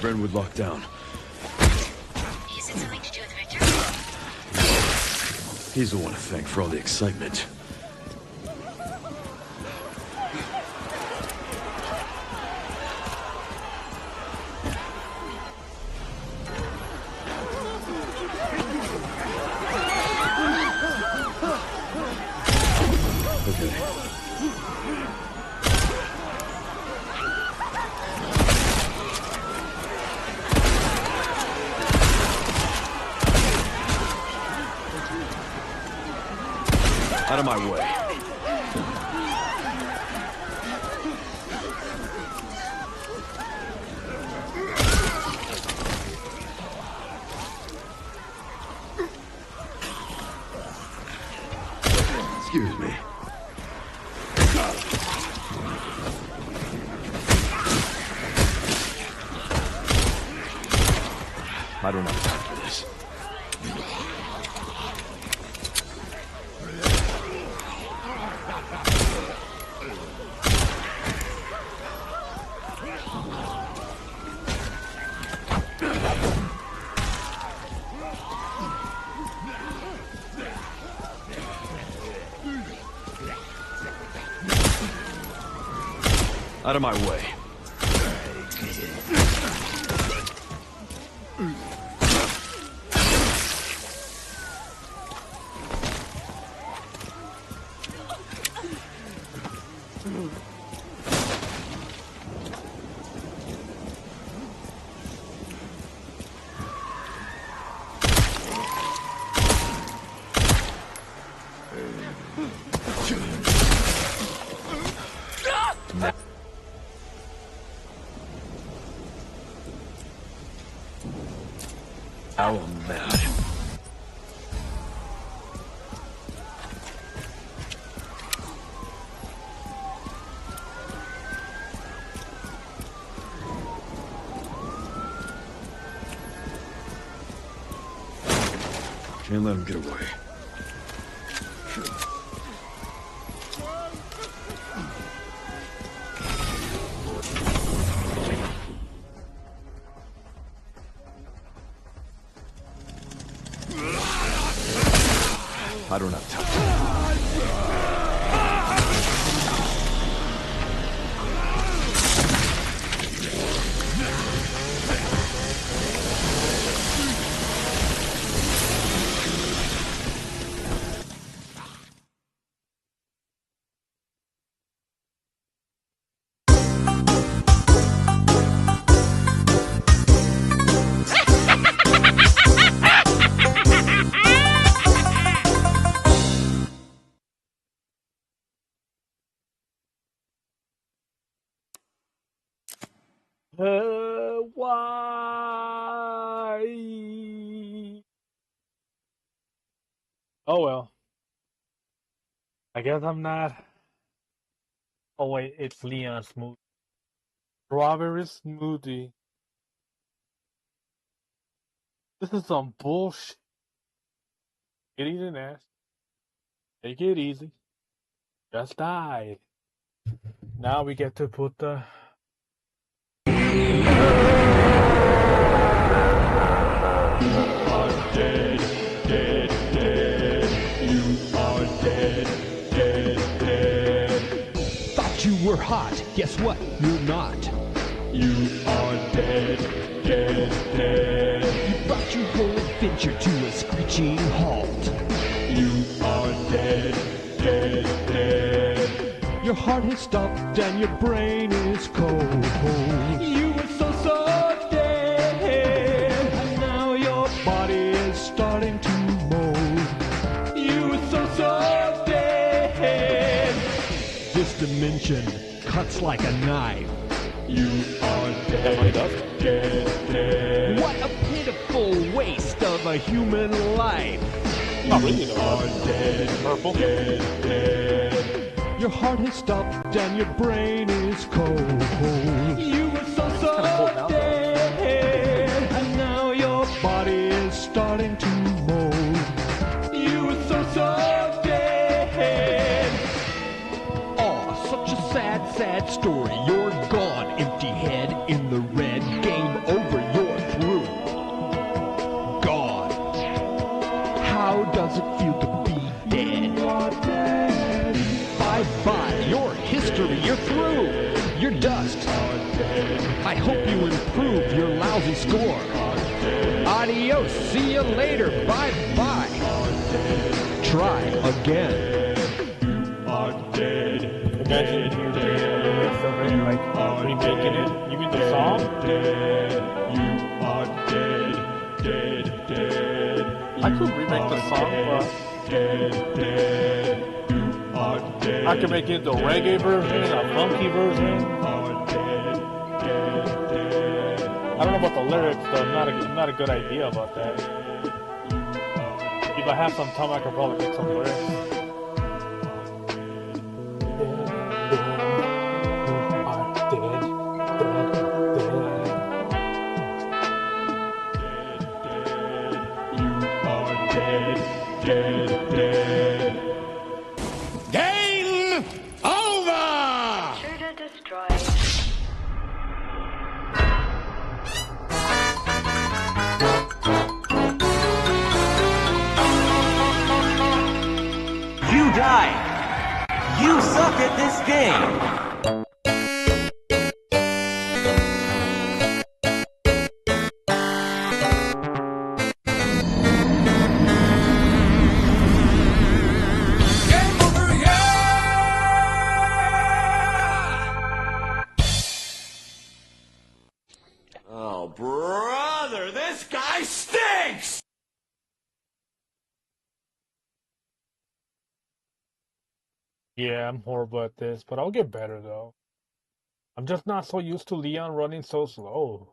Speaker 7: Brentwood locked down.
Speaker 8: Is it something to do with Victor?
Speaker 7: He's the one to thank for all the excitement. Out of my way. Excuse me. I don't have time for this. Out of my way. Can't let him get away. I don't have time.
Speaker 1: Why? Oh well. I guess I'm not. Oh wait, it's Leon Smoothie. Strawberry smoothie. This is some bullshit. Get easy, Nash. Take it easy. Just died. Now we get to put the.
Speaker 7: Dead, dead, dead. You are dead, dead, dead.
Speaker 9: Thought you were hot. Guess what? You're not.
Speaker 7: You are dead, dead, dead.
Speaker 9: You brought your whole adventure to a screeching halt.
Speaker 7: You are dead, dead, dead.
Speaker 9: Your heart has stopped and your brain is cold. You were so dead, and now your body is starting to mold. You were so dead. This dimension cuts like a knife.
Speaker 7: You are dead, dead, dead.
Speaker 9: What a pitiful waste of a human life.
Speaker 1: Not really
Speaker 7: You are dead,
Speaker 1: Purple.
Speaker 7: dead, dead.
Speaker 9: Your heart has stopped and your brain is cold. You were so dead, and now your body is starting to mold. You were so dead. Oh, such a sad, sad story. You're gone, empty head in the red. Game over, you're through. Gone. How does it feel to be dead? Bye-bye, your history, you're through. You're dust. I hope you improve your lousy score. Adios, see you later, bye-bye. Try again.
Speaker 7: You are dead.
Speaker 1: Imagine if you remix of it, like remaking it. You mean the song?
Speaker 7: Dead. You are dead, dead, dead.
Speaker 1: I could remake the song, but
Speaker 7: Dead, dead. You are dead.
Speaker 1: I could make it the reggae version, a funky version. I don't know about the lyrics, though. Not a good idea about that. If I have some time, I could probably make some lyrics.
Speaker 5: Game over!
Speaker 8: Intruder destroyed.
Speaker 6: You died. You suck at this game.
Speaker 5: Oh, brother, this guy stinks!
Speaker 1: Yeah, I'm horrible at this, but I'll get better though. I'm just not so used to Leon running so slow.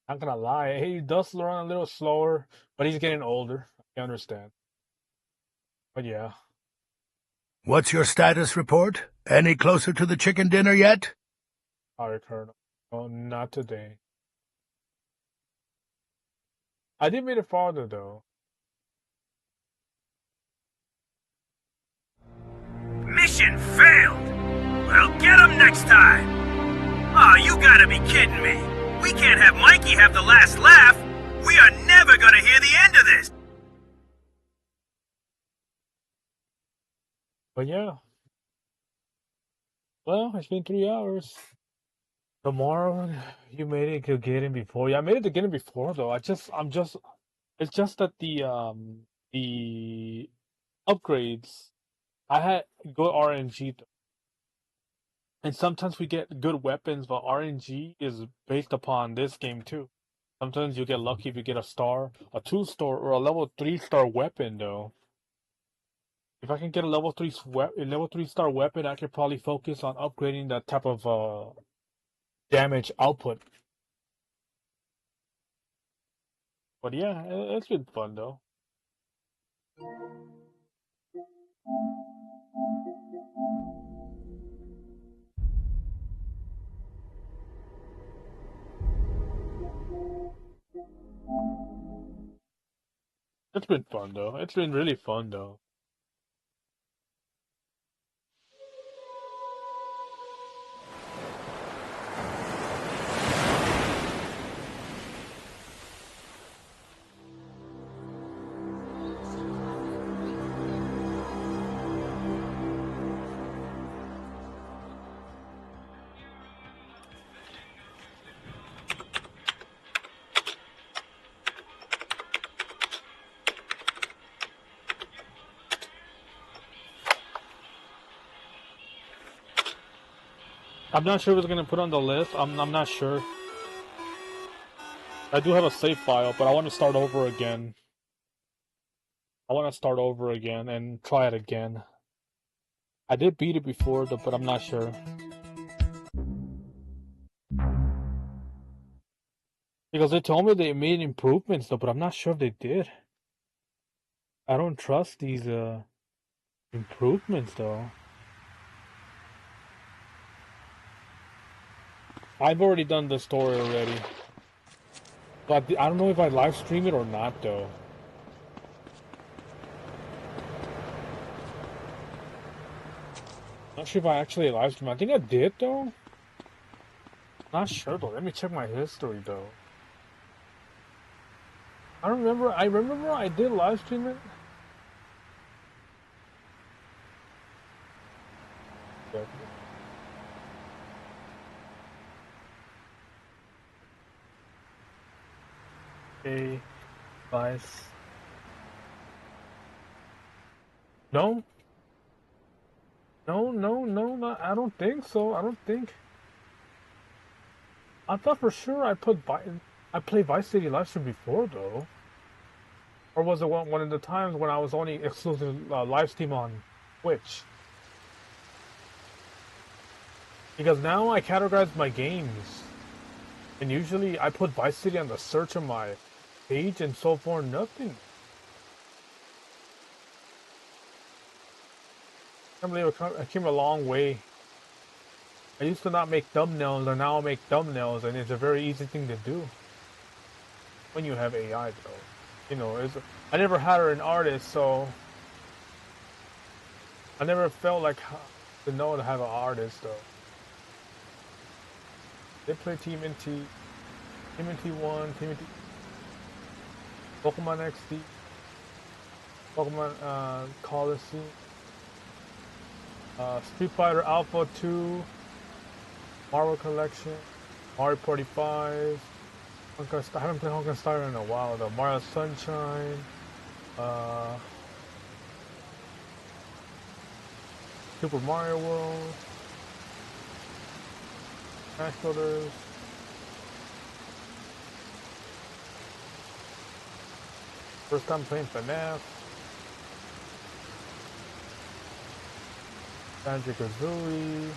Speaker 1: Not gonna lie, he does run a little slower, but he's getting older. I understand. But yeah.
Speaker 4: What's your status report? Any closer to the chicken dinner yet?
Speaker 1: Sorry, Colonel. Oh, not today. I did make it farther though.
Speaker 10: Mission failed! Well, get him next time! Aw, you gotta be kidding me! We can't have Mikey have the last laugh! We are never gonna hear the end of this!
Speaker 1: But yeah. Well, it's been 3 hours. Tomorrow, you made it to get in before. Yeah, I made it to get in before though. It's just that the upgrades. I had good RNG, and sometimes we get good weapons, but RNG is based upon this game too. Sometimes you get lucky if you get a star, a 2-star, or a level 3-star weapon though. If I can get a level 3-star weapon, I could probably focus on upgrading that type of damage output. But yeah, it's been fun though. It's been fun though. It's been really fun though. I'm not sure if it's gonna put on the list. I'm not sure. I do have a save file, but I want to start over again. I want to start over again and try it again. I did beat it before, though, but I'm not sure. Because they told me they made improvements, though, but I'm not sure if they did. I don't trust these improvements, though. I've already done the story already. But I don't know if I live stream it or not, though. Not sure if I actually live stream. I think I did, though. Not sure, though. Let me check my history, though. I remember I did live stream it. Yeah. Okay, guys. No, I don't think so. I don't think. I thought for sure I played Vice City livestream before though. Or was it one of the times when I was only exclusive live stream on Twitch? Because now I categorize my games, and usually I put Vice City on the search of my page, and so far nothing. I can't believe I came a long way. I used to not make thumbnails, and now I make thumbnails, and it's a very easy thing to do. When you have AI, though. You know, I never had an artist, so I never felt like to know to have an artist, though. They play Team NT, Team NT1, Team NT, Pokemon XD, Pokemon Coliseum, Street Fighter Alpha 2, Marvel Collection, Mario Party 5, I haven't played Honkai Star in a while though, Mario Sunshine, Super Mario World, Smash Brothers, first time playing FNAF, Banjo-Kazooie,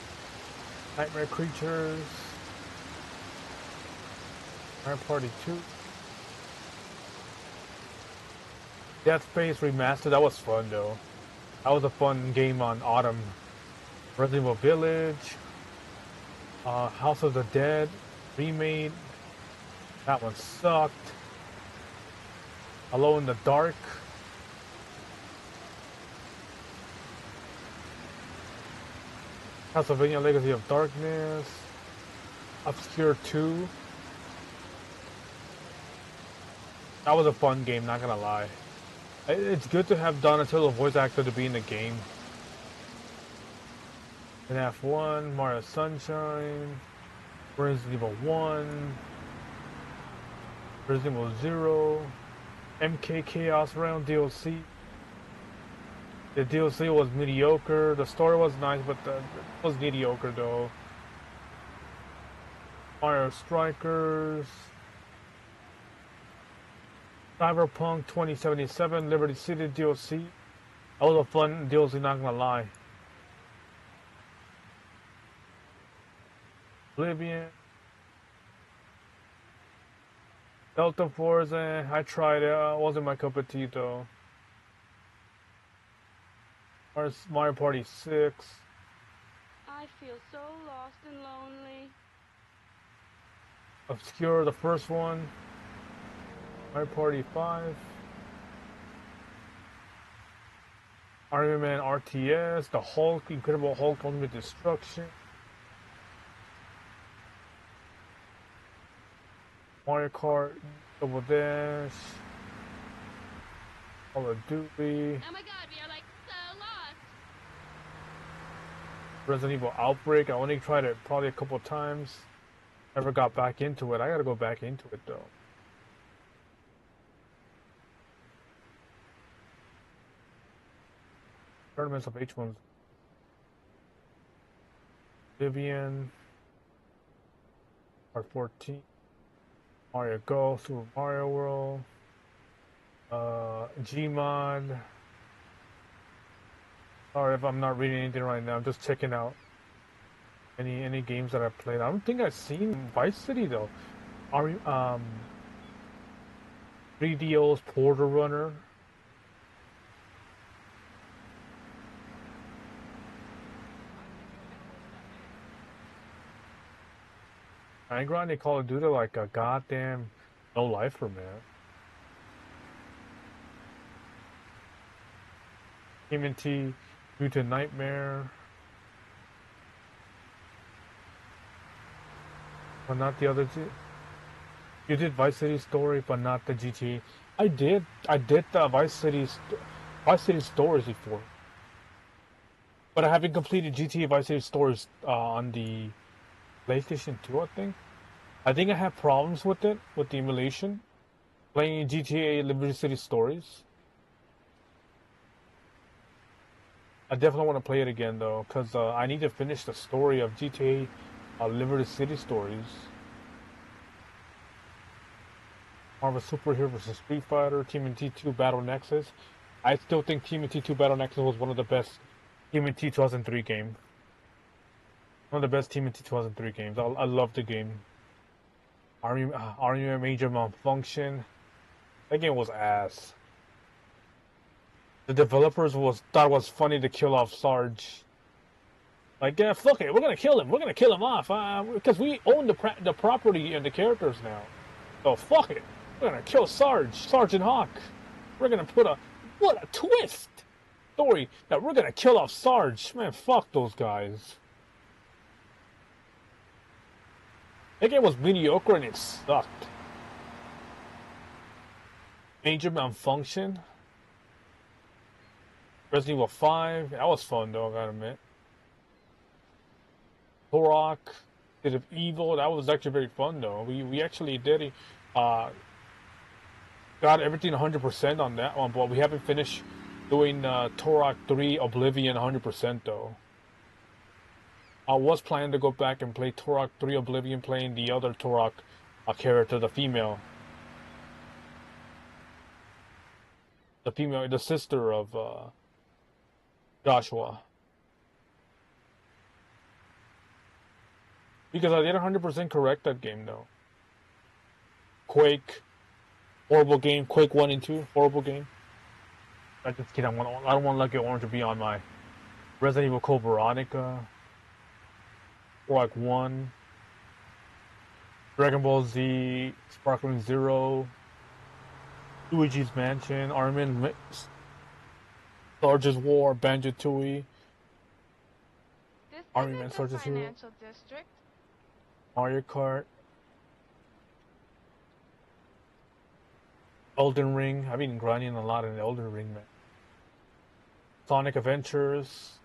Speaker 1: Nightmare Creatures, Mario Party 2, Dead Space Remastered. That was fun though. That was a fun game on Autumn. Resident Evil Village, House of the Dead remade. That one sucked. Alone in the Dark. Castlevania Legacy of Darkness, Obscure 2. That was a fun game, not gonna lie. It's good to have Donatello voice actor to be in the game. And F1, Mario Sunshine, Resident Evil 1, Resident Evil 0, MK Chaos Realm DLC. The DLC was mediocre. The story was nice, but it was mediocre though. Mario Strikers, Cyberpunk 2077, Liberty City DLC. That was a fun DLC, not gonna lie. Oblivion, Delta Force, I tried it. Wasn't my cup of tea though. Mario Party 6.
Speaker 11: I feel so lost and lonely.
Speaker 1: Obscure, the first one. Mario Party 5. Iron Man RTS, the Hulk, Incredible Hulk Ultimate Destruction. Mario Kart, Double Dash. Call of Duty.
Speaker 11: Oh my god, we are like so lost.
Speaker 1: Resident Evil Outbreak, I only tried it probably a couple times. Never got back into it. I gotta go back into it though. Tournaments of H1s. Vivian. Part 14. Mario Go, Super Mario World. Gmod. Sorry if I'm not reading anything right now. I'm just checking out any games that I've played. I don't think I've seen Vice City though. 3DO's Porter Runner. I ain't grinding Call of Duty like a goddamn no lifer, man. TMNT Mutant Nightmare. But not the other two. You did Vice City Story, but not the GTA. I did the Vice City Stories before. But I haven't completed GTA Vice City Stories on the PlayStation 2, I think. I think I have problems with it, with the emulation. Playing GTA Liberty City Stories. I definitely want to play it again though, because I need to finish the story of GTA Liberty City Stories. Marvel Superhero vs. Street Fighter, TMNT 2 Battle Nexus. I still think TMNT 2 Battle Nexus was one of the best TMNT 2003 game. One of the best TMNT 2003 games. I love the game. Army Major Malfunction. That game was ass. The developers thought it was funny to kill off Sarge. Like, yeah, fuck it, we're gonna kill him. We're gonna kill him off because we own the property and the characters now. So fuck it, we're gonna kill Sergeant Hawk. We're gonna put what a twist story that we're gonna kill off Sarge. Man, fuck those guys. That game was mediocre and it sucked. Major Malfunction. Resident Evil 5. That was fun though, I gotta admit. Turok. Bit of Evil. That was actually very fun though. We actually did got everything 100% on that one, but we haven't finished doing Turok 3 Oblivion 100% though. I was planning to go back and play Turok 3 Oblivion, playing the other Turok character, the female. The sister of Joshua. Because I did 100% correct that game though. Quake, horrible game. Quake 1 and 2, horrible game. I just kidding. I don't want Lucky Orange to be on my Resident Evil Code Veronica. Like 1, Dragon Ball Z, Sparkling Zero, Luigi's Mansion, Armin, Sarge's War, Banjo-Tooie.
Speaker 11: This
Speaker 1: Army Man Soldier Zero,
Speaker 11: Financial district.
Speaker 1: Mario Kart, Elden Ring. I've been grinding a lot in Elden Ring, man. Sonic Adventures.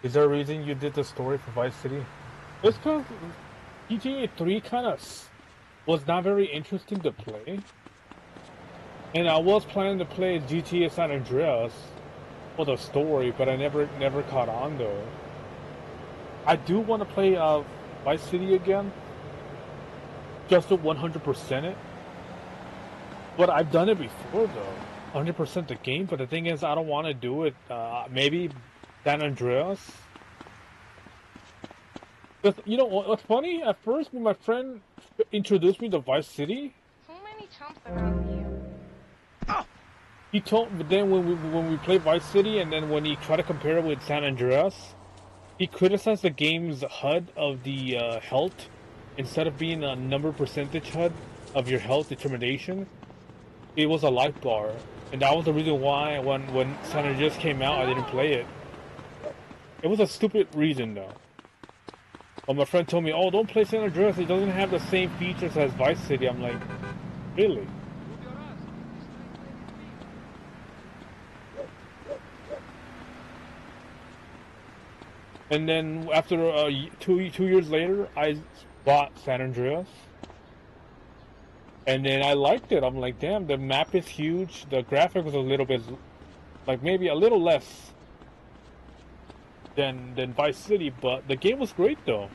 Speaker 1: Is there a reason you did the story for Vice City? It's because GTA 3 kind of was not very interesting to play. And I was planning to play GTA San Andreas for the story, but I never caught on though. I do want to play Vice City again, just to 100% it. But I've done it before though, 100% the game. But the thing is, I don't want to do it. Maybe San Andreas. But you know what's funny? At first, when my friend introduced me to Vice City,
Speaker 11: Too many chumps around you.
Speaker 1: he told. But then when we played Vice City, and then when he tried to compare it with San Andreas, he criticized the game's HUD of the health. Instead of being a number percentage HUD of your health determination, it was a life bar, and that was the reason why when San Andreas came out, I didn't play it. It was a stupid reason though. But my friend told me, "Oh, don't play San Andreas. It doesn't have the same features as Vice City." I'm like, really? And then after 2 years later, I bought San Andreas, and then I liked it. I'm like, damn, the map is huge. The graphic was a little bit, like maybe a little less than Vice City, but the game was great though.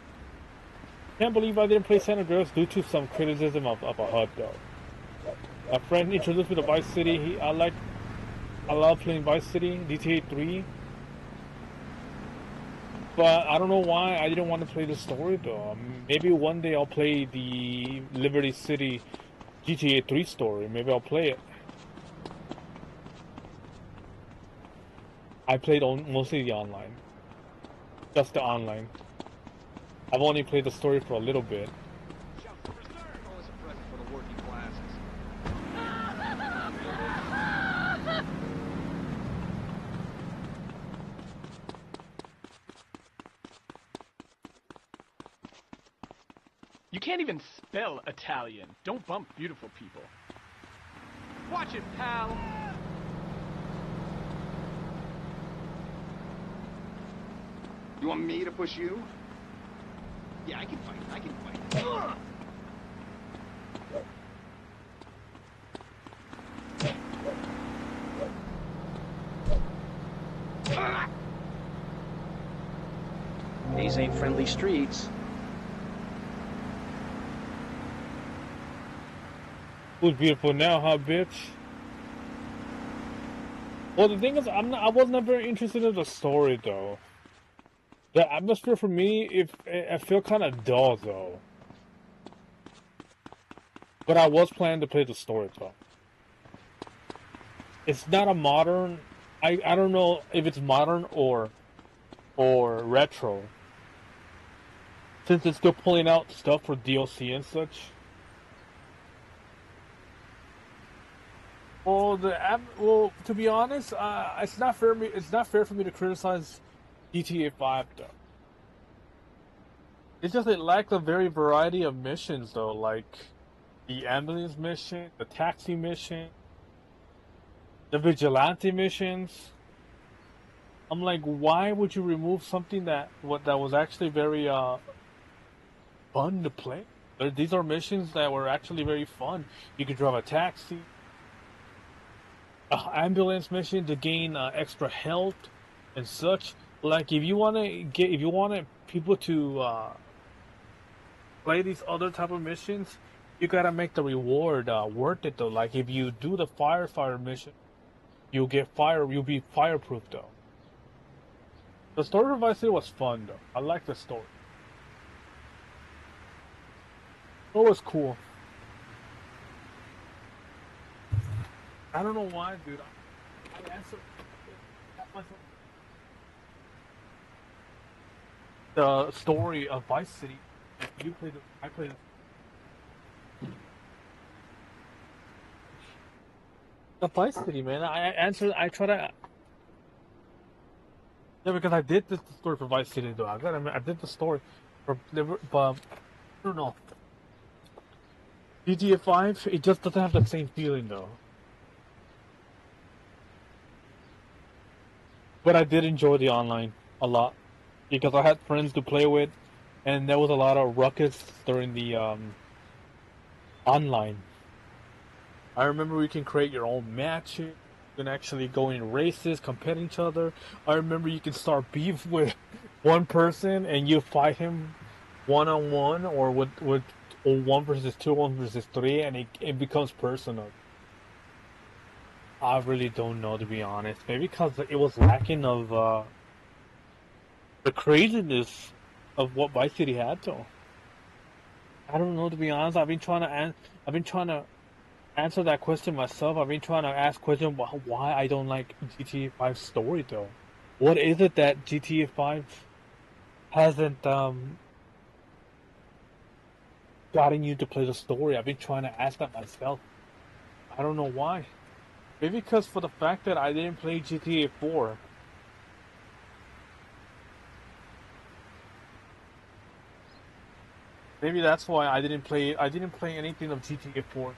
Speaker 1: Can't believe I didn't play San Andreas due to some criticism of a HUD though. A friend introduced me to Vice City. I love playing Vice City, GTA 3. But I don't know why I didn't want to play the story though. Maybe one day I'll play the Liberty City GTA 3 story. Maybe I'll play it. I played mostly the online. Just the online. I've only played the story for a little bit.
Speaker 12: You can't even spell Italian. Don't bump beautiful people. Watch it, pal.
Speaker 13: You want me to push you? Yeah, I can fight. I can fight.
Speaker 6: These ain't friendly streets.
Speaker 1: Who's beautiful now, huh, bitch? Well, the thing is, I was never interested in the story though. The atmosphere for me, I feel kind of dull though. But I was planning to play the story though. It's not a modern. I don't know if it's modern or retro. Since it's still pulling out stuff for DLC and such. Well, to be honest, it's not fair. It's not fair for me to criticize GTA 5 though. It's just it lacks a very variety of missions though, like the ambulance mission, the taxi mission, the vigilante missions. I'm like, why would you remove something that was actually very fun to play? These are missions that were actually very fun. You could drive a taxi. Ambulance mission to gain extra health and such. Like if you wanted people to play these other type of missions, you gotta make the reward worth it though. Like if you do the firefighter mission, you'll be fireproof though. The story of Vice City was fun though. I like the story. It was cool. I don't know why, dude. I answered the story of Vice City. You played it. I played it. The Vice City, man. I try to Yeah, because I did this story for Vice City though. I did the story for but I don't know. GTA 5, it just doesn't have the same feeling though. But I did enjoy the online a lot because I had friends to play with, and there was a lot of ruckus during the online. I remember we can create your own matches. You can actually go in races, compete each other. I remember you can start beef with one person and you fight him one-on-one or with or 1 versus 2, 1 versus 3, and it becomes personal. I really don't know, to be honest. Maybe because it was lacking of the craziness of what Vice City had, though. I don't know, to be honest. I've been trying to answer that question myself. I've been trying to ask questions why I don't like GTA 5 story, though. What is it that GTA 5 hasn't gotten you to play the story? I've been trying to ask that myself. I don't know why. Maybe because for the fact that I didn't play GTA 4. Maybe that's why I didn't play anything of GTA 4.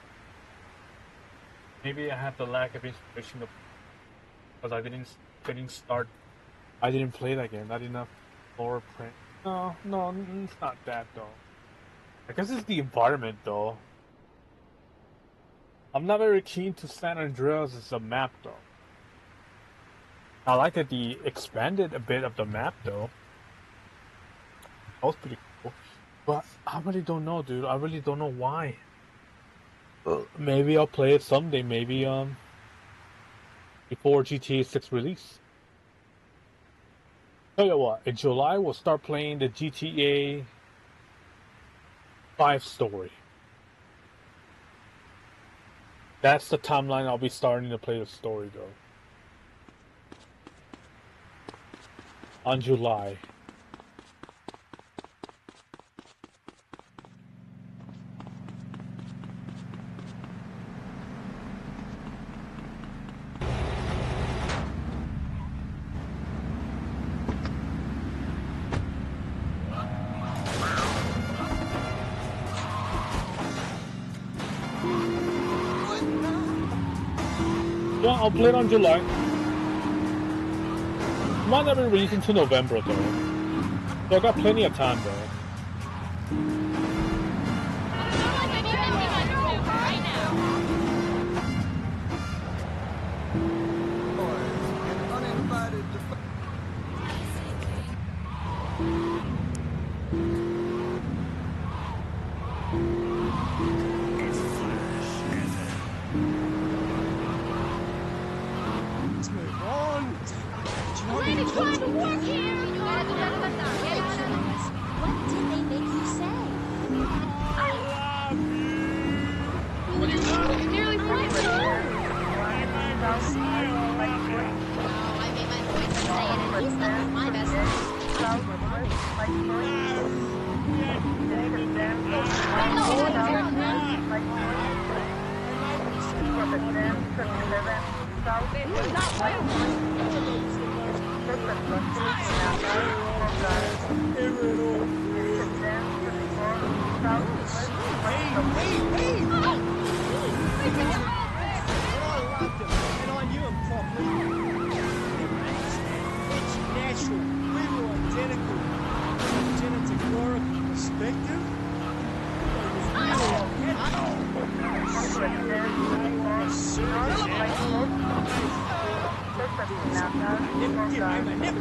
Speaker 1: Maybe I have the lack of inspiration because I didn't start. I didn't play that game. I didn't have floor print. No, it's not that though. I guess it's the environment though. I'm not very keen to San Andreas as a map though. I like that they expanded a bit of the map though. That was pretty cool. But I really don't know, dude. I really don't know why. Maybe I'll play it someday. Maybe before GTA 6 release. Tell you what, in July we'll start playing the GTA 5 story. That's the timeline I'll be starting to play the story though. On July. Yeah, I'll play it on July. Might not be released until November though. So I got plenty of time though.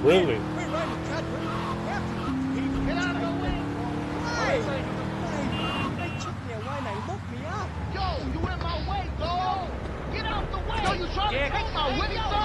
Speaker 1: Really?
Speaker 5: Get out of the way! Hey! They took me away and they looked me up. Yo, you in my way, dog! Get out the way! Yo, you trying to take my winning side?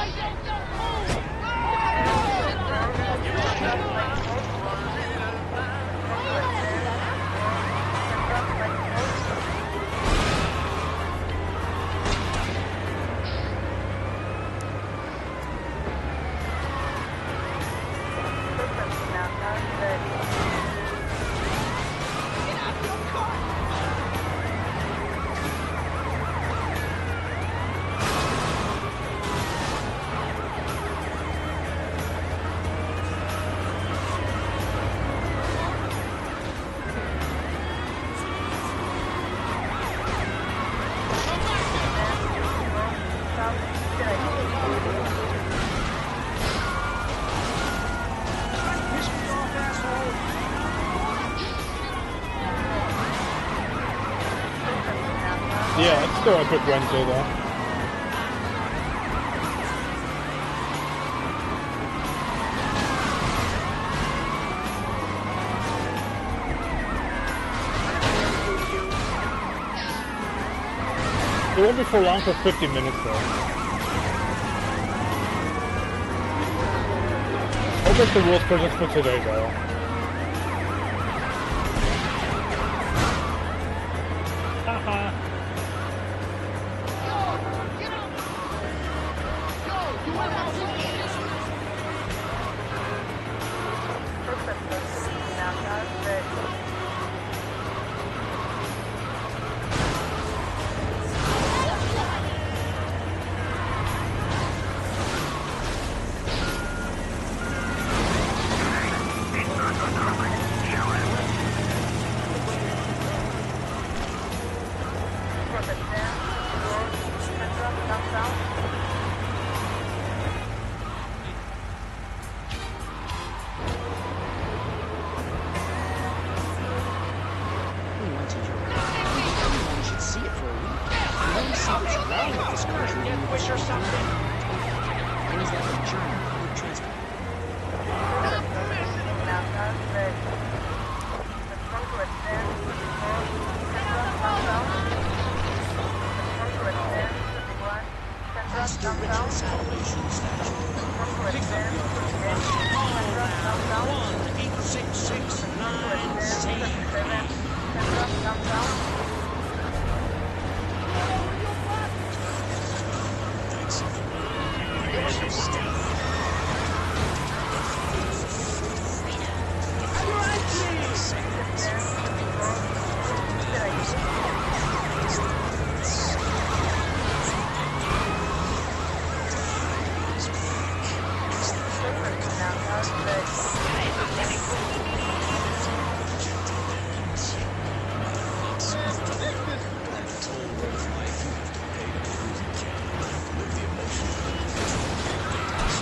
Speaker 1: Still a quick Wednesday though. It won't be for long, for 50 minutes though. I'll make the rules projects for today though.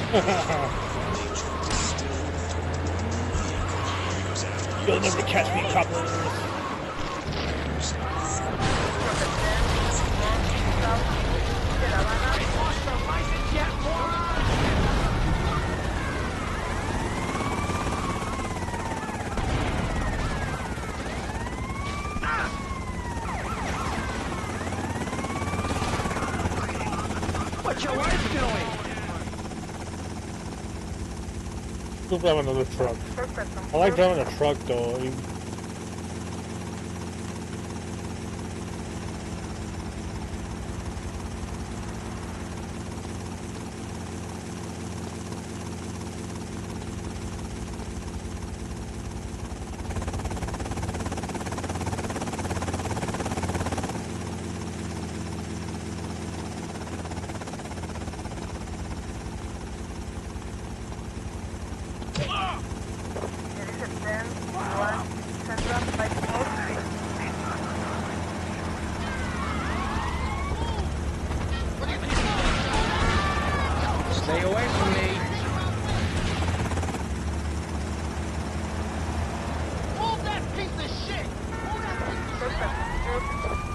Speaker 1: Haha. You'll never catch me, coppers.
Speaker 9: What's your wife doing?
Speaker 1: Still have another truck. I like driving a truck though.
Speaker 9: Stay away from me.
Speaker 5: Move that piece of shit! Move that piece of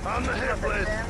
Speaker 10: On the hit list.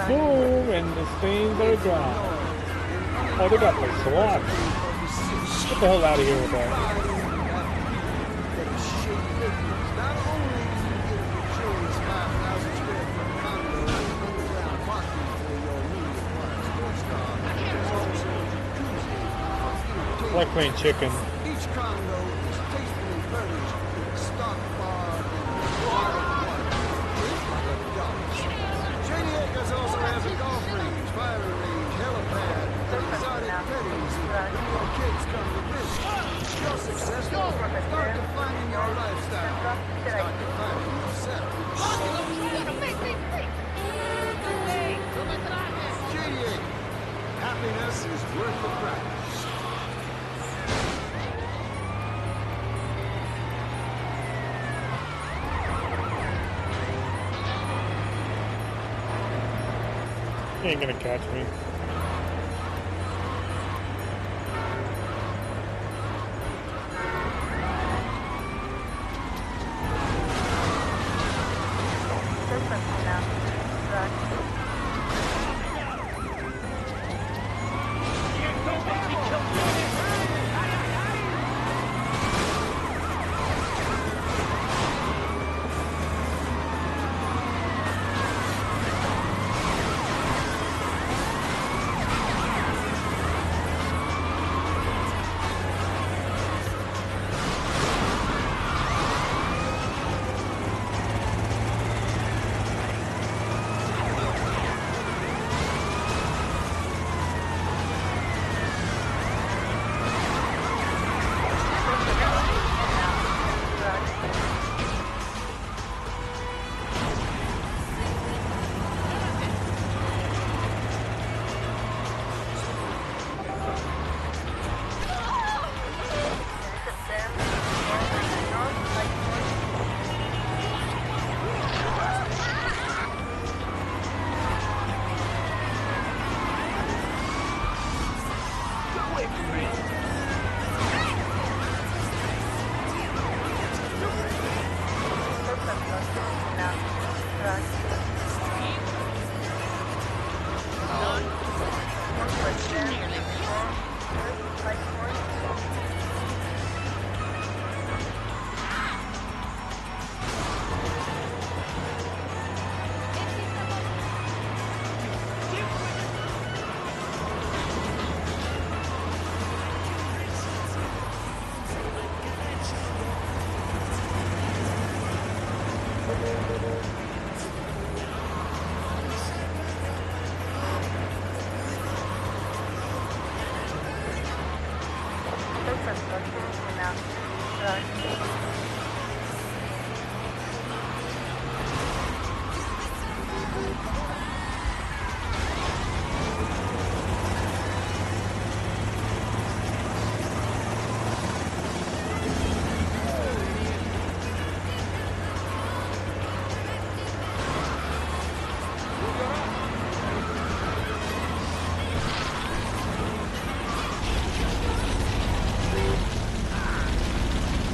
Speaker 1: Boom, and the stains are gone. Oh, they got the SWAT. Get the hell out of here with that. I like playing chicken.
Speaker 5: Each condo is tastefully furnished with a stock bar and water like a duck. Shady Acres also has a golf range, firing range, helipad, and exotic petties. Your kids come to visit. You're successful. Start defining your lifestyle. Start defining yourself. Shady Acres. Happiness is worth the price.
Speaker 1: He ain't gonna catch me.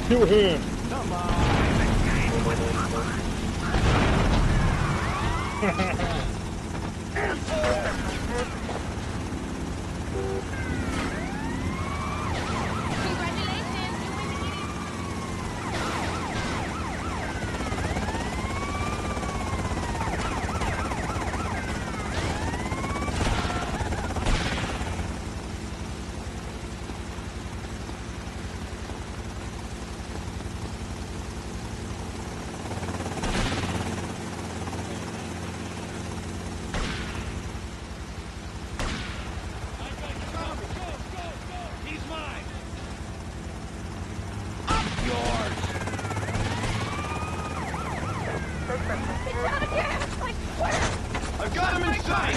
Speaker 1: Kill him!
Speaker 5: Come on!
Speaker 10: I've got him in sight!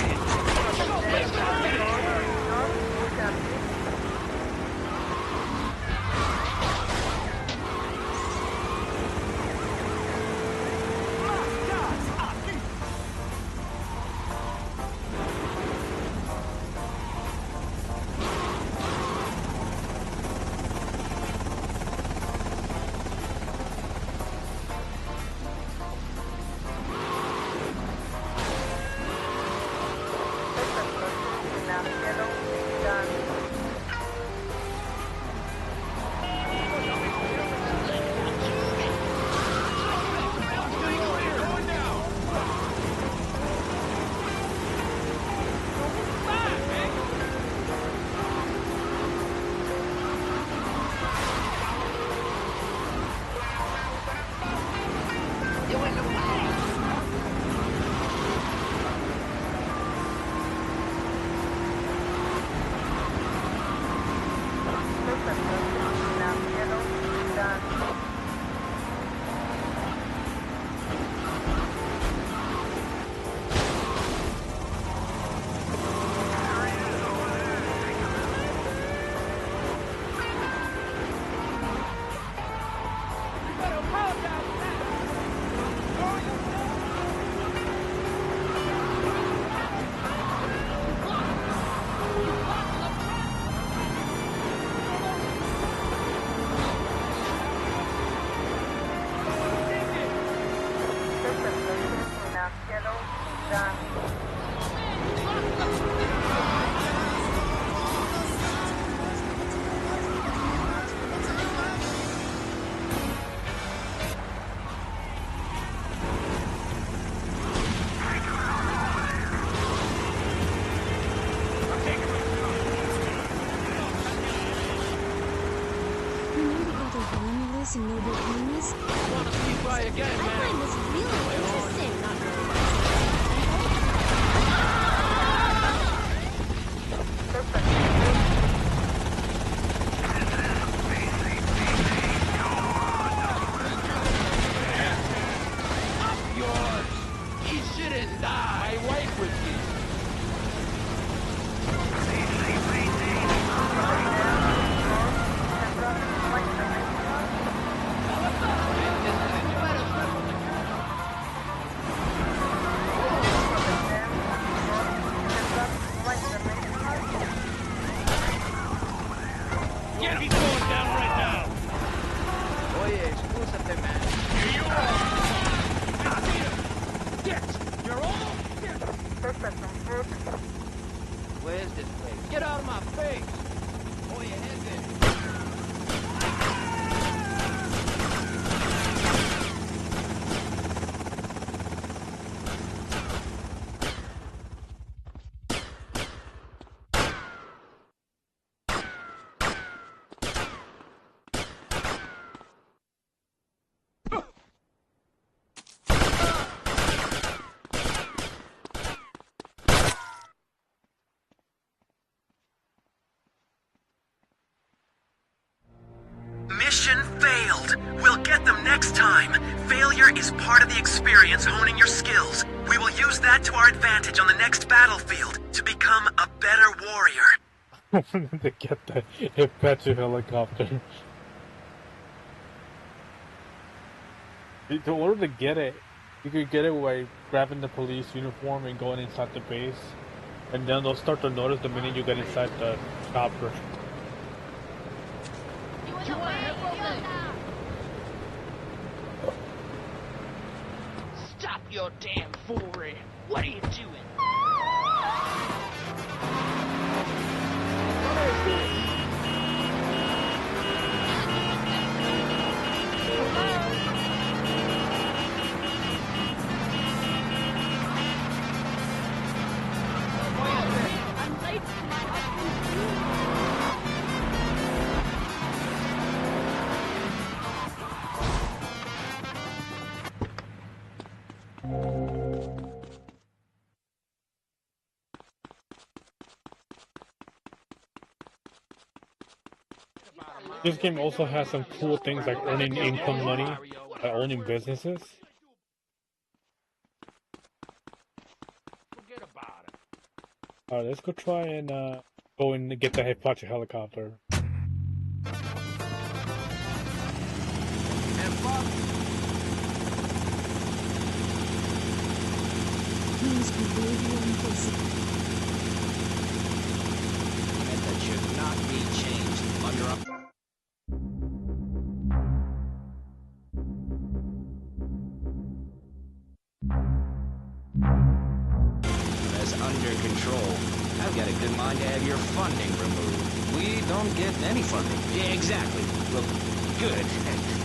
Speaker 14: some noble things.
Speaker 9: I want to speak by again, man.
Speaker 14: I find this really interesting. Not very much.
Speaker 9: I'm yours. You shouldn't die. My wife with you.
Speaker 10: Get him! He's going down right now!
Speaker 9: Oye, excúsate, man.
Speaker 10: Here you are!
Speaker 9: I see him. Get! You're all? Where's this place? Get out of my face! Oye, gente.
Speaker 3: Mission failed. We'll get them next time. Failure is part of the experience honing your skills. We will use that to our advantage on the next battlefield to become a better warrior.
Speaker 1: To get the Apache helicopter. In order to get it, you could get it by grabbing the police uniform and going inside the base. And then they'll start to notice the minute you get inside the chopper.
Speaker 9: Stop your damn foolery. What are you doing? What is this?
Speaker 11: I'm late for my husband's funeral.
Speaker 1: This game also has some cool things like earning income money by owning businesses.
Speaker 9: Forget about it.
Speaker 1: Alright, let's go try and go and get the Apache helicopter.
Speaker 14: Please be brave and impulsive.
Speaker 2: That should not be changed under a... As under control. I've got a good mind to have your funding removed. We don't get any funding. Yeah, exactly. Look, good.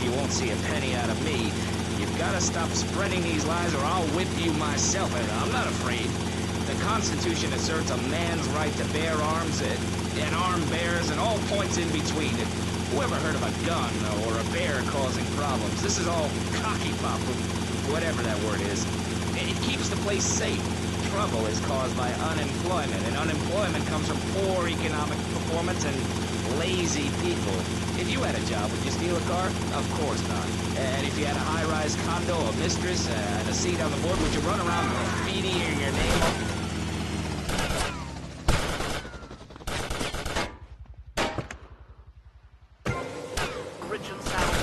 Speaker 2: You won't see a penny out of me. You've got to stop spreading these lies or I'll whip you myself. And I'm not afraid. The Constitution asserts a man's right to bear arms and armed bears and all points in between. Whoever heard of a gun or a bear causing problems? This is all cocky pop, whatever that word is. It keeps the place safe. Trouble is caused by unemployment, and unemployment comes from poor economic performance and lazy people. If you had a job, would you steal a car? Of course not. And if you had a high-rise condo, a mistress, and a seat on the board, would you run around graffitiing your name up?
Speaker 10: Original sound.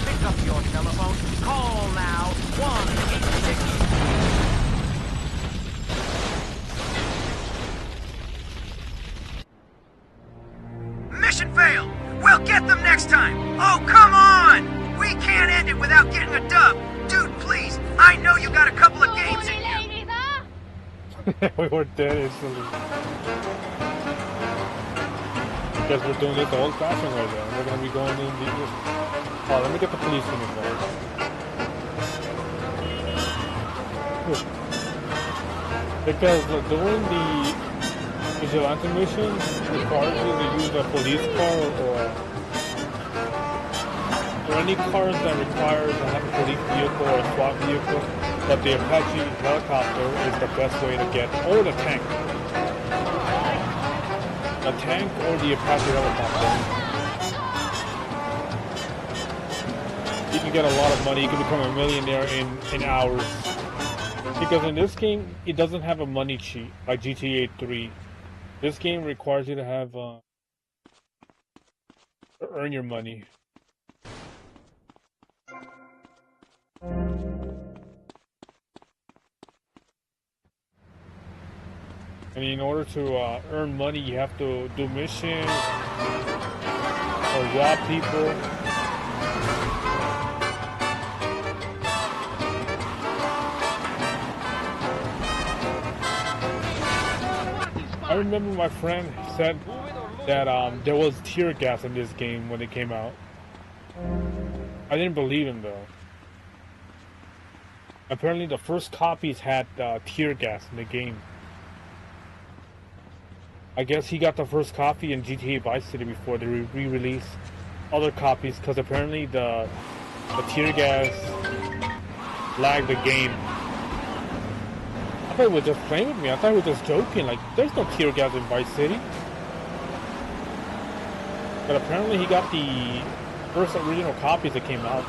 Speaker 10: Pick up your telephone. Call now. 1-866.
Speaker 3: Mission failed. We'll get them next time. Oh, come on! We can't end it without getting a dub. Dude, please. I know you got a couple of games in you.
Speaker 1: We were dead instantly. Guess we're doing it the old-fashioned way then. We're gonna be going in the... Oh, let me get the police uniform. Because during the vigilante mission, requires you to use a police car or any cars that requires to have a police vehicle or a SWAT vehicle, but the Apache helicopter is the best way to get, or the tank. A tank or the Apache helicopter. You can get a lot of money, you can become a millionaire in hours. Because in this game, it doesn't have a money cheat like GTA 3. This game requires you to have earn your money. And in order to earn money, you have to do missions or rob people. I remember my friend said that there was tear gas in this game when it came out. I didn't believe him though. Apparently the first copies had tear gas in the game. I guess he got the first copy in GTA Vice City before they re-released other copies, because apparently the tear gas lagged the game. I thought he was just playing with me. I thought he was just joking. Like, there's no tear gas in Vice City. But apparently he got the first original copies that came out.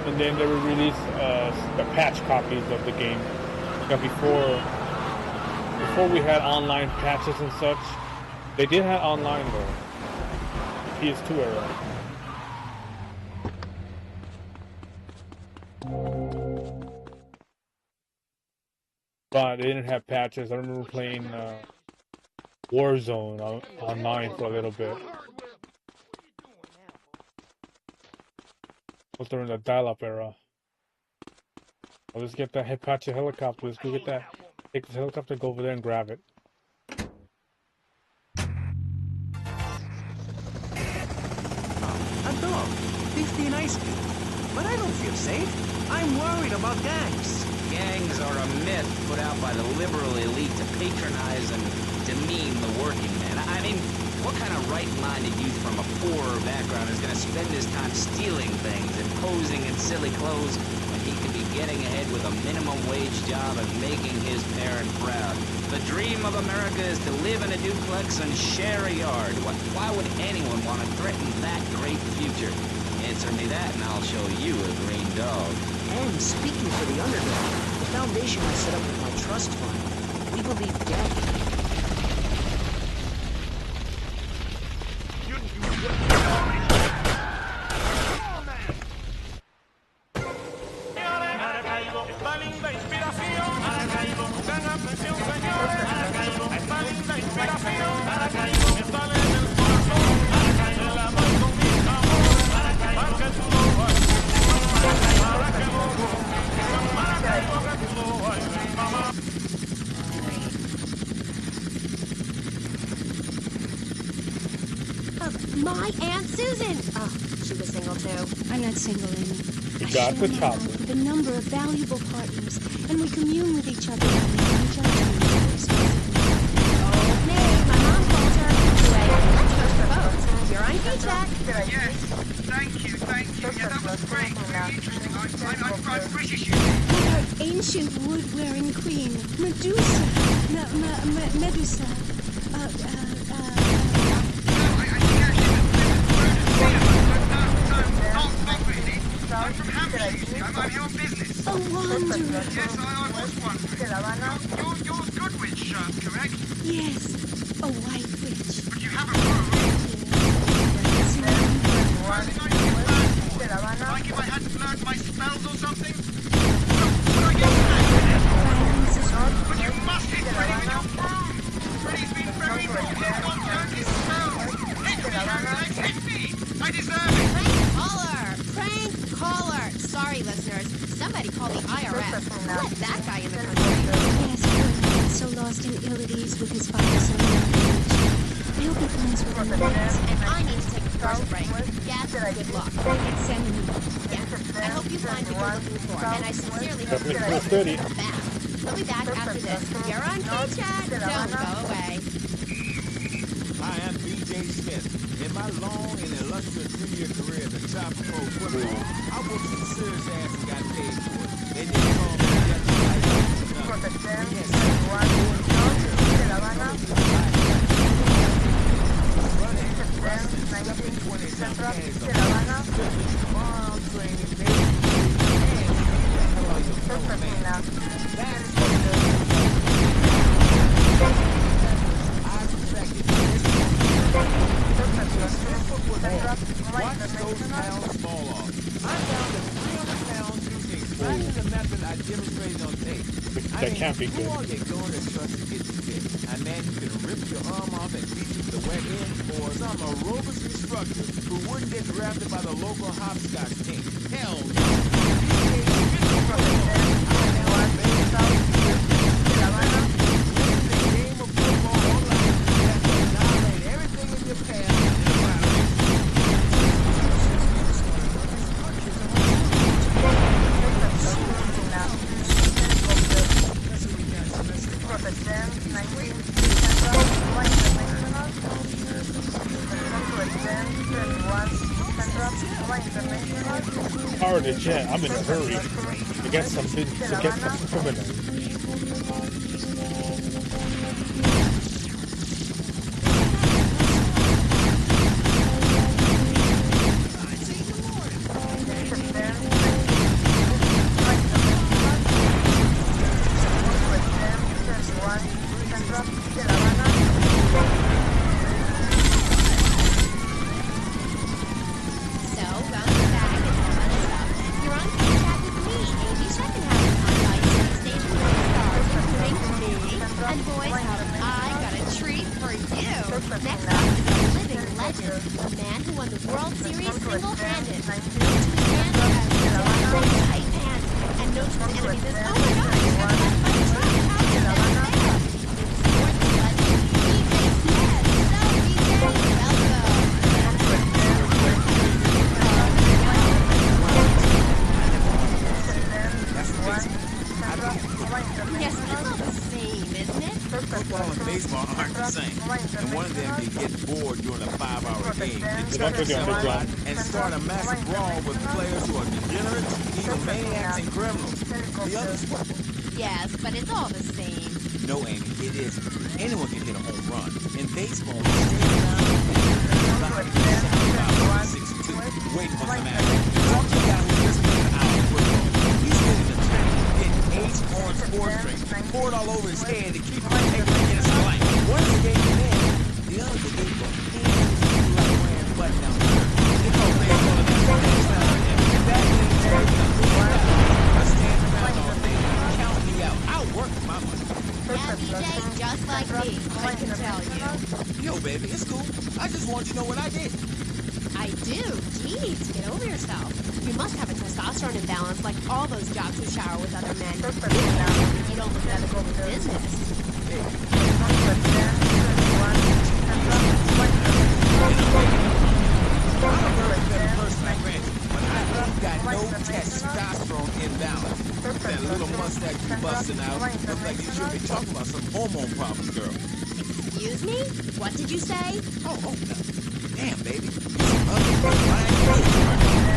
Speaker 1: And then they would release the patch copies of the game. But before we had online patches and such, they did have online though. PS2 era. But they didn't have patches. I remember playing Warzone online for a little bit. Was during the dial-up era. Well, let's get that Apache helicopter. Let's go get that. Take this helicopter, go over there and grab it.
Speaker 15: A dog, 15 ice cream. But I don't feel safe. I'm worried about gangs.
Speaker 16: Gangs are a myth put out by the liberal elite to patronize and demean the working man. I mean, what kind of right-minded youth from a poorer background is going to spend his time stealing things and posing in silly clothes when he could be getting ahead with a minimum wage job and making his parent proud? The dream of America is to live in a duplex and share a yard. Why would anyone want to threaten that great future? Answer me that and I'll show you a green dog.
Speaker 17: And speaking for the underdog, the foundation I set up with my trust fund, we believe gangs.
Speaker 14: My Aunt Susan! Oh, she was single too. I'm not single, Amy.
Speaker 1: You got the chopper.
Speaker 14: With a number of valuable partners, and we commune with each other and manage our dreams. Oh, May, my mom called her. Anyway, let's post for votes. You're on P-Check.
Speaker 3: Yes, thank you. Yeah, that was great. Really interesting. I'm British.
Speaker 14: With her ancient wood-wearing queen, Medusa. Medusa.
Speaker 3: I'm from Hampshire. I'm here on business.
Speaker 14: A wanderer.
Speaker 3: Yes, I was wondering. You're good witch, correct?
Speaker 14: Yes, a white witch.
Speaker 3: But you have a room. Like if I hadn't learned my spells or something? Would I get back? But you must hit Freddy with your broom. Freddy's been very naughty and not learned his spells. Hit me, Alex, hit me. I deserve it.
Speaker 18: Prank caller! Sorry, listeners. Somebody call the IRS. Let that guy in the country.
Speaker 14: Yes, Ferdinand, so lost in ill at ease with his father's language. I hope he comes with an answer.
Speaker 18: And I need to take a first break. Yes, good luck.
Speaker 14: Send me.
Speaker 18: Yeah, I hope you find what you're looking for. And I sincerely hope you
Speaker 1: Definitely pretty.
Speaker 18: back. We'll be back after this. You're on K-Chat. Don't go away.
Speaker 19: Hi, I'm B.J. Smith. In my long and illustrious 3-year career as a top pro football, I whooped some serious ass and got paid for it. They didn't call me the Watch those pounds fall off. I'm down to 300 pounds using exactly the method I demonstrated on tape.
Speaker 1: That can't be good.
Speaker 19: Who are you going to trust to get you fit? A man who can rip your arm off and beat you with the wet end, or some aerobics instructor who wouldn't get drafted by the local hopscotch team? Hell no.
Speaker 1: Power the jet. I'm in a hurry to get something to get some criminals.
Speaker 19: And start a massive brawl with players who are degenerates, egomaniacs, and criminals. The others what?
Speaker 18: Yes, but it's all the same.
Speaker 19: No, Amy, it isn't. Anyone can hit a home run. In baseball, you stand around and 6'2", waiting for some action. Talk to the guy who just played an hour of football. He's been in the trenches getting Ace Orange sports drink poured all over his head to keep him from taking against the light. One is a game of men, the other is a game of button down there. They call players all the time. That means I stand around all day, count me out. I'll work for my money.
Speaker 18: Yeah, BJ, just like me. I can tell you.
Speaker 19: Yo, baby, it's cool. I just want you to know what I did.
Speaker 18: I do. Jeez, get over yourself. You must have a testosterone imbalance like all those jocks who shower with other men. You don't look that good with business. I've got no testosterone imbalance. That little mustache you busting out looks like you should be talking about some hormone problems, girl. Excuse me? What did you say?
Speaker 19: Oh, no. Damn, baby.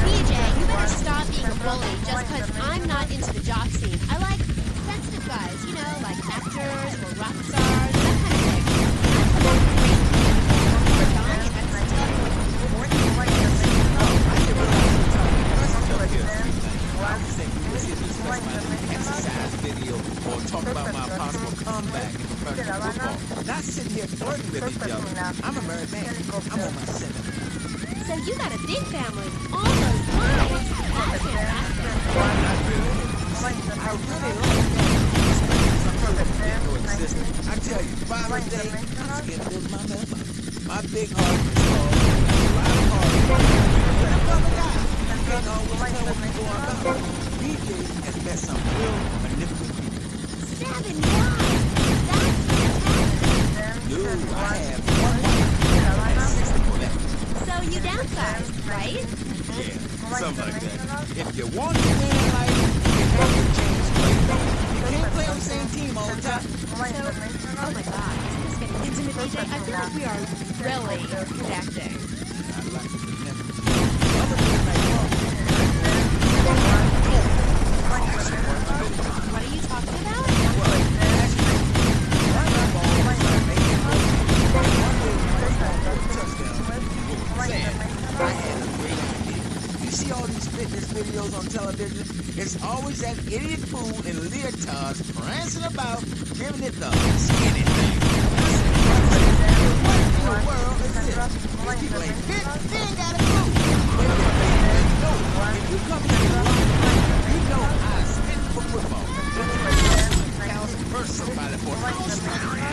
Speaker 18: BJ, you better stop being a bully just because I'm not into the jock scene. I like sensitive guys, you know, like actors or rock stars, that kind of thing.
Speaker 19: Exercise video or talk about my possible comeback in professional football. Not sitting here flirting with each other. I'm a married man. I'm on my 7th.
Speaker 18: So you got a big family. All those wives. That's fantastic.
Speaker 19: I really like I tell you, Father's Day, I'm scared to lose my member. My big heart is called a lot of heart. You can't always tell what people are about. BJ has met some real manipulative people.
Speaker 18: 7 wives. That's fantastic.
Speaker 19: Dude, I have one wife and 60 left.
Speaker 18: So you downsized, right?
Speaker 19: Yeah, something like that. If you want to win in life, you have to change play. You can't play on the same team all the time.
Speaker 18: So, oh my God, isn't this getting intimate, BJ? I feel like we are
Speaker 14: really connecting. What are you talking about?
Speaker 19: You see all these fitness videos on television? It's always that idiot fool in leotards prancing about, giving it the skinny thing. What in the world is this? These people ain't fit, they ain't got a clue. If you come here to rock, you know I spit for football. Counts versus somebody for a house.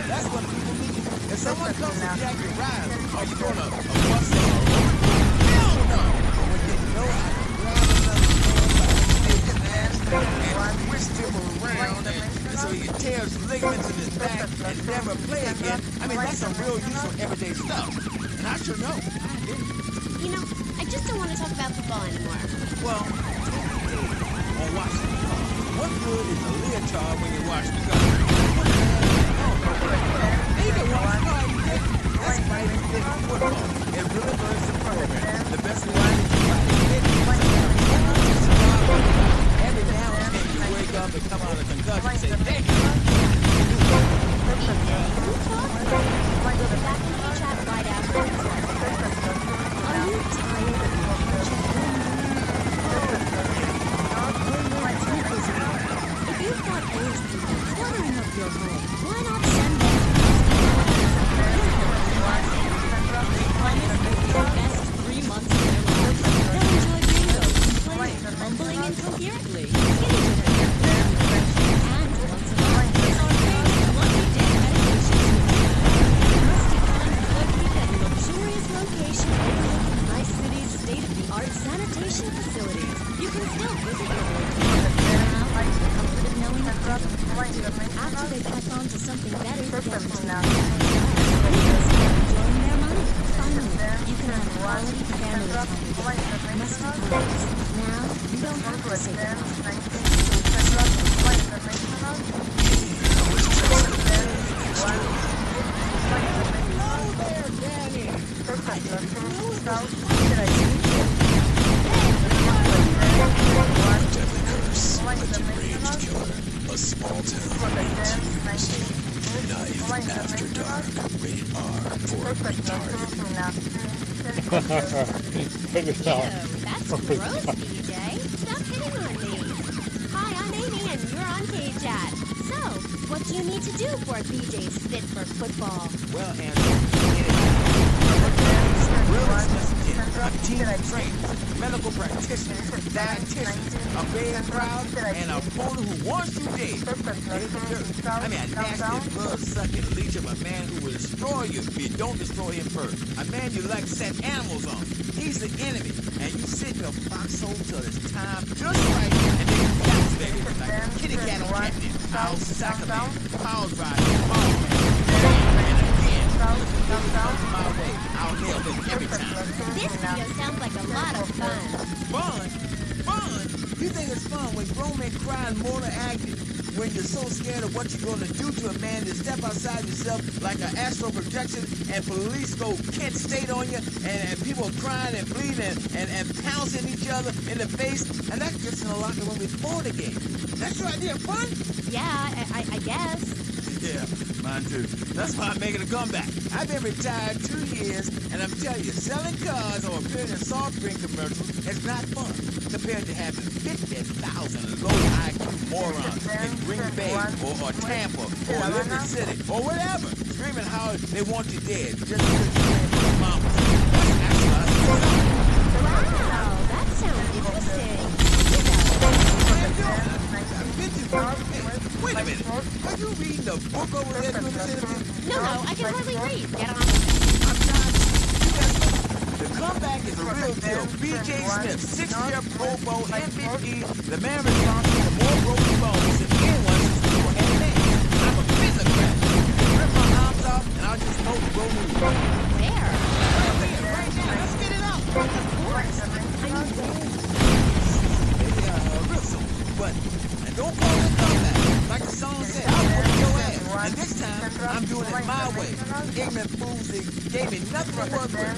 Speaker 19: That's what people mean. If someone comes to jack your ride, are you gonna bust it all over? Hell no! When you know how to grab another man by his neck and twist him around and so he tears ligaments in his back and never play again. I mean, that's some real useful everyday stuff. And I sure know.
Speaker 14: You know, I just don't want to talk about football anymore.
Speaker 19: Well, on watching the car. What good is a leotard when you watch the car? You can watch the car every day. That's why you get football. It really burns the program. The best way to get every now and then you wake up and come out of concussion and say, hey!
Speaker 14: We'll be back in the chat right after. Are you tired of if you've got old people cluttering up your home, why not send them the best 3 months of their lives? They'll enjoy bingo, playing, mumbling incoherently, skinny dipping, and once a month, there's our famous Lucky Day meditation. Rusty Pond is located at a luxurious location overlooking my city's state-of-the-art sanitation facilities. You can still visit your local comfort of knowing that after they pass on to something better, they'll enjoying their money. Finally, you can have quality family time together. Must be honest. Now, you don't have to say
Speaker 19: Hello there, Danny! I didn't
Speaker 20: Deadly curse, a deranged killer, a small town, 18 years old. Knife After Dark, rated R for retarded.
Speaker 14: That's gross, BJ. Stop hitting on me. Hi, I'm Amy, and you're on K-Chat. So, what do you need to do for BJ's fit for football?
Speaker 19: Well, a team of trainers, medical practitioners, dietitians, a bad crowd, and a opponent who wants you dead. I mean, a nasty, blood-sucking leech of a man who will destroy you if you don't destroy him first. A man you like set animals on. He's the enemy, and you sit in a foxhole till it's time just right, and then you got baby, like a kitty cat on catnip. I'll sack a man, I'll drive you, and again, my way, I'll nail them every time.
Speaker 14: This video sounds like a lot of fun.
Speaker 19: Fun? Fun? You think it's fun when grown men cry in mortal agony? When you're so scared of what you're going to do to a man to step outside yourself like an astral projection and police go Kent State on you and people crying and bleeding and pouncing each other in the face, and that's just in a locker room before the game. That's your idea of fun?
Speaker 14: Yeah, I guess.
Speaker 19: Yeah, mine too. That's why I'm making a comeback. I've been retired 2 years, and I'm telling you, selling cars or appearing in soft drink commercials is not fun compared to having 50,000 low IQ morons in Green Bay or Tampa or Liberty City or whatever, screaming how they want you dead just because you're playing for the mama.
Speaker 14: Wow, that sounds interesting.
Speaker 19: Wait a minute. Are you reading the book over there doing this interview?
Speaker 14: No, I can hardly read. Get on.
Speaker 19: The comeback is a real deal. B.J. Smith, 6-year Pro Bowl MVP, the man responsible for more broken bones than anyone since people had names. I'm a physicrat. You can rip my arms off, and I'll just smoke and go move.
Speaker 14: Where?
Speaker 19: Right now. Let's get it out.
Speaker 14: Of course.
Speaker 19: Real soon. But don't call it comeback. Like the song said, I'll work your ass.
Speaker 18: And this time, I'm doing it my way. Ignorant fools that gave me nothing to work with. The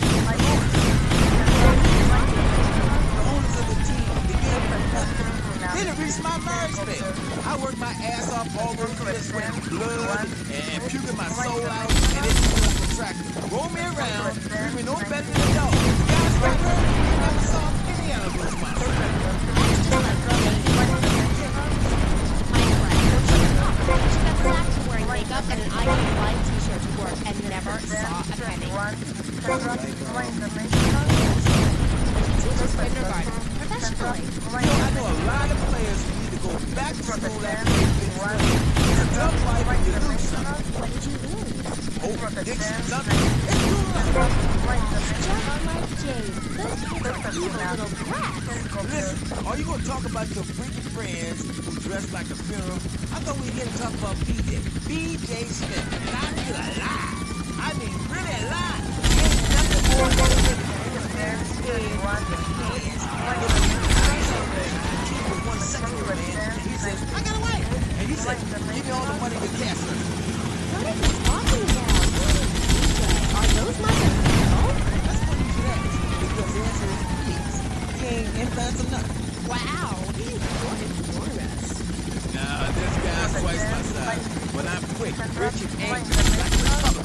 Speaker 18: owners of the team, they gave me nothing. Then it reached my merge phase. I worked my ass off all those years, sweating blood and puking my soul out, and it was like a tractor. Roll me around, treat me no better than a dog. The guys right there, I never saw any out of those monsters.
Speaker 14: Wearing makeup and an ID flying t-shirt to work and never saw a penny. Teaches kindergarten professionally.
Speaker 18: You know, I know a lot of players who need to go back to school after they get through. It's a tough life when you lose something.
Speaker 14: What did you lose?
Speaker 18: Oh, addiction, nothing. It's too late.
Speaker 14: Just like Jade. Those kids are evil little brats.
Speaker 18: Listen, are you going to talk about your freaky friends who dress like a funeral? I thought we were here to talk about BJ. BJ Smith. And I mean alive. I mean really alive. There's nothing more than a one second, man. And he says, I got a wife. And he said, give me all the money to cash her.
Speaker 14: What are you talking about? Are those my real?
Speaker 18: That's funny you should ask. Because the answer is yes. He ain't implants or nothing.
Speaker 14: Wow, he's going for us.
Speaker 18: Nah, this guy's twice my size. But I'm quick, rich and angry. Like the color.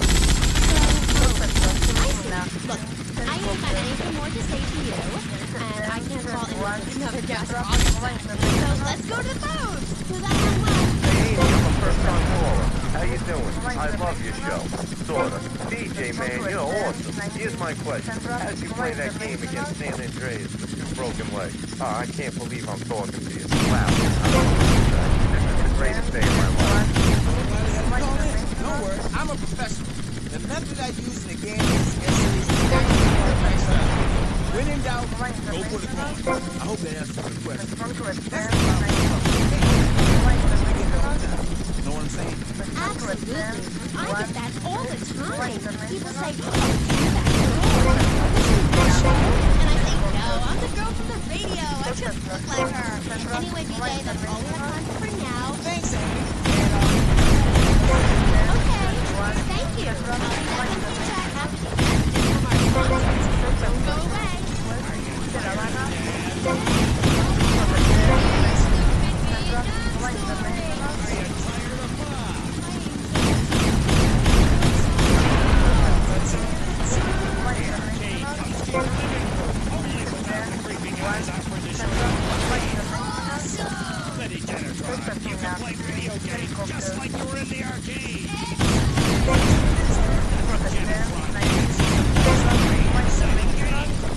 Speaker 14: Look, I ain't got anything more to say to you, and I can't fall in love with another gas officer. So let's go to the phones. Who's on line one?
Speaker 21: Hey, Amy, I'm a first-time caller. How you doing? I love your show. Sorta. DJ, man, you're awesome. Here's my question. How did you play that game against San Andreas with 2 broken legs? Oh, I can't believe I'm talking to you. Wow. This is the greatest day of my life.
Speaker 18: Don't worry, I'm a professional. The method I use in the game is STARPLATNASH. When in doubt, go for the coin. I hope that answers the question. That's the know what I'm saying?
Speaker 14: Absolutely. I get that all the time. People say, oh, you're that girl. And I say, no, I'm the girl from the radio. I just look like her. Anyway, BJ, that's all we have time for now.
Speaker 18: Thanks, Amy.
Speaker 14: Okay, thank you. I'll be back in feedback after you messages from our sponsors. Don't go away.
Speaker 10: You can play video games just like you were in the arcade.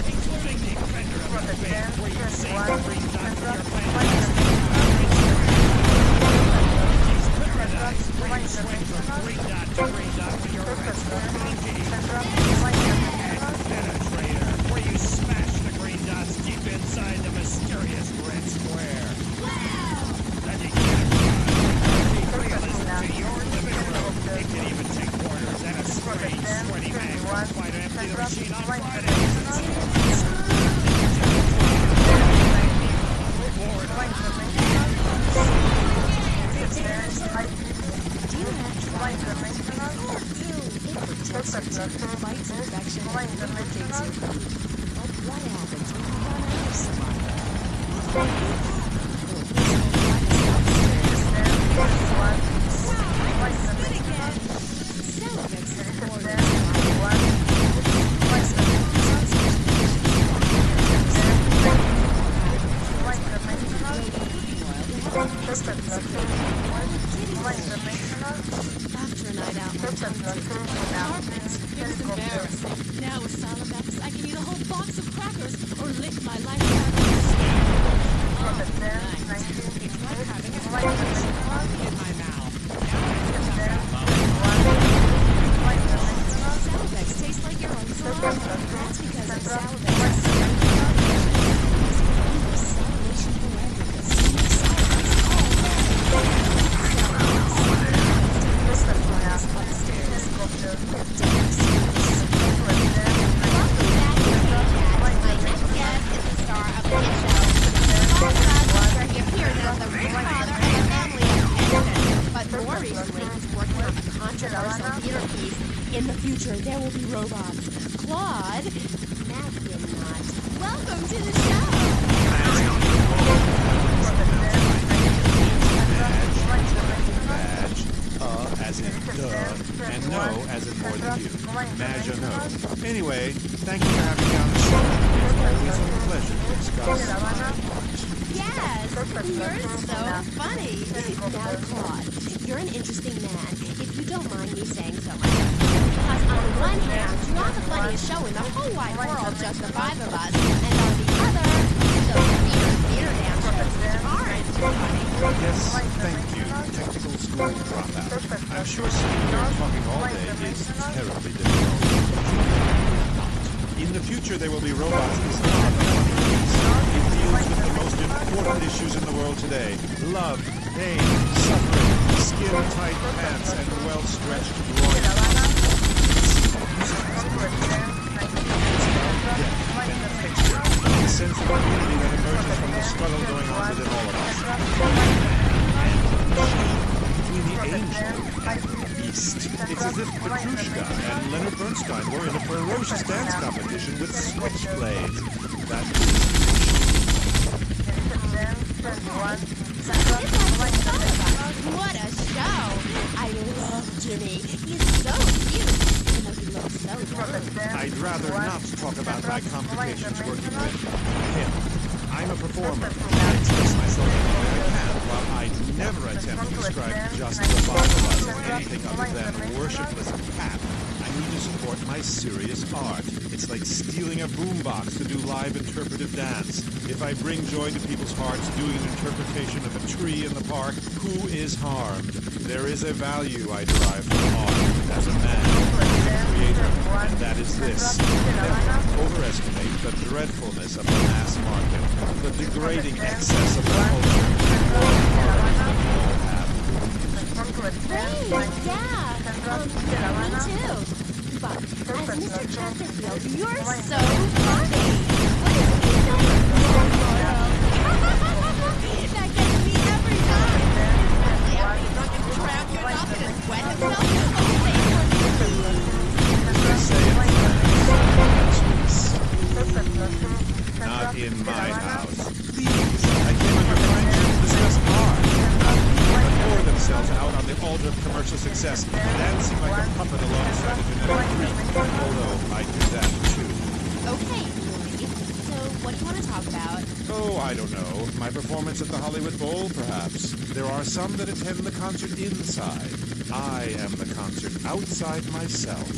Speaker 10: Including the Defender of the Band, where you save the green dot for your planet. Paradise, where you swing from green dot to green dot for your red square monkey. And Penetrator, where you smash the green dots deep inside the mysterious red square. And you can to your living room. It can even take quarters and a strange, sweaty man comes by to empty the machine on Fridays.
Speaker 14: Fights infection and lubricates your food. But what happens when you run out of supply? After a night out, my tongue it was embarrassing. Now with Salavex, I can eat a whole box of crackers or lick my life out of the nice. It's like having a sandwich in my mouth. Salavex tastes like your own saliva. That's because of Salavex. Salvation forever. Here, now the real father and controversial theater piece. In the future, there will be robots. Claude, imagine not. Welcome to the show.
Speaker 7: Badge, as in duh, and no as in more than you. Madge or no. Anyway, thank you for having me on the show. It's always a pleasure to discuss my art.
Speaker 14: Yes, you're so funny. Now, Claude, you're an interesting man, if you don't mind me saying so myself. Because on the one hand, you are the funniest show in the whole wide world, just the five of us, and on the other, those weird theater damn shows which aren't funny.
Speaker 7: Yes, thank you, technical school dropout. I'm sure sitting here talking all day is terribly difficult. In the future, there will be robots. It's not a funny piece. It deals with the most important issues in the world today. Love, pain, suffering, skin-tight pants, and well-stretched groin. The sense of community that emerges from the struggle going on within all of us. Between the angel and the beast. It's as if Petrushka and Leonard Bernstein were in a ferocious dance competition with switchblades. That
Speaker 14: What a show! I love Jimmy. He's so cute. Even though he looks so young.
Speaker 7: I'd rather not talk about my complications working with him. I'm a performer. I express myself any way I can, while I'd never attempt to describe just the five of us as anything other than worshipful pap. I need to support my serious art. It's like stealing a boombox to do live interpretive dance. If I bring joy to people's hearts doing an interpretation of a tree in the park, who is harmed? There is a value I derive from art as a man, as a creator, and that is this. Never overestimate the dreadfulness of the mass market, the degrading excess of the culture, or the horrors that we all have.
Speaker 14: Great, yeah. Me too. But as Mr. Chesterfield, you're so funny. What is he saying? That gets me every time. Especially after the drunken tramp goes off and has wet himself. Oh, say
Speaker 7: Not in my house. Please, I came on your friendship to discuss art. People pour themselves out on the altar of commercial success, dancing like a puppet alongside a genetic freak. Although I do that too.
Speaker 14: Okay, Louie. So, what do you want to talk about?
Speaker 7: Oh, I don't know. My performance at the Hollywood Bowl, perhaps. There are some that attend the concert inside. I am the concert outside myself. In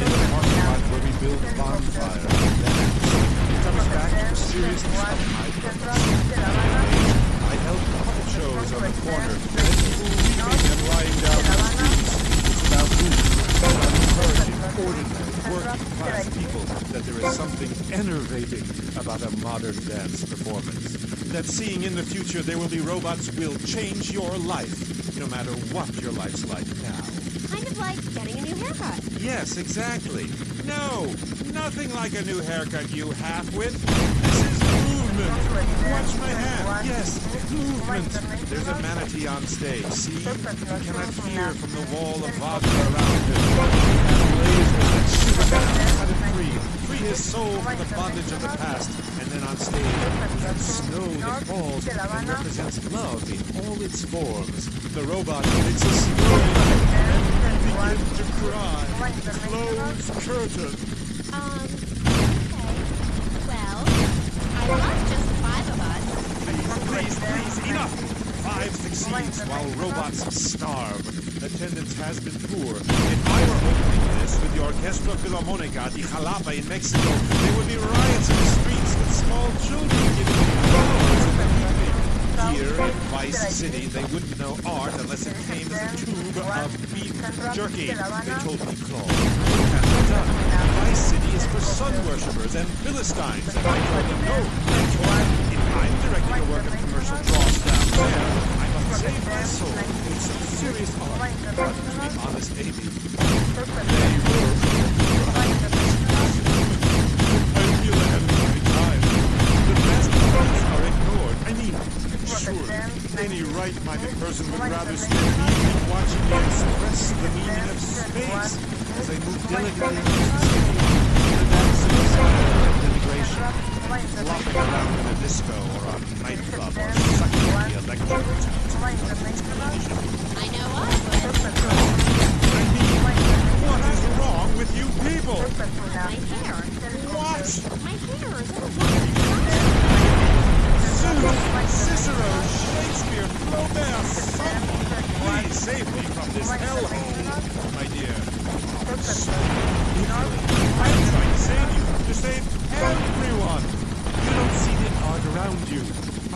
Speaker 7: the parking lot where we build bonfires and dance. It comes back to the seriousness of my purpose. I held puppet shows on the corner, and people weeping and lying down the streets. It's about encouraging ordinary, working-class people that there is something enervating about a modern dance performance. That seeing in the future there will be robots will change your life, no matter what your life's like now.
Speaker 14: Kind of like getting a new haircut.
Speaker 7: Yes, exactly. No, nothing like a new haircut, you half-wit. This is movement. Watch my hand. Yes, movement. There's a manatee on stage. See? You cannot hear from the wall of vodka around him. Lasers that shoot down, cut it free. Free his soul from the bondage of the past. And then on stage, we have snow that falls and represents love in all its forms. The robot makes a snow and we begin to cry. Close curtain.
Speaker 14: Okay. Well, I love just the five of us.
Speaker 7: Please, enough! Five succeeds while robots starve. Attendance has been poor. If I were opening this with the Orquesta Filarmonica di Jalapa in Mexico, there would be riots in the streets with small children giving flowers in the evening. Here in Vice City, they wouldn't know art unless it came as a tube of beef jerky. They told me, Claude, it can't be done. Vice City is for sun worshippers and Philistines. And I told them, no. I told them, if I'm directing a work of commercial draws down there, I must save my soul with some serious art. To be honest, Amy, they were right. I feel ahead of my time. The best parts are ignored. I mean, sure, Any right-minded person would rather spend the evening watching me express the meaning of space as I move delicately in the dance of denigration, flopping around in a disco or a nightclub or sucking the electric
Speaker 14: I know I would.
Speaker 7: What is wrong with you people?
Speaker 14: My hair.
Speaker 7: What?
Speaker 14: My hair is all
Speaker 7: Zeus, Cicero, Shakespeare, Flaubert, Socrates. Please save me from this hellhole, my dear. I'm trying to save you, to save everyone. You don't see the art around you.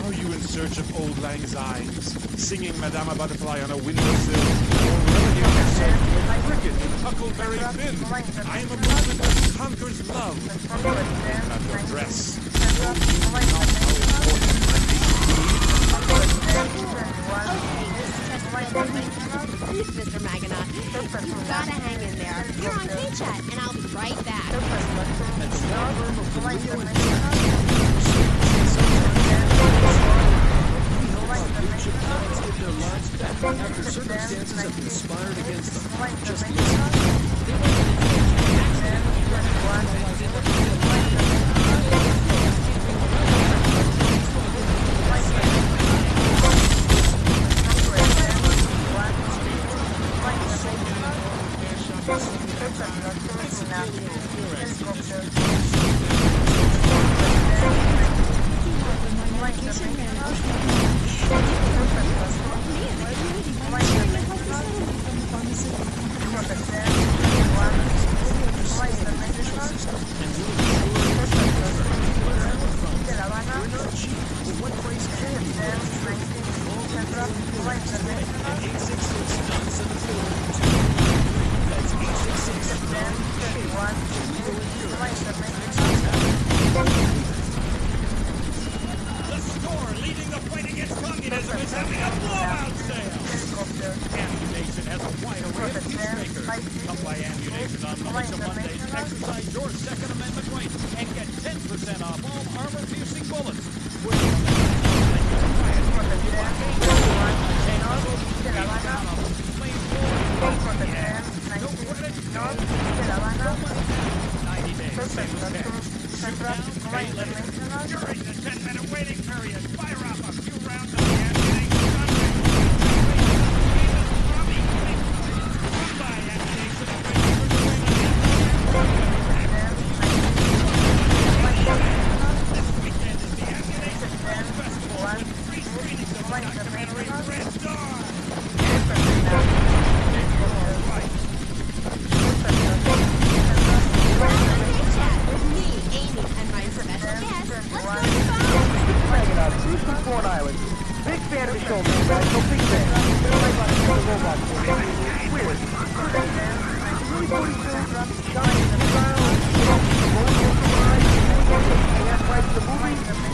Speaker 7: Are you in search of Old Lang Synes, singing Madama Butterfly on a windowsill, or relegating yourself to a cricket in Huckleberry Finn? I am a movement that conquers love, not your dress. How important
Speaker 14: Please, Mr. Maginot, you've got to hang in there. You're on K-Chat, and I'll be right back.
Speaker 9: At the law firm of the Leo and we help our blue chip clients get their lives back after circumstances have conspired against them. Just listen.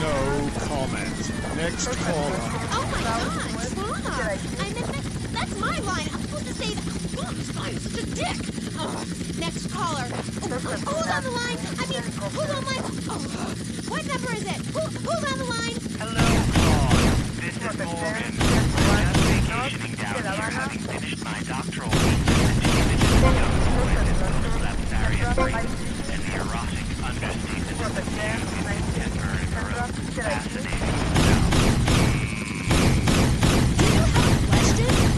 Speaker 7: No comment. Next caller.
Speaker 14: Oh my gosh, Bob! I meant that's my line. I'm supposed to say that. Oh, this guy is such a dick. Oh, next caller. Oh, who's on the line? I mean, who's on my... Oh, what number is it? Who's on the line?
Speaker 3: Hello, Claude. This is Morgan. I'm just vacationing down here, having finished my doctoral thesis in the erotic understatement of the fascinating.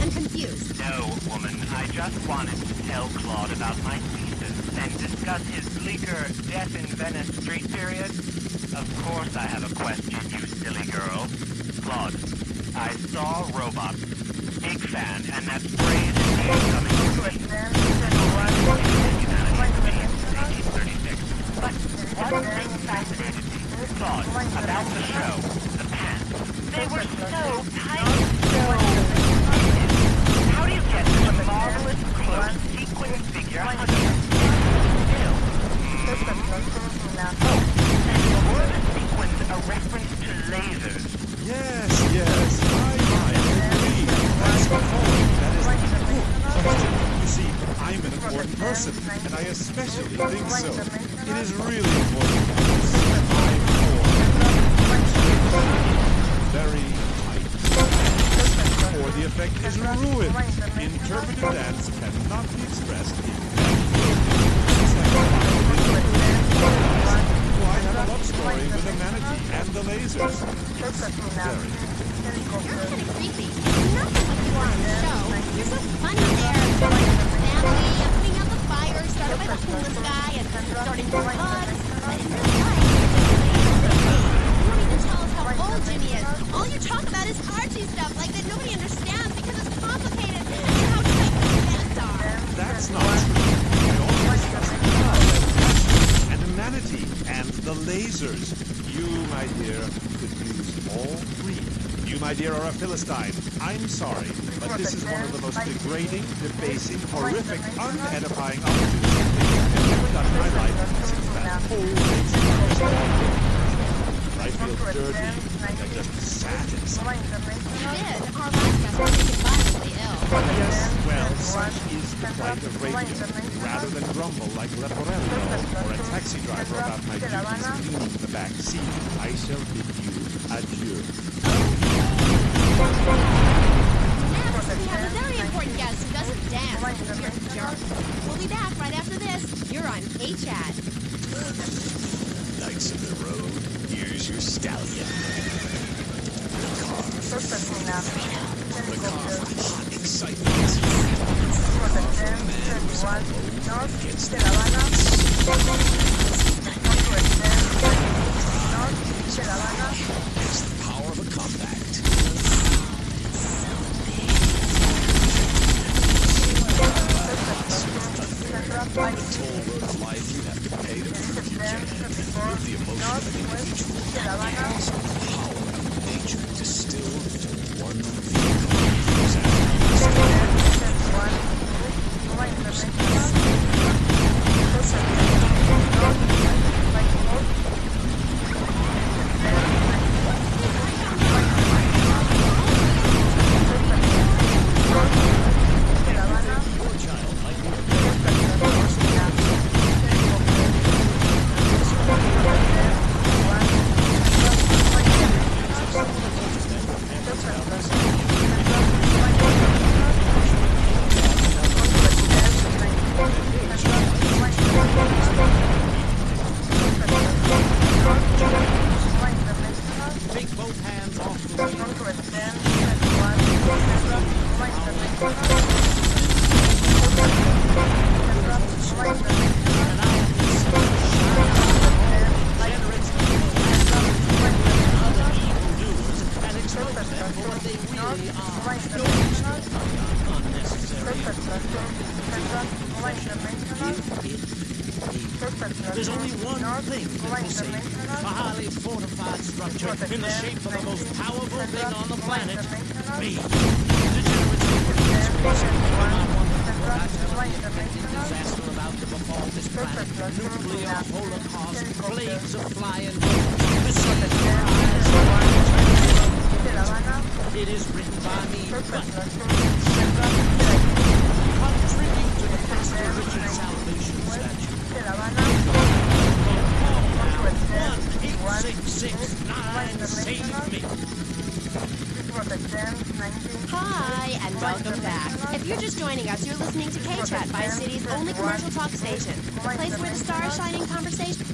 Speaker 14: I'm confused.
Speaker 3: No, woman. I just wanted to tell Claude about my thesis and discuss his bleaker Death in Venice Street period. Of course I have a question, you silly girl. Claude, I saw robots. Big fan, and that phrase is coming from me. But one thing fascinated me. Claude, about the show, the pants. They were so tight, so... How do you get such a marvelous, close, sequin figure hugging still? Oh, and were the sequins a reference to lasers?
Speaker 7: Yes. I agree. That's the point. That is the question. You see, I'm an important person, and I especially think so. It is really important. Very tight. effect is ruined. Interpretive dance cannot be expressed in I have a love story with the manatee and the lasers. It's very
Speaker 14: You're kind of creepy. Not like you are on the show. You're so funny there. Family, putting out the fire, started by the homeless guy, and starting to hug. But in real life, you don't even tell us how old Jimmy is. All you talk about is Archie stuff, like that nobody understands because it's complicated, and how tight the bands are.
Speaker 7: That's not true. I also discussed love and the manatee and the lasers. You, my dear, could use all three. You, my dear, are a Philistine. I'm sorry, but this is one of the most degrading, debasing, horrific, unedifying opportunities I've ever done in my life since that whole thing. I feel dirty, like I just sat in something.
Speaker 14: You did. Our last guest was taken violently ill.
Speaker 7: Yes, well, such is the plight of radio. Rather than grumble like Leporello or a taxi driver about my duties cleaning the back seat, I shall bid you adieu.
Speaker 14: Next, we have a very important guest who doesn't dance. You're a jerk. We'll be back right after this. You're on K-Chat.
Speaker 20: Knights of the road, here's your stallion. The car for freedom. The car for hot excitement. The car for a man who's alone against the odds. It's the power of a compact. On the toll road of life, you have to pay to prove your gentleman. With the emotion of an individual, and also the power of nature distilled into one
Speaker 4: There's only one thing that will save you. A highly fortified structure in the shape of the most powerful thing on the planet. Me. Degenerates will not want to tell a disaster about to befall this planet. Nuclear holocaust, plagues of flying It is written by me, but contribute to the Christian salvation statue. 1-866-9 save me.
Speaker 14: Hi, and welcome back. If you're just joining us, you're listening to K-Chat, Vice City's only commercial talk station. The place where the stars shine in conversation.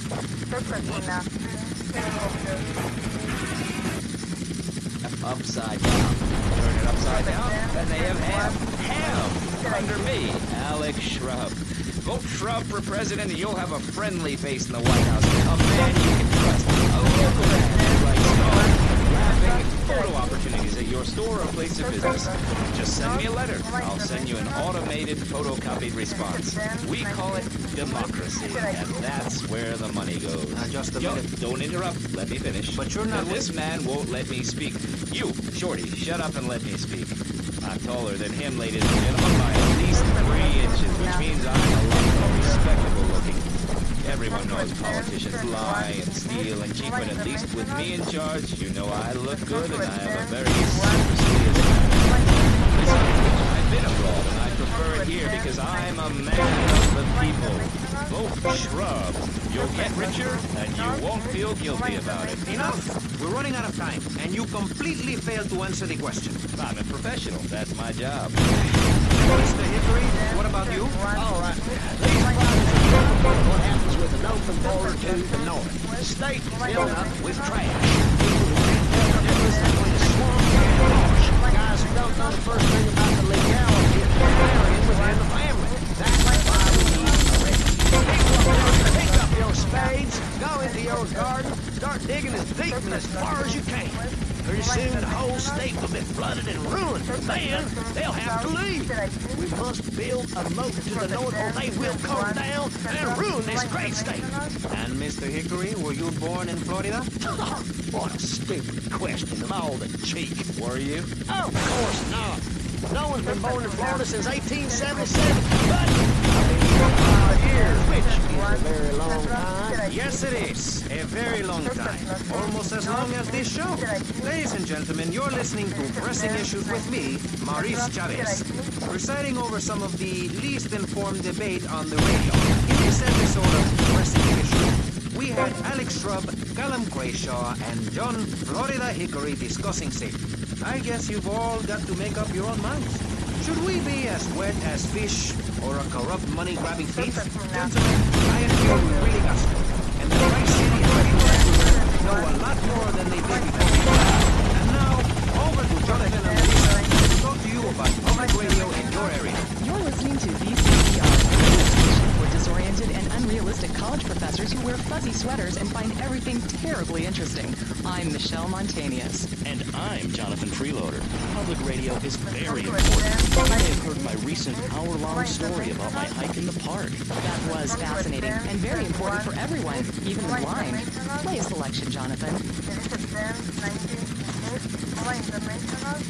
Speaker 16: Upside down. Turn it upside down, and they have ham. Ham! Under me, Alex Shrub. Vote Shrub for president, and you'll have a friendly face in the White House. A man you can trust. A local man who writes laughing photo opportunities at your store or place of business. Just send me a letter. I'll send you an automated photocopied response. We call it democracy, and that's where the money goes.
Speaker 15: Just a minute.
Speaker 16: Don't interrupt. Let me finish.
Speaker 15: But you're not...
Speaker 16: This man won't let me speak. You, Shorty, shut up and let me speak. I'm taller than him, ladies and gentlemen, by at least 3 inches, which means I'm a lot more respectable looking. Everyone knows politicians lie and steal and cheat, but at least with me in charge, you know I look good and I have a very supercilious manner. I've been abroad and I prefer it here because I'm a man of the people. Vote Shrub.
Speaker 19: You'll get richer, and you won't feel guilty about it.
Speaker 15: Enough! We're running out of time, and you completely failed to answer the question.
Speaker 19: I'm a professional. That's my job.
Speaker 15: Mr. Hickory, what about you?
Speaker 8: All right. These fires are typical of what happens with an open border to the north. The state is filled up with trash. People who can't tell the difference between swamp and marsh. Guys who don't know the first thing about the legality of marrying within the family. That's why we need a rescue. Pick up your spades, go into your garden, start digging as deep and as far as you can. Pretty soon the whole state will be flooded and ruined. Then they'll have to leave. We must build a moat to the north or they will come down and ruin this great state.
Speaker 15: And Mr. Hickory, were you born in Florida?
Speaker 8: What a stupid question of all the cheek.
Speaker 19: Were you?
Speaker 8: Of course not. No one's been born in Florida since 1877. But I've been here 5 years, which is a very long time.
Speaker 15: Yes, it is. A very long time. Almost as long as this show. Ladies and gentlemen, you're listening to Pressing Issues with me, Maurice Chavez, presiding over some of the least informed debate on the radio. In this episode of Pressing Issues, we had Alex Shrub, Callum Crayshaw, and John Florida Hickory discussing safety. I guess you've all got to make up your own minds. Should we be as wet as fish or a corrupt money-grabbing thief? Gentlemen, I feel we really got to. And the Vice City and Red know a lot more than they did before. And now, over to Jonathan and Lisa to talk to you about public radio in your area.
Speaker 22: You're listening to VCPR, for disoriented and unrealistic college professors who wear fuzzy sweaters and find everything terribly interesting. I'm Michelle Montanius.
Speaker 23: And I'm Jonathan Freeloader. Public radio is very important. You may have heard my recent hour-long story about my hike in the park.
Speaker 22: That was fascinating and very important for everyone, even the blind. Play a selection, Jonathan.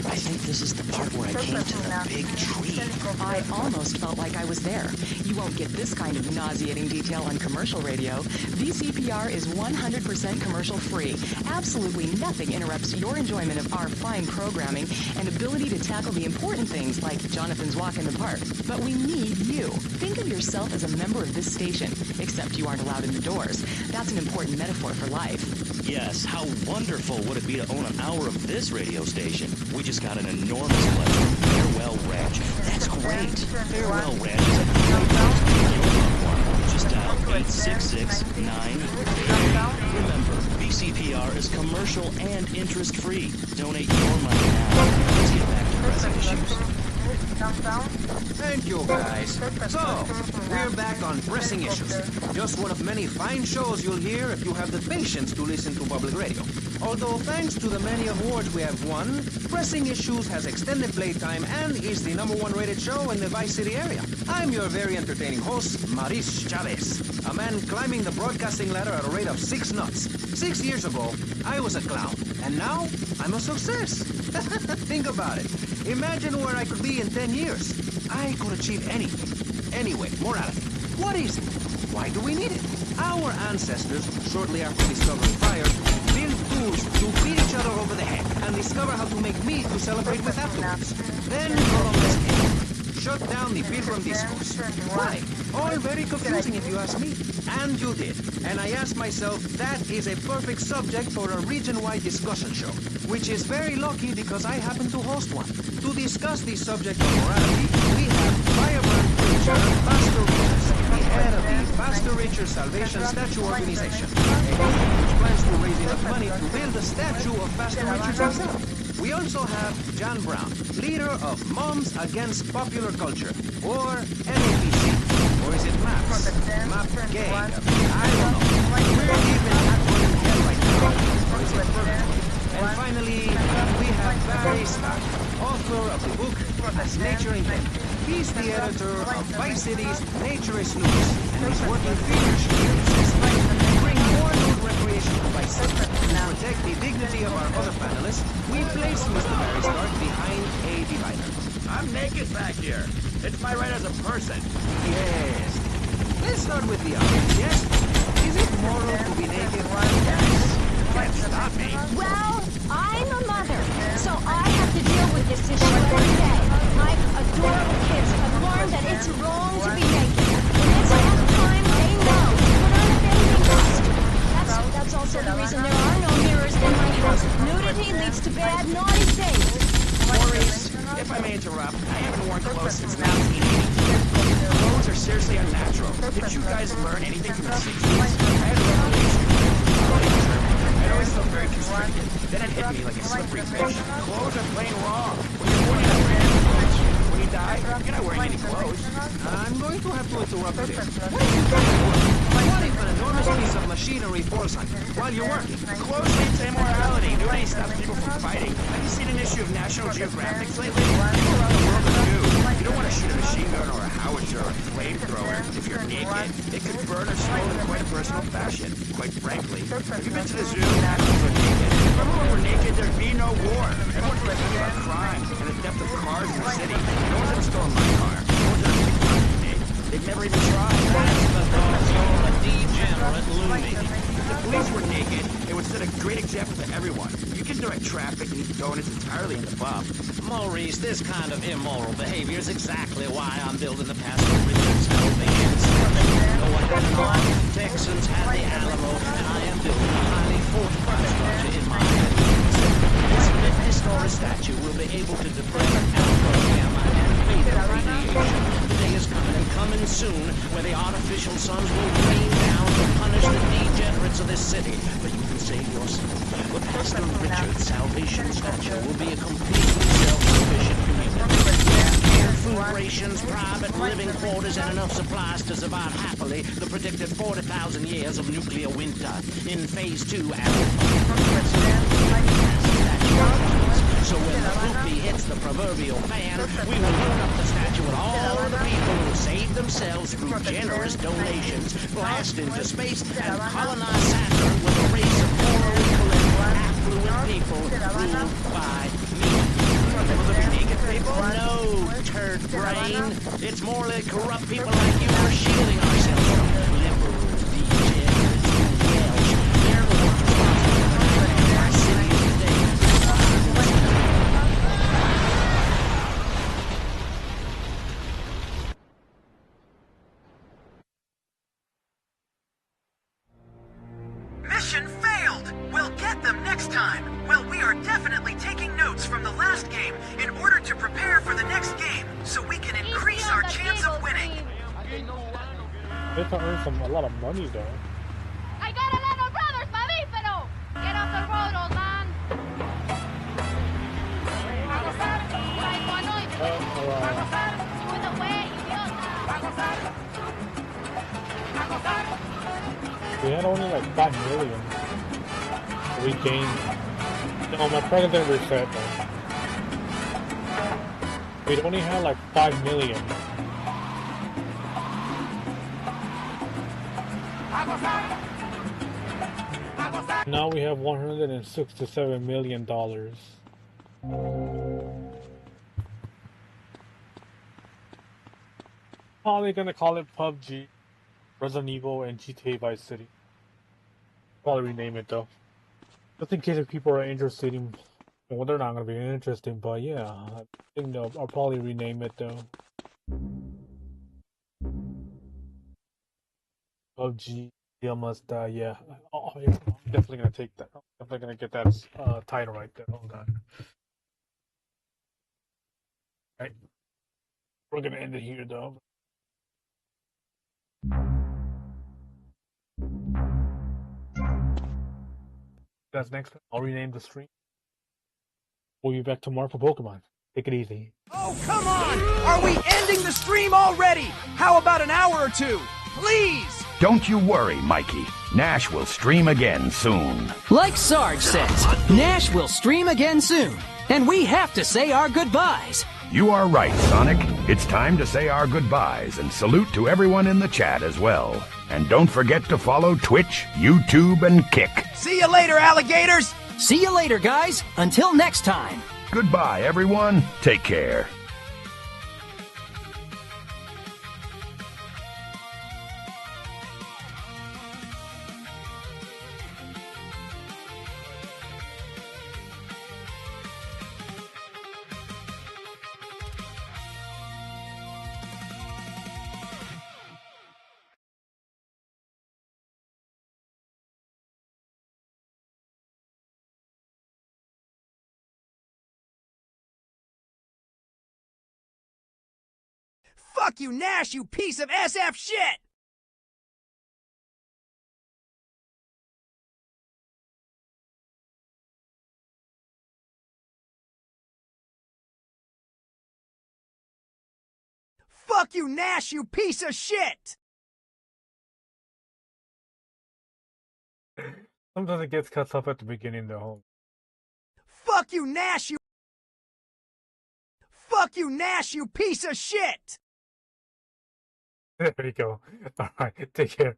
Speaker 23: I think this is the part where I came to the big tree.
Speaker 22: I almost felt like I was there. You won't get this kind of nauseating detail on commercial radio. VCPR is 100% commercial-free. Absolutely nothing interrupts your enjoyment of our fine programming and ability to tackle the important things like Jonathan's walk in the park. But we need you. Think of yourself as a member of this station, except you aren't allowed in the doors. That's an important metaphor for life.
Speaker 23: Yes, how wonderful would it be to own an hour of this radio station? We just got an enormous pleasure. Farewell Ranch. That's great. Farewell Ranch is a great place to be one. Just dial 866-9. Remember, VCPR is commercial and interest-free. Donate your money now. Let's get back to pressing issues.
Speaker 15: Thank you, guys. So, we're back on Pressing Issues. Just one of many fine shows you'll hear if you have the patience to listen to public radio. Although, thanks to the many awards we have won, Pressing Issues has extended playtime and is the #1 rated show in the Vice City area. I'm your very entertaining host, Maurice Chavez, a man climbing the broadcasting ladder at a rate of 6 knots. 6 years ago, I was a clown, and now I'm a success. Think about it. Imagine where I could be in 10 years. I could achieve anything. Anyway, morality. What is it? Why do we need it? Our ancestors, shortly after discovering fire, built tools to beat each other over the head and discover how to make meat to celebrate with afterwards. Then Columbus came. Shut down the Pilgrim discourse. Why? All very confusing if you ask me. And you did. And I asked myself, that is a perfect subject for a region-wide discussion show, which is very lucky because I happen to host one. To discuss the subject of morality, we have firebrand preacher Pastor Richards, the head of the Pastor Richards Salvation Statue Organization, a group which plans to raise enough money to build a statue of Pastor Richards himself. We also have John Brown, leader of Moms Against Popular Culture, or MAPC, or is it MAPS? MAP Gang? I don't know. We're even acronym hell right now, or is it Purgatory? And finally, we have Barry Stark, author of the book As Nature Intended. He's the editor of Vice City's Naturist News, and he's working feverishly to bring more nude recreation to Vice City. To protect the dignity of our other panelists, we place Mr. Barry Stark behind a divider.
Speaker 18: I'm naked back here. It's my right as a person.
Speaker 15: Yes. Let's start with the obvious, yes? Is it moral to be naked? Yes. Can't stop me.
Speaker 24: Well, I'm a mother, so I have to deal with this issue every day. My adorable kids have learned that it's wrong to be naked. The next half time they know to put on a bathing
Speaker 16: interrupt, I haven't worn clothes since 1982. Clothes are seriously unnatural. Didn't you guys learn anything from the 60s? I had a revelation. I always felt very constricted. Then it hit me like a slippery fish. Clothes are plain wrong. When you're born, you're not wearing any clothes. When you die, you're not wearing any clothes.
Speaker 15: I'm going to have to interrupt you there. What are you doing? What if an enormous piece of machinery falls on you while you're working?
Speaker 16: Clothes lead to immorality. It only stops people from fighting. Have you seen an issue of National Geographic lately? People around the world are nude. You don't want to shoot a machine gun or a howitzer or a flamethrower if you're naked. It could burn or slow in quite a personal fashion, quite frankly. Have you been to the zoo? Animals are naked. If everyone were naked, there'd be no war. Everyone's thinking about crime and the theft of cars in the city. No one's ever stolen my car. No one's ever pickpocketed me. They've never even tried. That's because you're a degenerate loony. If the police were naked, it would set a great example to everyone. You can direct traffic and eat donuts entirely in the pub.
Speaker 23: Maurice, this kind of immoral behavior is exactly why I'm building the Pastor Richard Salvation Statue. Go ahead on. Texans have the Alamo, and I am building a highly fortified structure in my head. This historic statue will be able to deflect alpha, gamma, and beta radiation. The day is coming and coming soon where the artificial suns will rain down to punish the degenerates of this city. But you can save yourself. The Pastor Richard Salvation Statue will be a completely self-sufficient community. Canned food rations, private living quarters, and enough supplies to survive happily the predicted 40,000 years of nuclear winter. In Phase 2, so when the poopy hits the proverbial fan, we will load up the statue with all the people who saved themselves through generous donations, blast into space, and colonize Saturn with a race of morally affluent people ruled by me. Will there be naked people? No, turd brain. It's more like corrupt people like you are shielding ourselves from liberals, degenerates, Welsh. They're the ones responsible for our city today.
Speaker 3: Mission failed! We'll get them next time! Well, we are definitely taking notes from the last game in order to prepare for the next game, so we can increase our chance of winning!
Speaker 1: They have to earn a lot of money, though.
Speaker 11: I got a little brother's mamífero! Get off the road, old man!
Speaker 1: We had only like 5 million. We gained. No, my president reset though. We'd only had like 5 million. Now we have $167 million. Probably gonna call it PUBG, Resident Evil, and GTA Vice City. Probably rename it though. Just in case if people are interested in, well, they're not gonna be interested, but yeah, I think I'll probably rename it though. PUBG, yeah, must die. Yeah, I'm definitely gonna take that. I'm definitely gonna get that title right there. Hold on. Right, we're gonna end it here though. That's next. I'll rename the stream. We'll be back tomorrow for Pokemon. Take it easy.
Speaker 2: Oh, come on! Are we ending the stream already? How about an hour or two? Please!
Speaker 5: Don't you worry, Mikey. Nash will stream again soon.
Speaker 6: Like Sarge says, Nash will stream again soon. And we have to say our goodbyes.
Speaker 5: You are right, Sonic. It's time to say our goodbyes and salute to everyone in the chat as well. And don't forget to follow Twitch, YouTube, and Kick.
Speaker 2: See you later, alligators!
Speaker 6: See you later, guys. Until next time.
Speaker 5: Goodbye, everyone. Take care.
Speaker 2: Fuck you, Nash, you piece of SF shit! Fuck you, Nash, you piece of shit!
Speaker 1: Sometimes it gets cut off at the beginning, though.
Speaker 2: Fuck you, Nash, you... Fuck you, Nash, you piece of shit!
Speaker 1: There we go. Alright, take care.